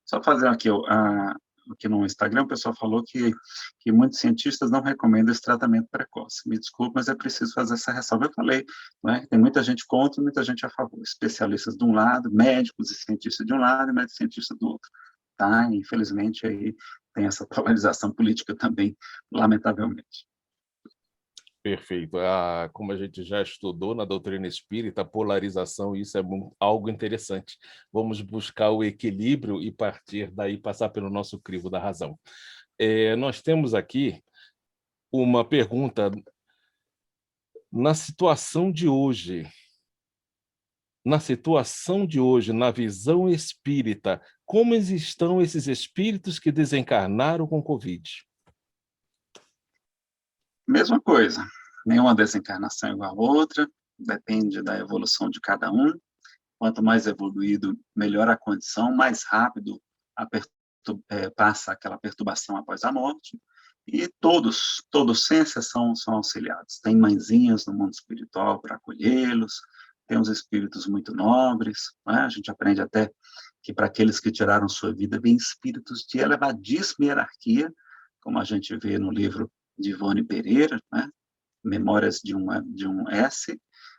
Só fazer aqui, aqui no Instagram, o pessoal falou que muitos cientistas não recomendam esse tratamento precoce. Me desculpe, mas é preciso fazer essa ressalva. Eu falei, né, tem muita gente contra e muita gente a favor. Especialistas de um lado, médicos e cientistas de um lado e médicos e cientistas do outro. Tá? E, infelizmente, aí tem essa polarização política também, lamentavelmente. Perfeito. Como a gente já estudou na doutrina espírita, a polarização, isso é algo interessante. Vamos buscar o equilíbrio e partir daí passar pelo nosso crivo da razão. Nós temos aqui uma pergunta. Na situação de hoje, na visão espírita, como estão esses espíritos que desencarnaram com Covid? Mesma coisa, nenhuma desencarnação é igual a outra, depende da evolução de cada um. Quanto mais evoluído, melhor a condição, mais rápido passa aquela perturbação após a morte. E todos, sem exceção, são auxiliados. Tem mãezinhas no mundo espiritual para acolhê-los, tem uns espíritos muito nobres, né? A gente aprende até que para aqueles que tiraram sua vida, vem espíritos de elevadíssima hierarquia, como a gente vê no livro de Ivone Pereira, né? Memórias de um S,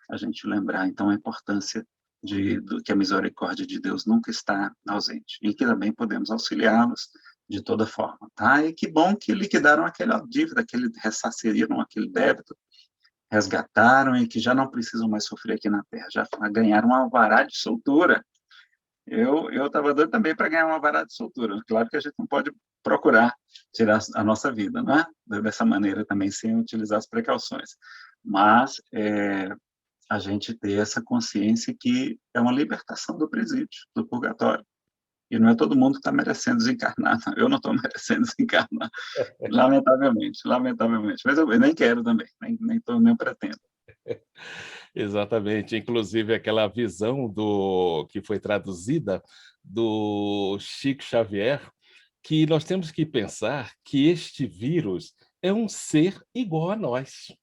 a gente lembrar, então, a importância que a misericórdia de Deus nunca está ausente, e que também podemos auxiliá-los de toda forma, tá? E que bom que liquidaram aquela dívida, ressarciram aquele débito, resgataram e que já não precisam mais sofrer aqui na Terra, já ganharam um alvará de soltura. Eu estava doido também para ganhar um alvará de soltura. Claro que a gente não pode procurar tirar a nossa vida, né? Dessa maneira também, sem utilizar as precauções. Mas a gente ter essa consciência que é uma libertação do presídio, do purgatório. E não é todo mundo que está merecendo desencarnar. Eu não estou merecendo desencarnar, lamentavelmente. Mas eu nem quero também, nem pretendo. Exatamente. Inclusive, aquela visão que foi traduzida do Chico Xavier, que nós temos que pensar que este vírus é um ser igual a nós.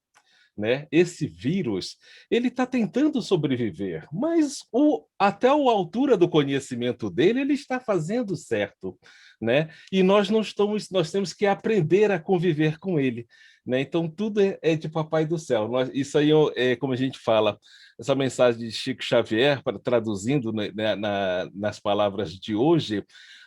Né? Esse vírus, ele está tentando sobreviver, mas até a altura do conhecimento dele, ele está fazendo certo, né? E nós temos que aprender a conviver com ele, né? Então, tudo é de Papai do Céu. Isso aí é como a gente fala, essa mensagem de Chico Xavier, traduzindo, né, nas palavras de hoje,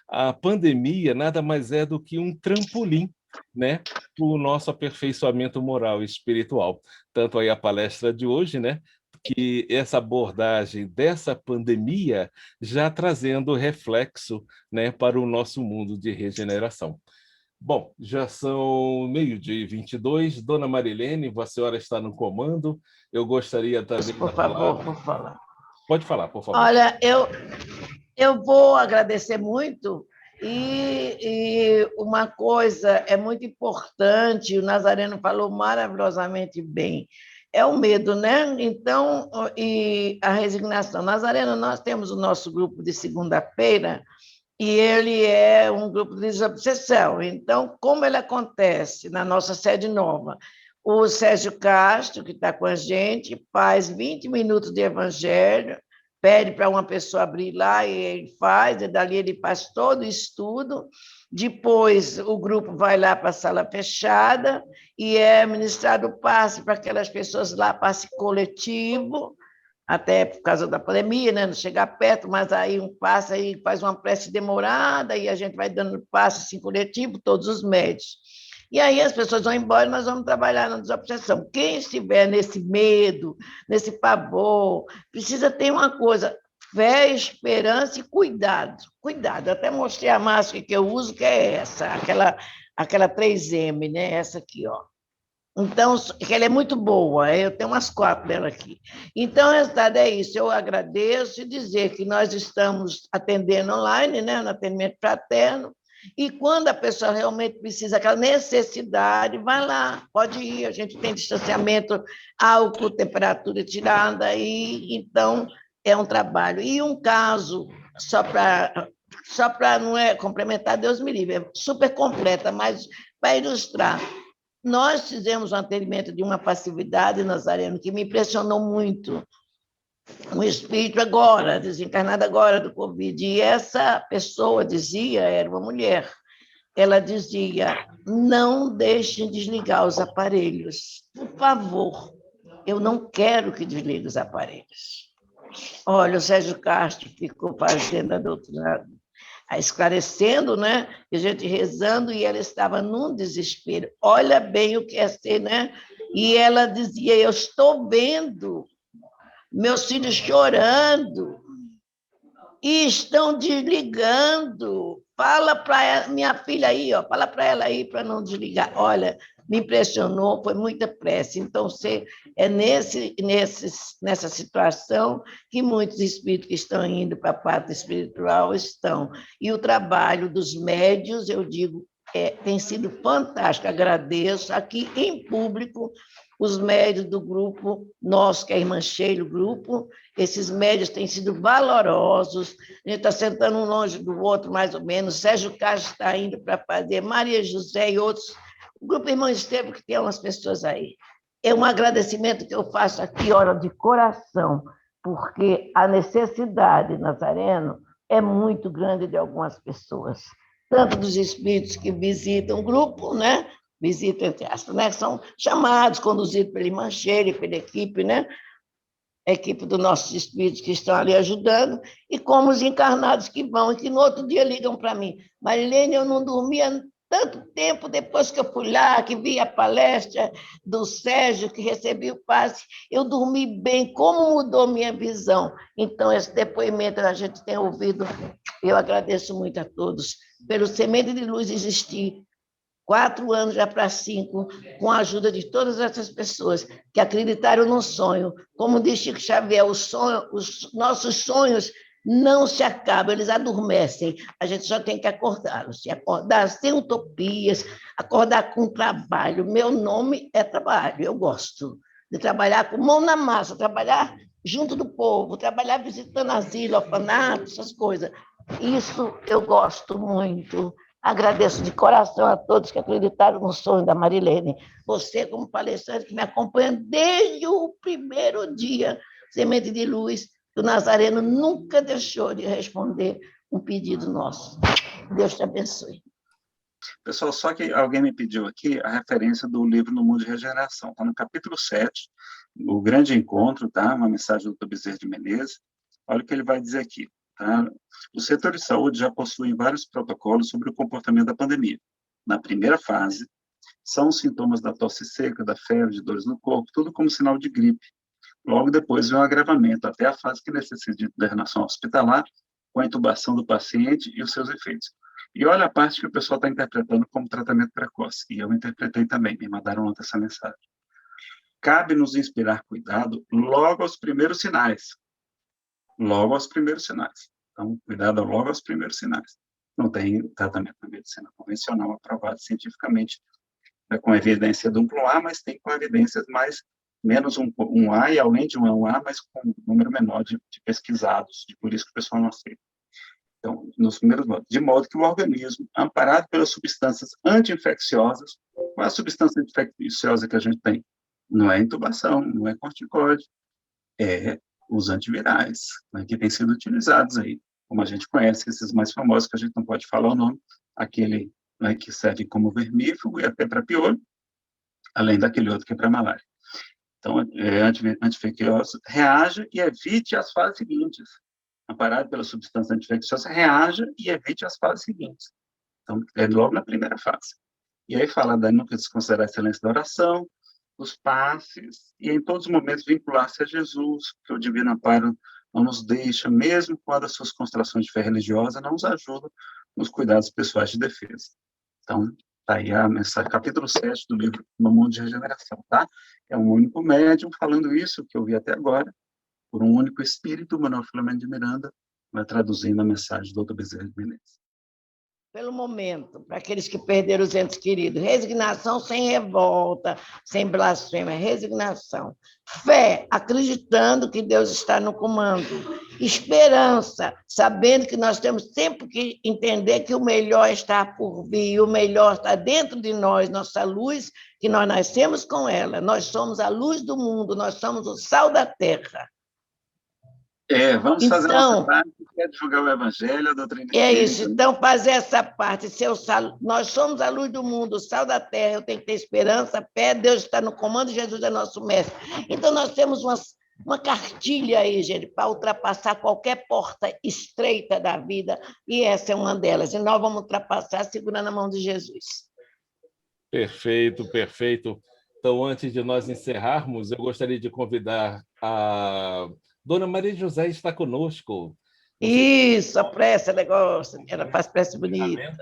a pandemia nada mais é do que um trampolim, né, para o nosso aperfeiçoamento moral e espiritual. Tanto aí a palestra de hoje, né, que essa abordagem dessa pandemia já trazendo reflexo, né, para o nosso mundo de regeneração. Bom, já são 12h22. Dona Marilene, a senhora está no comando. Eu gostaria também... Por favor, vou falar. Pode falar, por favor. Olha, eu vou agradecer muito. E uma coisa é muito importante, o Nazareno falou maravilhosamente bem, é o medo, né? Então, e a resignação. Nazareno, nós temos o nosso grupo de segunda-feira, e ele é um grupo de desobsessão. Então, como ele acontece na nossa sede nova? O Sérgio Castro, que está com a gente, faz 20 minutos de evangelho, pede para uma pessoa abrir lá e ele faz, e dali ele faz todo o estudo. Depois, o grupo vai lá para a sala fechada e é ministrado o passe para aquelas pessoas lá, passe coletivo, até por causa da pandemia, né? Não chegar perto, mas aí um passe, aí faz uma prece demorada e a gente vai dando passe assim, coletivo, todos os médios. E aí as pessoas vão embora e nós vamos trabalhar na desobsessão. Quem estiver nesse medo, nesse pavor, precisa ter uma coisa, fé, esperança e cuidado. Cuidado, até mostrei a máscara que eu uso, que é essa, aquela 3M, né? Essa aqui, ó. Então, que ela é muito boa, eu tenho umas 4 dela aqui. Então, resultado é isso, eu agradeço e dizer que nós estamos atendendo online, né, no atendimento fraterno, e quando a pessoa realmente precisa, aquela necessidade, vai lá, pode ir, a gente tem distanciamento, álcool, temperatura tirada, aí, então, é um trabalho. E um caso, só para não é complementar, Deus me livre, é super completa, mas para ilustrar, nós fizemos um atendimento de uma passividade, Nazareno, que me impressionou muito. Um espírito agora, desencarnado agora do Covid. E essa pessoa dizia, era uma mulher, ela dizia, não deixem desligar os aparelhos. Por favor, eu não quero que desligue os aparelhos. Olha, o Sérgio Castro ficou fazendo a doutrina, esclarecendo, né? E a gente rezando, e ela estava num desespero. Olha bem o que é ser, né? E ela dizia, eu estou vendo meus filhos chorando e estão desligando. Fala para minha filha aí, ó, fala para ela aí para não desligar. Olha, me impressionou, foi muita pressa. Então, é nessa situação que muitos espíritos que estão indo para a parte espiritual estão. E o trabalho dos médios, eu digo, tem sido fantástico. Agradeço aqui em público os médios do grupo nosso, que é a Irmã Sheila, o grupo. Esses médios têm sido valorosos, a gente está sentando um longe do outro, mais ou menos. Sérgio Castro está indo para fazer, Maria José e outros. O grupo Irmão Estevam, que tem umas pessoas aí. É um agradecimento que eu faço aqui, hora de coração, porque a necessidade, Nazareno, é muito grande de algumas pessoas, tanto dos espíritos que visitam o grupo, né? Visita, entre aspas, né? São chamados, conduzidos pela Irmã Sheila e pela equipe, né? A equipe dos nossos espíritos que estão ali ajudando, e como os encarnados que vão, e que no outro dia ligam para mim. Marilene, eu não dormia tanto tempo depois que eu fui lá, que vi a palestra do Sérgio, que recebi o passe, eu dormi bem, como mudou minha visão. Então, esse depoimento a gente tem ouvido, eu agradeço muito a todos pelo Semente de Luz existir, 4 anos já para 5, com a ajuda de todas essas pessoas que acreditaram no sonho. Como diz Chico Xavier, os nossos sonhos não se acabam, eles adormecem. A gente só tem que acordá-los. E acordar sem utopias, acordar com trabalho. Meu nome é trabalho, eu gosto de trabalhar com mão na massa, trabalhar junto do povo, trabalhar visitando asilo, orfanato, essas coisas. Isso eu gosto muito. Agradeço de coração a todos que acreditaram no sonho da Marilene. Você, como palestrante, que me acompanha desde o primeiro dia, Semente de Luz, que o Nazareno nunca deixou de responder um pedido nosso. Deus te abençoe. Pessoal, só que alguém me pediu aqui a referência do livro No Mundo de Regeneração. Está no capítulo 7, o Grande Encontro, tá? Uma mensagem do Dr. Bezerra de Menezes. Olha o que ele vai dizer aqui. Tá? O setor de saúde já possui vários protocolos sobre o comportamento da pandemia. Na primeira fase, são os sintomas da tosse seca, da febre, de dores no corpo, tudo como sinal de gripe. Logo depois vem o agravamento, até a fase que necessita de internação hospitalar, com a intubação do paciente e os seus efeitos. E olha a parte que o pessoal está interpretando como tratamento precoce, e eu interpretei também, me mandaram ontem essa mensagem. Cabe nos inspirar cuidado logo aos primeiros sinais. Logo aos primeiros sinais. Então, cuidado logo aos primeiros sinais. Não tem tratamento na medicina convencional aprovado cientificamente, com evidência duplo A, mas tem com evidências menos um A, e além de um A, mas com um número menor de pesquisados, e por isso que o pessoal não aceita. Então, nos primeiros modos, de modo que o organismo, amparado pelas substâncias anti-infecciosas, qual é a substância infecciosa que a gente tem? Não é intubação, não é corticoide, é os antivirais, né, que têm sido utilizados aí, como a gente conhece, esses mais famosos, que a gente não pode falar o nome, aquele, né, que serve como vermífugo e até para piolho, além daquele outro que é para malária. Então, anti-infeccioso, reaja e evite as fases seguintes. Amparado pela substância anti-infecciosa, reaja e evite as fases seguintes. Então, é logo na primeira fase. E aí fala da nunca desconsiderar a excelência da oração, os passes, e em todos os momentos vincular-se a Jesus, que o divino amparo não nos deixa, mesmo quando as suas constrações de fé religiosa não nos ajudam nos cuidados pessoais de defesa. Então, Está aí a mensagem, capítulo 7 do livro No Mundo de Regeneração, tá? É um único médium falando isso, que eu vi até agora, por um único espírito, Manuel Filomeno de Miranda, vai traduzindo a mensagem do Dr. Bezerra de Menezes. Pelo momento, para aqueles que perderam os entes queridos. Resignação sem revolta, sem blasfêmia, resignação. Fé, acreditando que Deus está no comando. Esperança, sabendo que nós temos sempre que entender que o melhor está por vir, o melhor está dentro de nós, nossa luz, que nós nascemos com ela. Nós somos a luz do mundo, nós somos o sal da terra. Vamos fazer a nossa parte, que é divulgar o Evangelho, a doutrina espírita. É isso, então fazer essa parte, nós somos a luz do mundo, o sal da terra, eu tenho que ter esperança, fé, Deus está no comando, Jesus é nosso mestre. Então nós temos uma cartilha aí, gente, para ultrapassar qualquer porta estreita da vida, e essa é uma delas, e nós vamos ultrapassar segurando a mão de Jesus. Perfeito, perfeito. Então, antes de nós encerrarmos, eu gostaria de convidar a Dona Maria José está conosco. Isso, a prece, negócio. Ela faz prece bonita.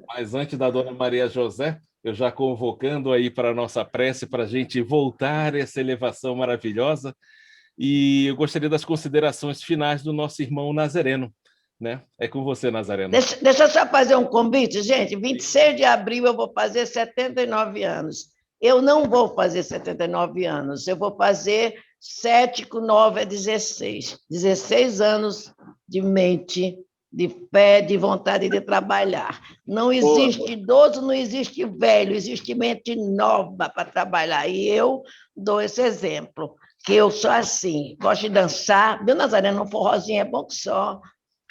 Mas antes da Dona Maria José, eu já convocando aí para a nossa prece, para a gente voltar a essa elevação maravilhosa. E eu gostaria das considerações finais do nosso irmão Nazareno. Né? É com você, Nazareno. Deixa eu só fazer um convite, gente. 26 de abril eu vou fazer 79 anos. Eu não vou fazer 79 anos, eu vou fazer 7 com 9 é 16. 16 anos de mente, de fé, de vontade de trabalhar. Não existe idoso, não existe velho, existe mente nova para trabalhar. E eu dou esse exemplo, que eu sou assim, gosto de dançar. Viu, Nazareno? Um forrozinho é bom que só.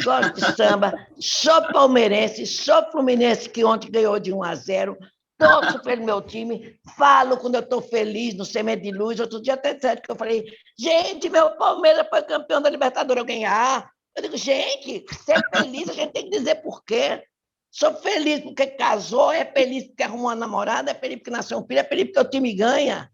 Gosto de samba, sou palmeirense, sou fluminense, que ontem ganhou de 1-0, torço pelo meu time, falo quando eu estou feliz no Semente de Luz. Outro dia até certo que eu falei, gente, meu Palmeiras foi campeão da Libertadores, eu ganhar. Eu digo, gente, ser feliz, a gente tem que dizer por quê. Sou feliz porque casou, é feliz porque arrumou uma namorada, é feliz porque nasceu um filho, é feliz porque o time ganha.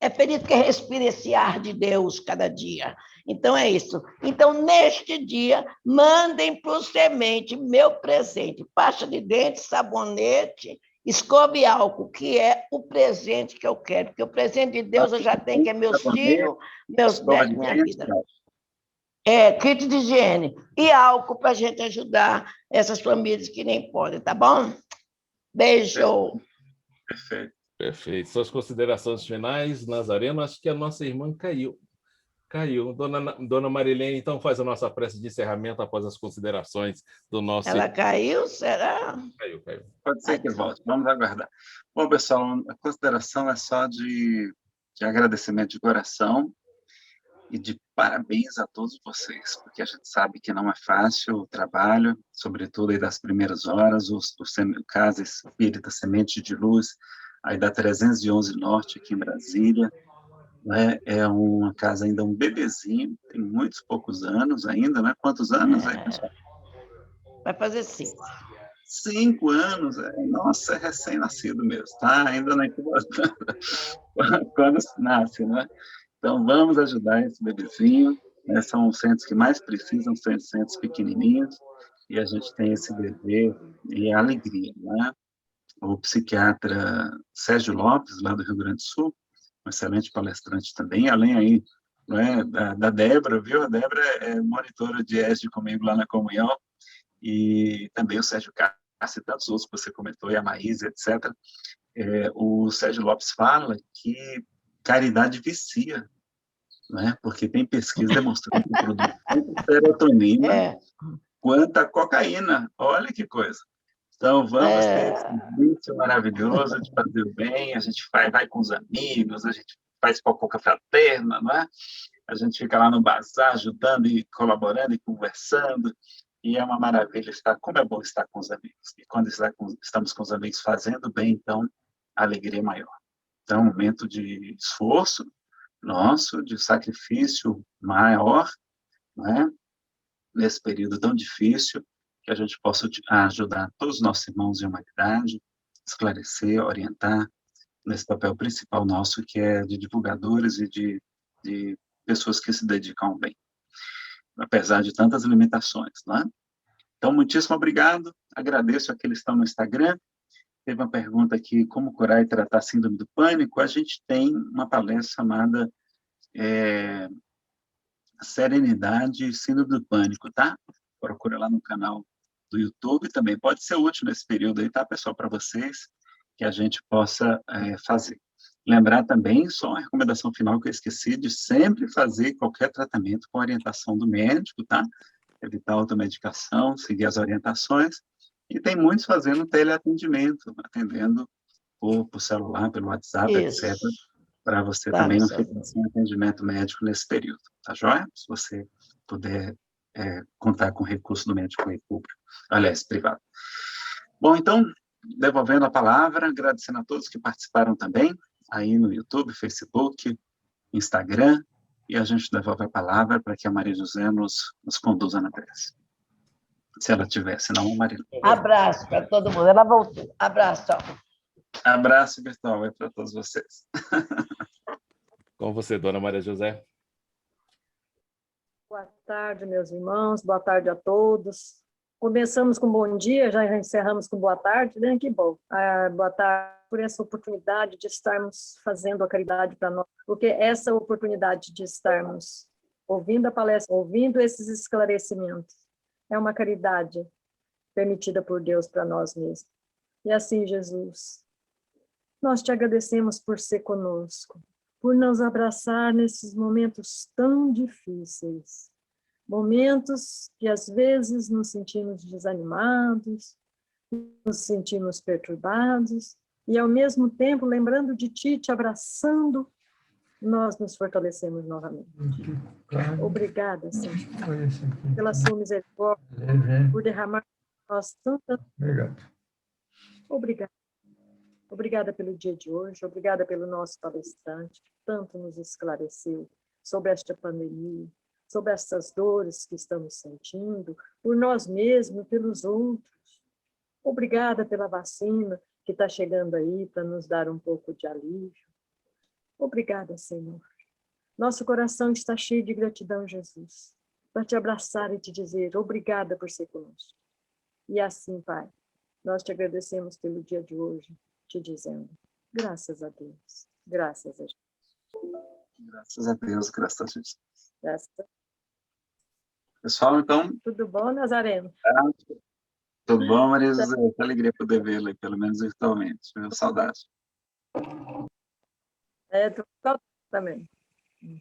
É feliz porque respira esse ar de Deus cada dia. Então, é isso. Então, neste dia, mandem para o Semente meu presente. Pasta de dente, sabonete, escova e álcool, que é o presente que eu quero. Porque o presente de Deus eu já tenho, que é meus filhos, meus netos, minha vida. Kit de higiene. E álcool para a gente ajudar essas famílias que nem podem, tá bom? Beijo. Perfeito. Perfeito. Suas considerações finais, Nazareno? Acho que a nossa irmã caiu. Caiu. Dona Marilene, então faz a nossa prece de encerramento após as considerações do nosso... Ela caiu, será? Caiu. Pode ser que volte, vamos aguardar. Bom, pessoal, a consideração é só de agradecimento de coração e de parabéns a todos vocês, porque a gente sabe que não é fácil o trabalho, sobretudo aí das primeiras horas, o Casa Espírita Semente de Luz, aí da 311 Norte, aqui em Brasília, né? É uma casa ainda um bebezinho, tem muitos poucos anos ainda, né? Quantos anos aí, pessoal? Vai fazer 5. 5 anos? Nossa, é recém-nascido mesmo, tá? Ainda na incubação, quando nasce, né? Então, vamos ajudar esse bebezinho, né? São os centros que mais precisam, são centros pequenininhos, e a gente tem esse dever e a alegria, né? O psiquiatra Sérgio Lopes, lá do Rio Grande do Sul, um excelente palestrante também, além aí, né, da Débora, viu? A Débora é monitora de ESD comigo lá na comunhão, e também o Sérgio Cássio e tantos outros que você comentou, e a Maísa, etc. O Sérgio Lopes fala que caridade vicia, né? Porque tem pesquisa demonstrando que produz tanto serotonina quanto a cocaína. Olha que coisa. Então, vamos ter esse vício maravilhoso de fazer o bem, a gente vai com os amigos, a gente faz fofoca fraterna, não é? A gente fica lá no bazar, ajudando e colaborando e conversando, e é uma maravilha como é bom estar com os amigos. E quando estamos com os amigos fazendo bem, então, a alegria é maior. Então, é um momento de esforço nosso, de sacrifício maior, né? Nesse período tão difícil, que a gente possa ajudar todos os nossos irmãos em humanidade, esclarecer, orientar, nesse papel principal nosso, que é de divulgadores e de pessoas que se dedicam ao bem, apesar de tantas limitações, não é? Então, muitíssimo obrigado, agradeço a aqueles que estão no Instagram, teve uma pergunta aqui, como curar e tratar a síndrome do pânico? A gente tem uma palestra chamada Serenidade e Síndrome do Pânico, tá? Procura lá no canal do YouTube também. Pode ser útil nesse período aí, tá, pessoal, para vocês, que a gente possa fazer. Lembrar também, só uma recomendação final que eu esqueci, de sempre fazer qualquer tratamento com orientação do médico, tá? Evitar automedicação, seguir as orientações. E tem muitos fazendo teleatendimento, atendendo por celular, pelo WhatsApp, etc., para você também não ficar sem atendimento médico nesse período, tá joia? Se você puder contar com recurso do médico aí público, aliás, privado. Bom, então, devolvendo a palavra, agradecendo a todos que participaram também, aí no YouTube, Facebook, Instagram, e a gente devolve a palavra para que a Maria José nos conduza na prece. Se ela tiver, senão a Maria. Abraço para todo mundo. Ela voltou. Abraço, tchau. Abraço virtual aí para todos vocês. Com você, dona Maria José. Boa tarde, meus irmãos. Boa tarde a todos. Começamos com bom dia, já encerramos com boa tarde, né? Que bom. Boa tarde por essa oportunidade de estarmos fazendo a caridade para nós, porque essa oportunidade de estarmos ouvindo a palestra, ouvindo esses esclarecimentos, é uma caridade permitida por Deus para nós mesmos. E assim, Jesus, nós te agradecemos por ser conosco, por nos abraçar nesses momentos tão difíceis, momentos que às vezes nos sentimos desanimados, nos sentimos perturbados, e ao mesmo tempo, lembrando de ti, te abraçando, nós nos fortalecemos novamente. Obrigada, Senhor, pela sua misericórdia, por derramar em nós tantas... Obrigada. Obrigada pelo dia de hoje, obrigada pelo nosso palestrante, que tanto nos esclareceu sobre esta pandemia, sobre essas dores que estamos sentindo, por nós mesmos, pelos outros. Obrigada pela vacina que está chegando aí para nos dar um pouco de alívio. Obrigada, Senhor. Nosso coração está cheio de gratidão, Jesus, para te abraçar e te dizer obrigada por ser conosco. E assim, Pai, nós te agradecemos pelo dia de hoje, te dizendo, graças a Deus, graças a Jesus. Graças a Deus, graças a Jesus. Graças a... Pessoal, então... Tudo bom, Nazareno? Tudo bom, Maria José? Que alegria poder vê-la, pelo menos virtualmente. Meu saudade. Tô também. Uhum.